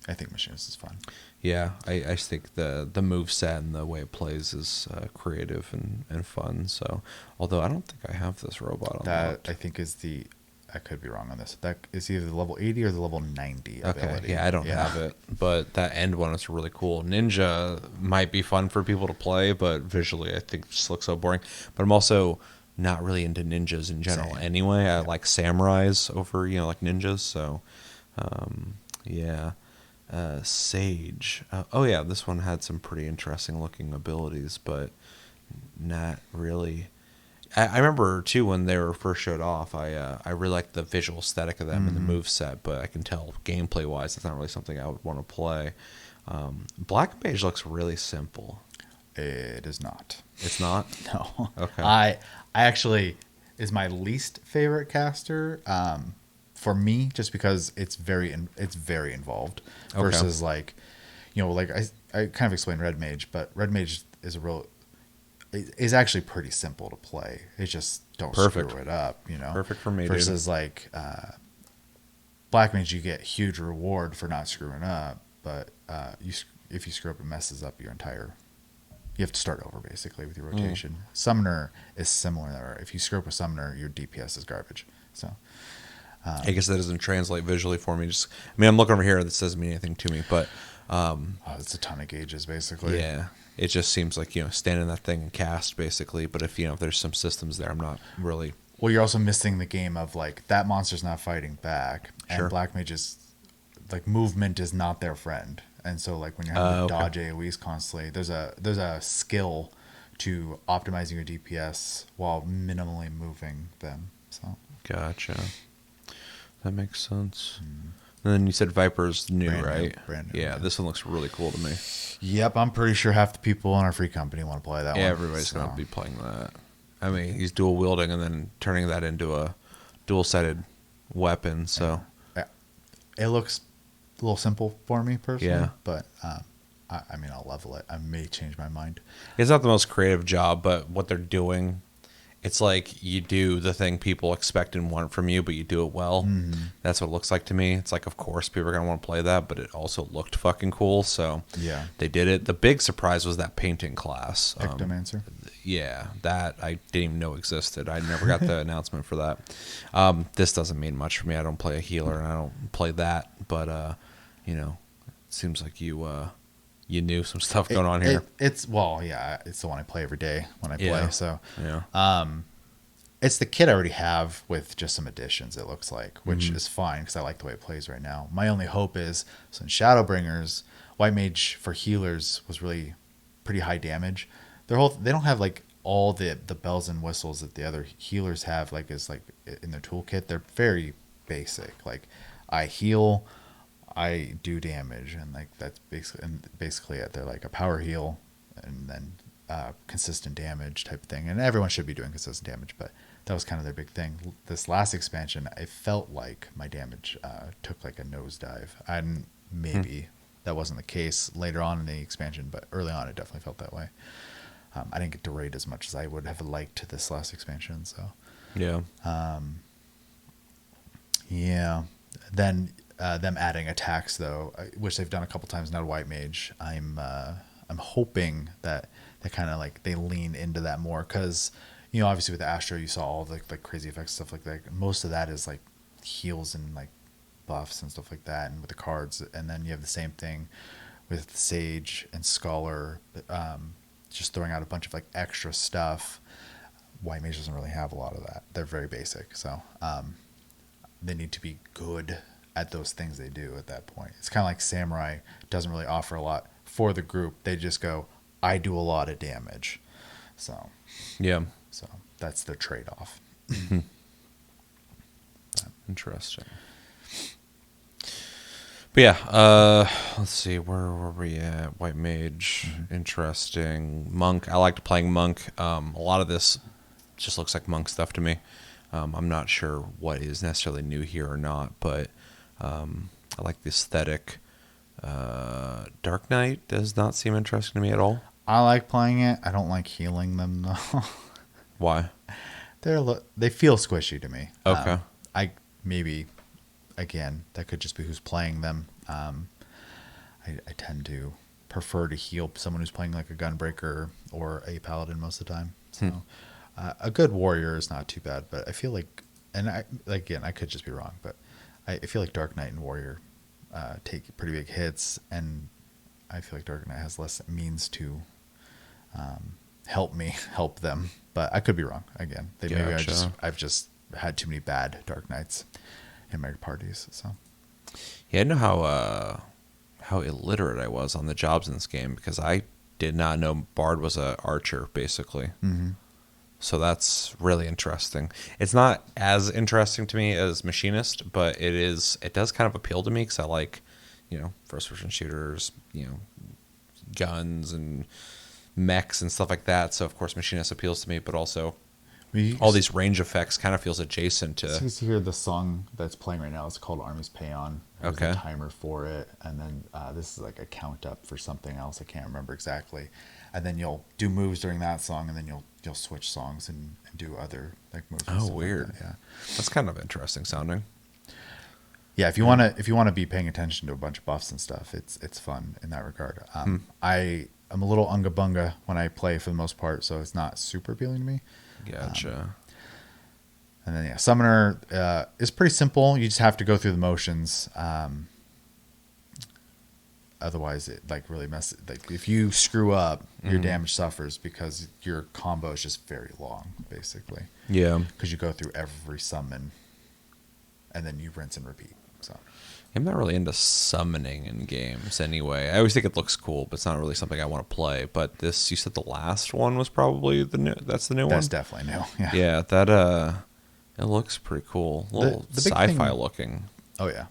I think Machinist is fun. Yeah, I think the move set and the way it plays is creative and fun. So, although I don't think I have this robot on that, I think is I could be wrong on this. That is either the level 80 or the level 90 ability. Okay, yeah, I don't have it, but that end one is really cool. Ninja might be fun for people to play, but visually I think it just looks so boring. But I'm also not really into ninjas in general anyway. I like samurais over, like ninjas. So, Sage. This one had some pretty interesting looking abilities, but not really. I remember too when they were first showed off. I really liked the visual aesthetic of them and the move set, but I can tell gameplay wise, it's not really something I would want to play. Black Mage looks really simple. It is not. It's not? No. Okay. I actually is my least favorite caster for me, just because it's very involved versus like I kind of explained Red Mage, but Red Mage is actually pretty simple to play. It's just don't screw it up, Perfect for me, versus like Black Mage, you get huge reward for not screwing up, but if you screw up, it messes up your entire. You have to start over basically with your rotation. Summoner is similar. If you screw up a Summoner, your DPS is garbage. So I guess that doesn't translate visually for me. I'm looking over here. This doesn't mean anything to me, but it's a ton of gauges basically. Yeah, it just seems like stand in that thing and cast basically. But if there's some systems there, I'm not really. Well, you're also missing the game of like that monster's not fighting back, and Black Mage is like movement is not their friend. And so, like when you're having to dodge AoEs constantly, there's a skill to optimizing your DPS while minimally moving them. So gotcha. That makes sense. And then you said Viper's new, Brand new, right? brand new, Yeah, yeah. this one looks really cool to me. Yep, I'm pretty sure half the people in our free company want to play that Yeah, one. everybody's so. going to be playing that. I mean, he's dual wielding and then turning that into a dual-sided weapon, so... Yeah. It looks a little simple for me, personally. Yeah. But, I mean, I'll level it. I may change my mind. It's not the most creative job, but what they're doing, it's like you do the thing people expect and want from you, but you do it well. Mm-hmm. That's what it looks like to me. It's like, of course, people are going to want to play that, but it also looked fucking cool, so Yeah. they did it. The big surprise was that painting class. Ectomancer. Yeah, that I didn't even know existed. I never got the announcement for that. This doesn't mean much for me. I don't play a healer, and I don't play that, but, you know, it seems like you knew some stuff going on here. It's the one I play every day when I play. Yeah. So, Yeah. it's the kit I already have with just some additions. It looks like, which Mm-hmm. is fine because I like the way it plays right now. My only hope is so in Shadowbringers, White Mage for healers was really pretty high damage. They don't have like all the bells and whistles that the other healers have like in their toolkit. They're very basic. Like I heal, I do damage, and like that's basically it. They're like a power heal, and then consistent damage type of thing. And everyone should be doing consistent damage, but that was kind of their big thing. This last expansion, I felt like my damage took like a nosedive, and maybe that wasn't the case later on in the expansion, but early on it definitely felt that way. I didn't get to raid as much as I would have liked this last expansion, so Yeah. yeah. Then them adding attacks though, which they've done a couple times now to White Mage. I'm hoping that they kind of like they lean into that more because you know obviously with the Astro you saw all the like crazy effects stuff like that. Most of that is like heals and like buffs and stuff like that, and with the cards, and then you have the same thing with Sage and Scholar, just throwing out a bunch of like extra stuff. White Mage doesn't really have a lot of that. They're very basic, so they need to be good at those things they do at that point. It's kind of like Samurai doesn't really offer a lot for the group. They just go, I do a lot of damage. So that's their trade-off. Interesting. But yeah, let's see, where were we at? White Mage, interesting. Monk, I liked playing Monk. A lot of this just looks like Monk stuff to me. I'm not sure what is necessarily new here or not, but I like the aesthetic. Dark Knight does not seem interesting to me at all. I like playing it. I don't like healing them though. Why? They feel squishy to me. Okay. I maybe again that could just be who's playing them. I tend to prefer to heal someone who's playing like a Gunbreaker or a Paladin most of the time. So a good warrior is not too bad, but I feel like, and I could just be wrong, but I feel like Dark Knight and Warrior take pretty big hits, and I feel like Dark Knight has less means to help them. But I could be wrong. Again, maybe I've just had too many bad Dark Knights in my parties. So yeah, I know how illiterate I was on the jobs in this game because I did not know Bard was a archer basically. Mm-hmm. So that's really interesting. It's not as interesting to me as Machinist, but it does kind of appeal to me because I like, first person shooters, guns and mechs and stuff like that. So of course Machinist appeals to me, but also all these range effects kind of feels adjacent to. So you hear the song that's playing right now. It's called Armies Pay On. There's a timer for it, and then this is like a count up for something else. I can't remember exactly. And then you'll do moves during that song, and then you'll switch songs and do other like moves. Oh, weird. Like that. Yeah, that's kind of interesting sounding. Yeah, if you wanna be paying attention to a bunch of buffs and stuff, it's fun in that regard. I am a little unga bunga when I play for the most part, so it's not super appealing to me. Gotcha. And then Summoner is pretty simple. You just have to go through the motions. Otherwise, it like really messes. Like if you screw up, your damage suffers because your combo is just very long, basically. Yeah. Because you go through every summon, and then you rinse and repeat. So I'm not really into summoning in games anyway. I always think it looks cool, but it's not really something I want to play. But this, you said the last one was probably the new. That's the new one. That's definitely new. Yeah. Yeah, that it looks pretty cool. A little the big sci-fi thing, looking. Oh yeah.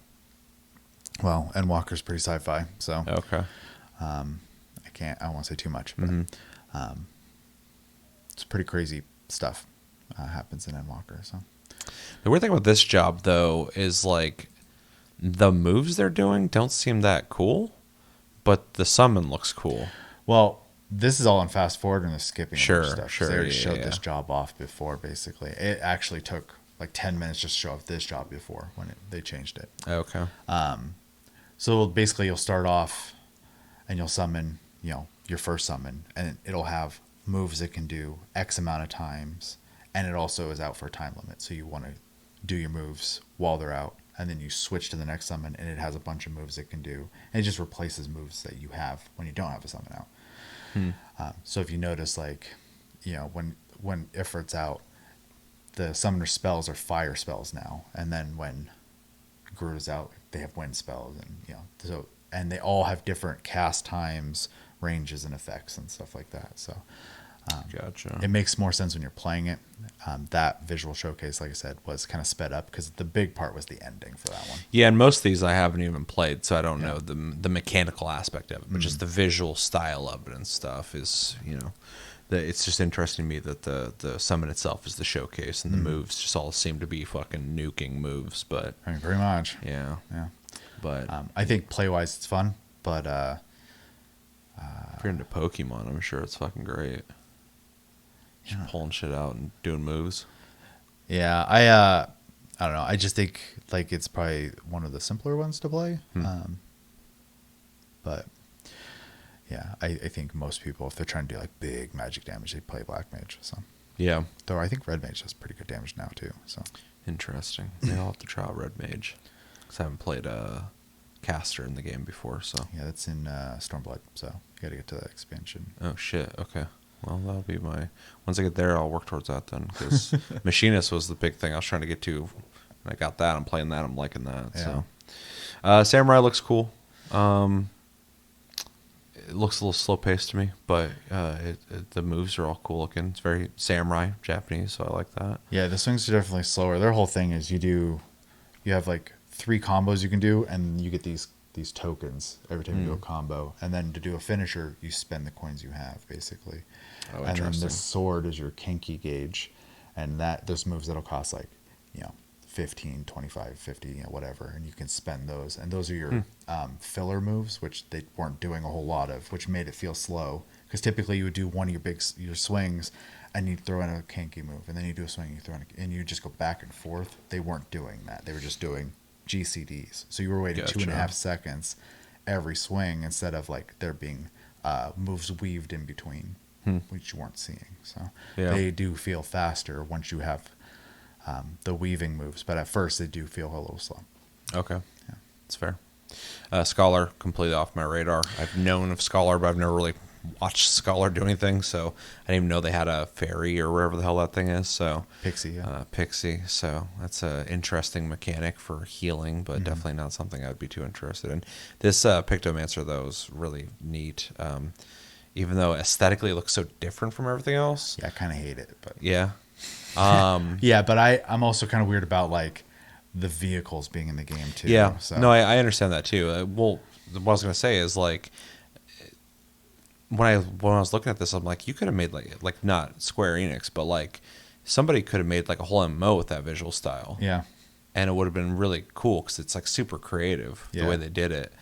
Well, Endwalker's pretty sci-fi, so Okay. I don't want to say too much, but it's pretty crazy stuff happens in Endwalker. So The weird thing about this job, though, is like the moves they're doing don't seem that cool, but the summon looks cool. well, this is all in fast forward and the skipping Sure, stuff. 'cause sure, They already yeah, showed yeah. this job off before. Basically, it actually took like 10 minutes just to show off this job before when they changed it. Okay. So basically, you'll start off and you'll summon, your first summon, and it'll have moves it can do X amount of times, and it also is out for a time limit. So you want to do your moves while they're out, and then you switch to the next summon, and it has a bunch of moves it can do, and it just replaces moves that you have when you don't have a summon out. So if you notice, like, when Ifrit's out, the summoner spells are fire spells now, and then when Garuda's out, they have wind spells, and and they all have different cast times, ranges, and effects and stuff like that. So Gotcha. it makes more sense when you're playing it. That visual showcase, like I said, was kind of sped up because the big part was the ending for that one. Yeah, and most of these I haven't even played, so I don't know the mechanical aspect of it, but just the visual style of it and stuff is, it's just interesting to me that the summon itself is the showcase and the moves just all seem to be fucking nuking moves, but I mean, pretty much. yeah. But I think play-wise it's fun, but if you're into Pokemon, I'm sure it's fucking great. Just pulling shit out and doing moves. yeah, I don't know. I just think like it's probably one of the simpler ones to play. But yeah, I think most people, if they're trying to do like big magic damage, they play Black Mage. So Yeah. though I think Red Mage does pretty good damage now too. So Interesting. Maybe I'll have to try out Red Mage. Because I haven't played Caster in the game before, so. yeah, that's in Stormblood. So you got to get to that expansion. Oh, shit. Okay. Well, that'll be my... Once I get there, I'll work towards that then. Because Machinist was the big thing I was trying to get to. And I got that. I'm playing that. I'm liking that. So, Samurai looks cool. It looks a little slow-paced to me, but the moves are all cool looking. It's very samurai, Japanese, so I like that. Yeah, the swings are definitely slower. Their whole thing is you have like 3 combos you can do, and you get these tokens every time you do a combo. And then to do a finisher, you spend the coins you have, basically. Oh, and then interesting. the sword is your Kenki gauge, and those moves that'll cost like 15, 25, 50, whatever, and you can spend those. And those are your filler moves, which they weren't doing a whole lot of, which made it feel slow. Because typically you would do one of your swings, and you'd throw in a Kenki move, and then you do a swing, and you just go back and forth. They weren't doing that. They were just doing GCDs. So you were waiting 2.5 seconds every swing instead of like there being moves weaved in between, which you weren't seeing. So they do feel faster once you have the weaving moves, but at first they do feel a little slow. Okay. Yeah. It's fair. Scholar, completely off my radar. I've known of Scholar, but I've never really watched Scholar do anything, so I didn't even know they had a fairy or wherever the hell that thing is. So Pixie, Pixie. So that's an interesting mechanic for healing, but definitely not something I'd be too interested in. This Pictomancer, though, is really neat. Even though aesthetically it looks so different from everything else. Yeah, I kind of hate it, but yeah. yeah, but I'm also kind of weird about like the vehicles being in the game too. Yeah, so. no, I understand that too. Well, what I was gonna say is like when I was looking at this, I'm like, you could have made like not Square Enix, but like somebody could have made like a whole MMO with that visual style. Yeah, and it would have been really cool because it's like super creative the way they did it.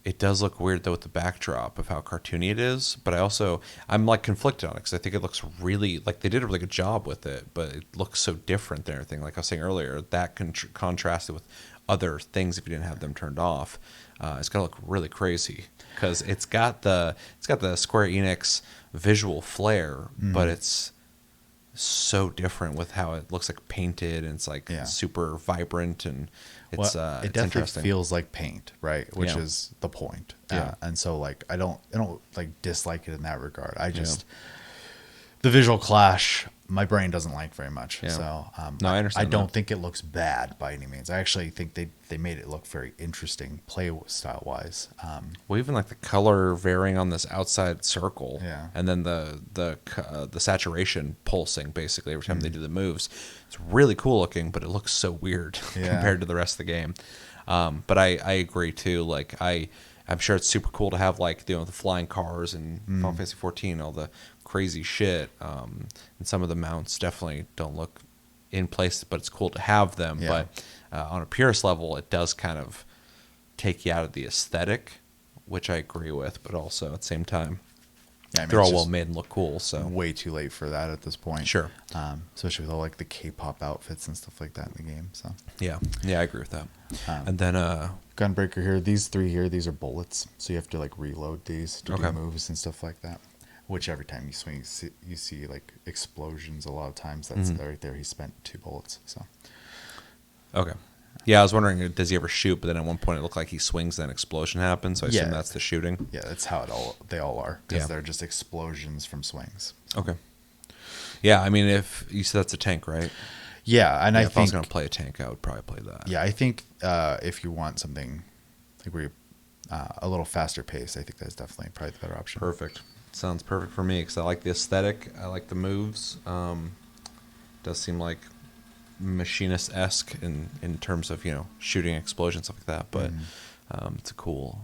It does look weird though with the backdrop of how cartoony it is, but I'm like conflicted on it because I think it looks really like they did a really good job with it, but it looks so different than everything. Like I was saying earlier, that contrasted with other things if you didn't have them turned off, it's gonna look really crazy because it's got the Square Enix visual flair, but it's so different with how it looks like painted and it's like super vibrant and it's it definitely interesting. feels like paint, right? Which is the point. And so like I don't like dislike it in that regard. I just the visual clash my brain doesn't like very much. So no, I understand. I don't think it looks bad by any means. I actually think they made it look very interesting play style wise. Well, even like the color varying on this outside circle, and then the saturation pulsing basically every time they do the moves. It's really cool looking, but it looks so weird compared to the rest of the game. But I agree too. Like I'm sure it's super cool to have like the flying cars and Final Fantasy 14, all the crazy shit. And some of the mounts definitely don't look in place, but it's cool to have them. Yeah. But on a purist level, it does kind of take you out of the aesthetic, which I agree with. But also at the same time, Yeah, I mean, they're it's all well just made and look cool. So way too late for that at this point. Sure. Especially with all like the K-pop outfits and stuff like that in the game. So yeah, I agree with that. And then Gunbreaker here, these 3 here, these are bullets, so you have to like reload these to do moves and stuff like that. Which every time you swing, you see like explosions. A lot of times, that's right there. He spent 2 bullets. So okay. Yeah, I was wondering, does he ever shoot? But then at one point it looked like he swings, then an explosion happens. So I assume that's the shooting. Yeah, that's how they all are, because they're just explosions from swings. Okay. Yeah, I mean, if you said that's a tank, right? Yeah, and I if think I was going to play a tank, I would probably play that. Yeah, I think if you want something like where a little faster pace, I think that's definitely probably the better option. Perfect. Sounds perfect for me because I like the aesthetic. I like the moves. Does seem like machinist-esque in terms of shooting explosions, stuff like that. But it's a cool.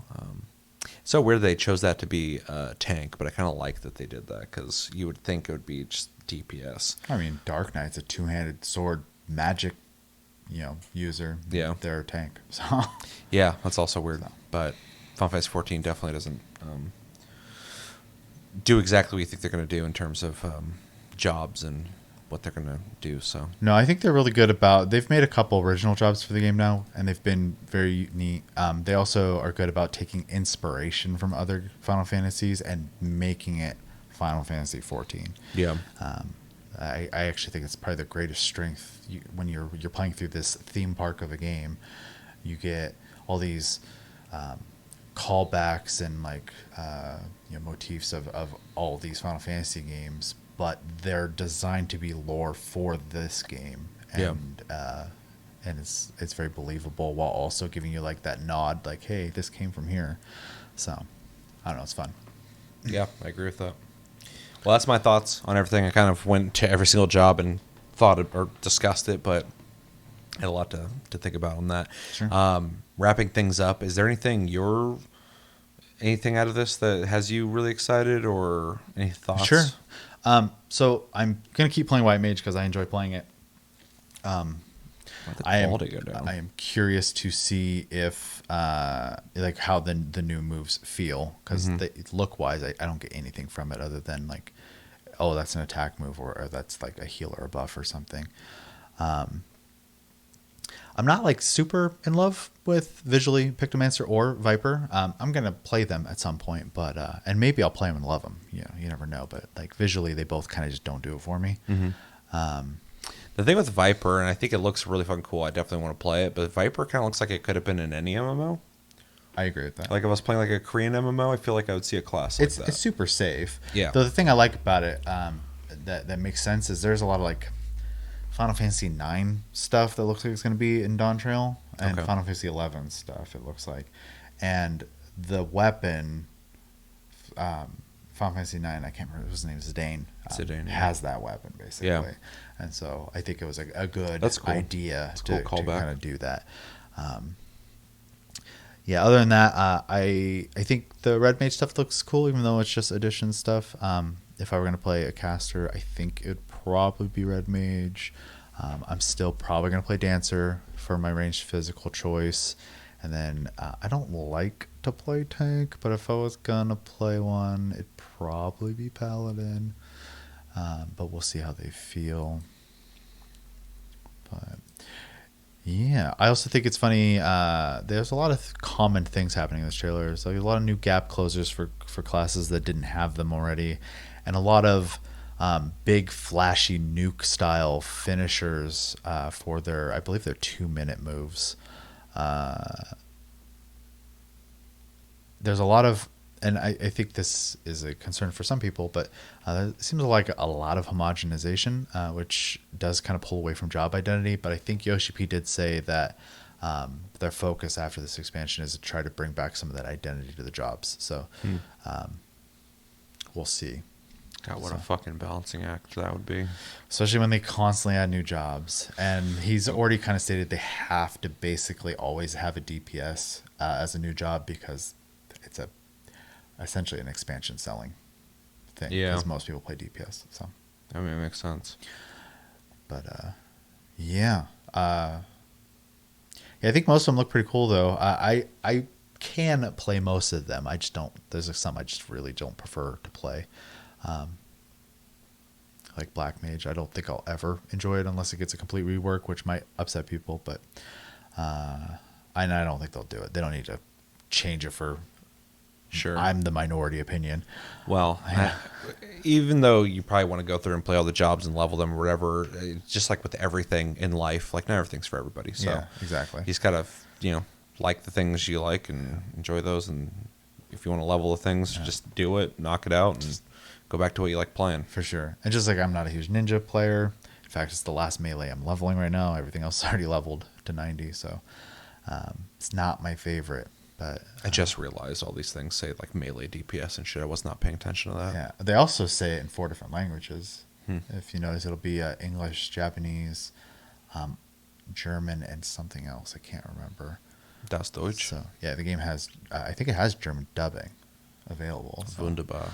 So weird they chose that to be a tank, but I kind of like that they did that because you would think it would be just DPS. I mean, Dark Knight's a 2-handed sword magic, user. Yeah, they're a tank. So yeah, that's also weird. But Final Fantasy 14 definitely doesn't do exactly what you think they're going to do in terms of jobs and what they're going to do. So no, I think they're really good about. They've made a couple original jobs for the game now, and they've been very neat. They also are good about taking inspiration from other Final Fantasies and making it Final Fantasy 14. Yeah. I actually think it's probably the greatest strength when you're playing through this theme park of a game. You get all these callbacks and like motifs of all these Final Fantasy games, but they're designed to be lore for this game, and it's very believable while also giving you like that nod, like, hey, this came from here. So I don't know, it's fun. Yeah, I agree with that. Well, that's my thoughts on everything. I kind of went to every single job and thought or discussed it, but I had a lot to think about on that. Sure. Wrapping things up, is there anything out of this that has you really excited or any thoughts? Sure. So I'm going to keep playing White Mage because I enjoy playing it. I am curious to see if like how the new moves feel, because look wise I don't get anything from it other than like, oh, that's an attack move or that's like a heal or a buff or something. I'm not like super in love with visually Pictomancer or Viper. I'm gonna play them at some point, but and maybe I'll play them and love them. You never know. But like visually, they both kind of just don't do it for me. The thing with Viper, and I think it looks really fucking cool. I definitely want to play it, but Viper kind of looks like it could have been in any MMO. I agree with that. Like if I was playing like a Korean MMO, I feel like I would see a class like that. It's super safe. Yeah. Though the thing I like about it that makes sense is there's a lot of like Final Fantasy IX stuff that looks like it's going to be in Dawntrail, and Final Fantasy XI stuff it looks like, and the weapon, Final Fantasy IX, I can't remember his name, Zidane, has that weapon basically, and so I think it was a good idea to kind of do that. Yeah, other than that, I think the Red Mage stuff looks cool, even though it's just addition stuff. If I were going to play a caster, I think it would probably be Red Mage. I'm still probably going to play Dancer for my ranged physical choice. And then I don't like to play tank, but if I was going to play one, it'd probably be Paladin. But we'll see how they feel. But yeah, I also think it's funny. There's a lot of common things happening in this trailer. There's like a lot of new gap closers for classes that didn't have them already, and a lot of big flashy nuke style finishers for their, I believe, their 2-minute moves. There's a lot of, and I think this is a concern for some people, but it seems like a lot of homogenization, which does kind of pull away from job identity. But I think Yoshi P did say that their focus after this expansion is to try to bring back some of that identity to the jobs. So we'll see. God, what a fucking balancing act that would be. Especially when they constantly add new jobs. And he's already kind of stated they have to basically always have a DPS as a new job because it's essentially an expansion selling thing. Yeah. Because most people play DPS. So I mean, it makes sense. But yeah. Yeah, I think most of them look pretty cool though. I can play most of them. I just don't. There's some I just really don't prefer to play. Like Black Mage, I don't think I'll ever enjoy it unless it gets a complete rework, which might upset people. But I don't think they'll do it. They don't need to change it for. Sure. I'm the minority opinion. Well, even though you probably want to go through and play all the jobs and level them or whatever, just like with everything in life, like not everything's for everybody. So yeah, exactly. You just gotta, like the things you like and enjoy those. And if you want to level the things, just do it, knock it out, and go back to what you like playing. For sure. And just like I'm not a huge ninja player. In fact, it's the last melee I'm leveling right now. Everything else is already leveled to 90. So it's not my favorite. But I just realized all these things say like melee DPS and shit. I was not paying attention to that. Yeah, they also say it in 4 different languages. If you notice, it'll be English, Japanese, German, and something else. I can't remember. Das Deutsch. So yeah, the game has. I think it has German dubbing available. So, Wunderbar.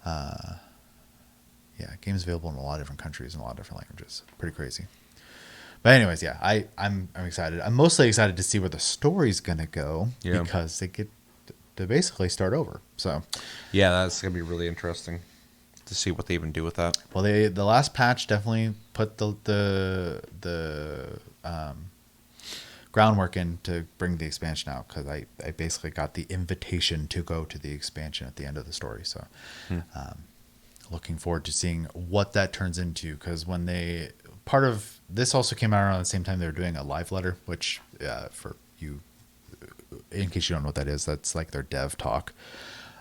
Yeah, game's available in a lot of different countries and a lot of different languages. Pretty crazy. But anyways, yeah, I'm excited. I'm mostly excited to see where the story's gonna go because they get to basically start over. So yeah, that's gonna be really interesting to see what they even do with that. Well, the last patch definitely put the groundwork in to bring the expansion out because I basically got the invitation to go to the expansion at the end of the story. So looking forward to seeing what that turns into because when part of this also came out around the same time they were doing a live letter, which for you, in case you don't know what that is, that's like their dev talk.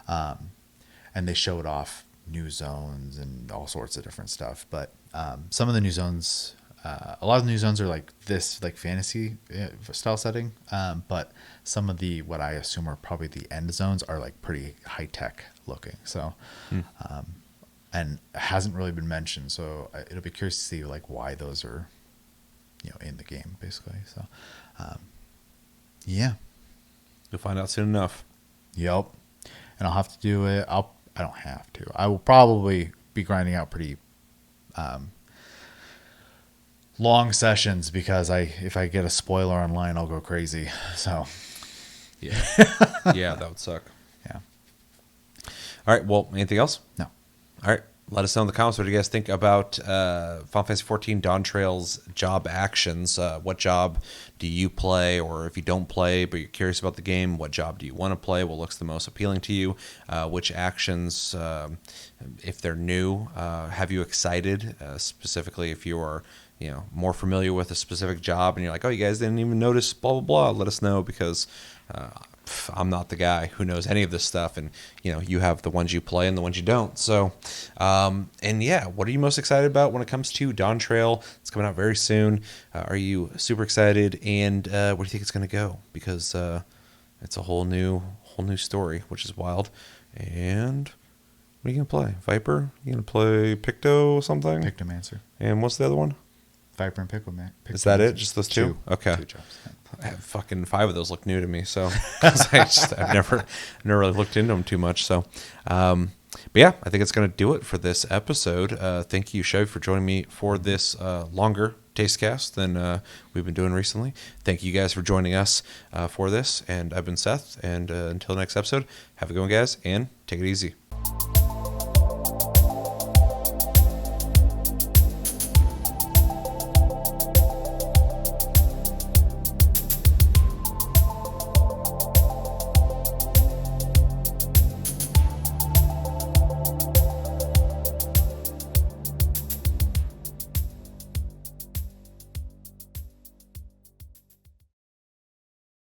And they showed off new zones and all sorts of different stuff. But some of the new zones, a lot of the new zones are like this, like fantasy style setting. But some of the, what I assume are probably the end zones are like pretty high tech looking. So, and hasn't really been mentioned. So it'll be curious to see like why those are, in the game basically. So, yeah. You'll find out soon enough. Yep. And I'll have to do it. I don't have to. I will probably be grinding out pretty long sessions because if I get a spoiler online, I'll go crazy. So, yeah. Yeah, that would suck. Yeah. All right. Well, anything else? No. All right. Let us know in the comments what you guys think about Final Fantasy XIV Dawntrail's job actions. What job do you play? Or if you don't play but you're curious about the game, what job do you want to play? What looks the most appealing to you? Which actions, if they're new, have you excited? Specifically, if you are more familiar with a specific job and you're like, oh, you guys didn't even notice, blah, blah, blah. Let us know because I'm not the guy who knows any of this stuff, and you have the ones you play and the ones you don't. So, and yeah, what are you most excited about when it comes to Dawntrail? It's coming out very soon. Are you super excited? And where do you think it's going to go? Because it's a whole new story, which is wild. And what are you gonna play? Viper? You gonna play Picto something? Pictomancer. And what's the other one? Viper and Pictomancer. Is that it? Just those two? Okay. 2 jobs. Fucking 5 of those look new to me, so I've never really looked into them too much. So, but yeah, I think it's gonna do it for this episode. Thank you, Chevy, for joining me for this longer Tastecast than we've been doing recently. Thank you guys for joining us for this, and I've been Seth. And until next episode, have a good one, guys, and take it easy.